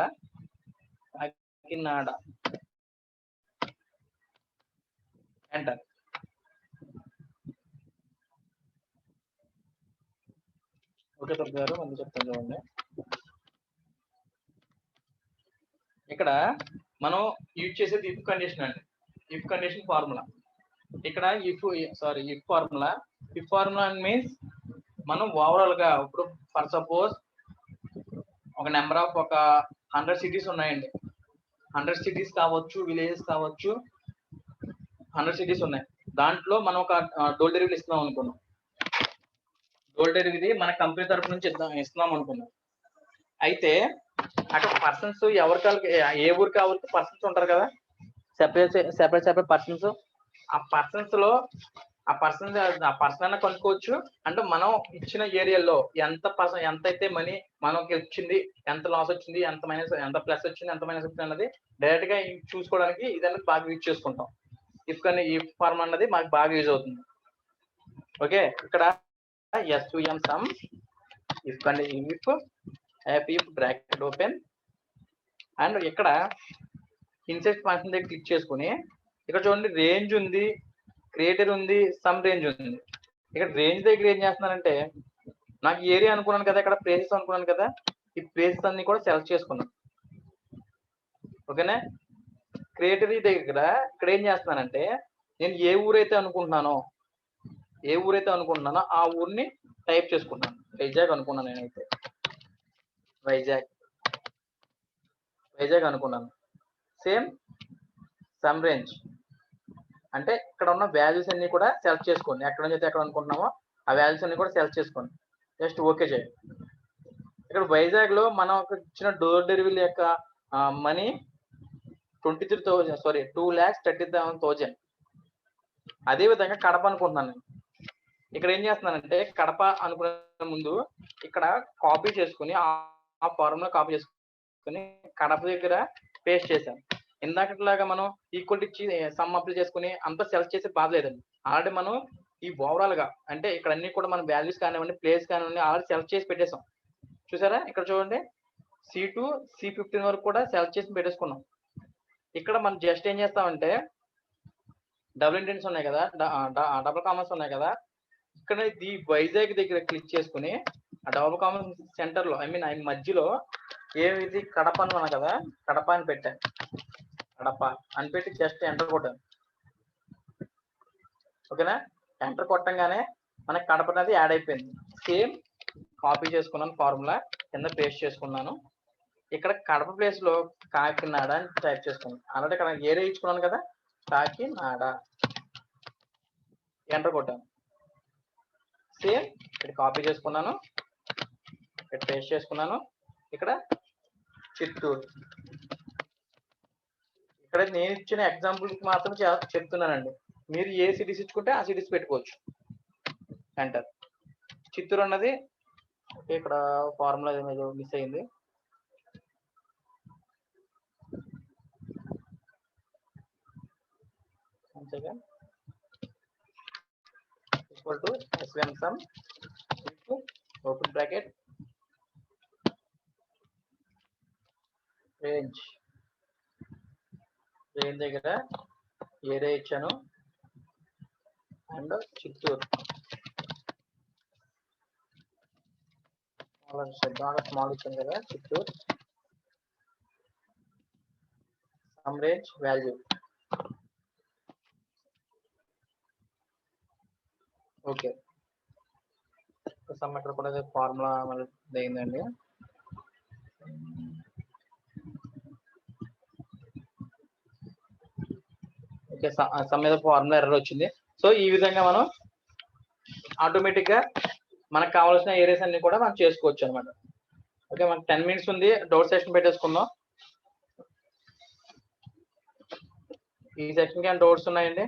ఎంటర్. ఓకే తప్పు గారు ముందు చెప్తాను చూడండి. ఇక్కడ మనం యూజ్ చేసేది ఇఫ్ కండిషన్ అండి, ఇఫ్ కండిషన్ ఫార్ములా. ఇక్కడ ఇఫ్ ఫార్ములా మీన్స్ మనం ఓవరాల్ గా ఇప్పుడు ఫర్ సపోజ్ ఒక నెంబర్ ఆఫ్ ఒక 100 సిటీస్ ఉన్నాయండి. 100 సిటీస్ కావచ్చు, విలేజెస్ కావచ్చు, 100 సిటీస్ ఉన్నాయి. దాంట్లో మనం ఒక డోల్ డెలివరీ ఇస్తున్నాం అనుకున్నాం. డోల్ డెలివరీ మన కంపెనీ తరఫు నుంచి ఇస్తున్నాం అనుకున్నాం. అయితే అక్కడ పర్సన్స్ ఎవరికి ఏ ఊరికి ఆ ఊరికి పర్సన్స్ ఉంటారు కదా, సెపరేట్ పర్సన్స్. ఆ పర్సన్ అన్న కనుక్కోవచ్చు. అంటే మనం ఇచ్చిన ఏరియాలో ఎంత అయితే మనీ మనకి వచ్చింది, ఎంత లాస్ వచ్చింది, ఎంత ప్లస్ వచ్చింది, ఎంత మైనస్ వచ్చింది అన్నది డైరెక్ట్ గా చూసుకోవడానికి ఇదన్నది బాగా యూజ్ చేసుకుంటాం. ఈ ఫార్మ్ అన్నది మాకు బాగా యూజ్ అవుతుంది. ఓకే, ఇక్కడ SUM some if bracket open and ఇక్కడ ఇన్సెట్ ఫంక్షన్ దగ్గర క్లిక్ చేసుకుని ఇక్కడ చూడండి రేంజ్ ఉంది, క్రియేటర్ ఉంది, సమ్ రేంజ్ ఉంది. ఇక్కడ రేంజ్ దగ్గర ఏం చేస్తున్నానంటే నాకు ఏరియా అనుకున్నాను కదా, ఇక్కడ ప్లేసెస్ అనుకున్నాను కదా, ఈ ప్లేసెస్ అన్ని కూడా సెలెక్ట్ చేసుకున్నాను. ఓకేనా, క్రియేటర్ దగ్గర ఇక్కడ ఏం చేస్తున్నానంటే నేను ఏ ఊరైతే అనుకుంటున్నానో ఆ ఊరిని టైప్ చేసుకున్నాను. వైజాగ్ అనుకున్నాను, నేనైతే వైజాగ్ అనుకున్నాను. సేమ్ సమ్ రేంజ్ అంటే ఇక్కడ ఉన్న వాల్యూస్ అన్ని కూడా సెలెక్ట్ చేసుకోండి. ఎక్కడ నుంచి అయితే ఎక్కడ అనుకుంటున్నామో ఆ వాల్యూస్ అన్ని కూడా సెలెక్ట్ చేసుకోండి. జస్ట్ ఓకే చేయండి. ఇక్కడ వైజాగ్ లో మనం ఇచ్చిన డోర్ డెలివరీ యొక్క మనీ 2,30,000. అదే విధంగా కడప అనుకుంటున్నాను నేను. ఇక్కడ ఏం చేస్తున్నానంటే కడప అనుకునే ముందు ఇక్కడ కాపీ చేసుకుని ఆ ఫార్ములా కాపీ చేసుకుని కడప దగ్గర పేస్ట్ చేశాను. ఇందాకట్లాగా మనం ఈక్వల్ ఇచ్చి సమ్ అప్లై చేసుకుని అంతా సెలెక్ట్ చేసి బాధ లేదండి. ఆల్రెడీ మనం ఈ ఓవరాల్ గా అంటే ఇక్కడ అన్ని కూడా మన వాల్యూస్ కానివ్వండి, ప్లేస్ కానివ్వండి ఆల్రెడీ సెలెక్ట్ చేసి పెట్టేసాం. చూసారా, ఇక్కడ చూడండి C2 C15 వరకు కూడా సెలెక్ట్ చేసి పెట్టేసుకున్నాం. ఇక్కడ మనం జస్ట్ ఏం చేస్తామంటే డబుల్ ఇంటెన్స్ ఉన్నాయి కదా, డబుల్ కామర్స్ ఉన్నాయి కదా, ఇక్కడ ఈ వైజాగ్ దగ్గర క్లిక్ చేసుకుని ఆ డబుల్ కామర్స్ సెంటర్ లో మధ్యలో ఏది కడప అని ఉన్నా కదా, కడప అని పెట్టాను. కడప అని పెట్టి జస్ట్ ఎంటర్ కొట్టాను. ఓకేనా, ఎంటర్ కొట్టంగానే మనకి కడప అనేది యాడ్ అయిపోయింది. సేమ్ కాపీ చేసుకున్నాను, ఫార్ములా కింద పేస్ట్ చేసుకున్నాను. ఇక్కడ కడప ప్లేస్ లో కాకినాడ అని టైప్ చేసుకున్నాను. ఆల్రెడీ ఇక్కడ ఏరియా ఇచ్చుకున్నాను కదా, కాకినాడ ఎంటర్ కొట్టాను. సేమ్ ఇక్కడ కాపీ చేసుకున్నాను, ఇక్కడ పేస్ట్ చేసుకున్నాను. ఇక్కడ చిత్తూరు, ఇక్కడ నేను ఇచ్చిన ఎగ్జాంపుల్ మాత్రం చెప్తున్నానండి. మీరు ఏ సిటీస్ ఇచ్చుకుంటే ఆ సిటీస్ పెట్టుకోవచ్చు. ఎంటర్. చిత్తూరు అన్నది ఇక్కడ ఫార్ములా ఏదో మిస్ అయింది. equal to SUM sum open bracket range దగ్గర ఏరియా ఇచ్చాను అండ్ చిత్తూరు స్మాల్ ఇచ్చాను కదా, Chittoor some range value. Okay, some ఇక్కడ కూడా ఫార్ములా అయిందండి. ఓకే, సమ్ మీద ఫార్ములా ఎర్రర్ వచ్చింది. సో ఈ విధంగా మనం ఆటోమేటిక్ గా మనకు కావాల్సిన ఏరియాస్ అన్ని కూడా మనం చేసుకోవచ్చు అనమాట. ఓకే, మనకు 10 minutes ఉంది, డౌట్ సెషన్ పెట్టేసుకుందాం. ఈ సెషన్ కి డౌట్స్ ఉన్నాయండి?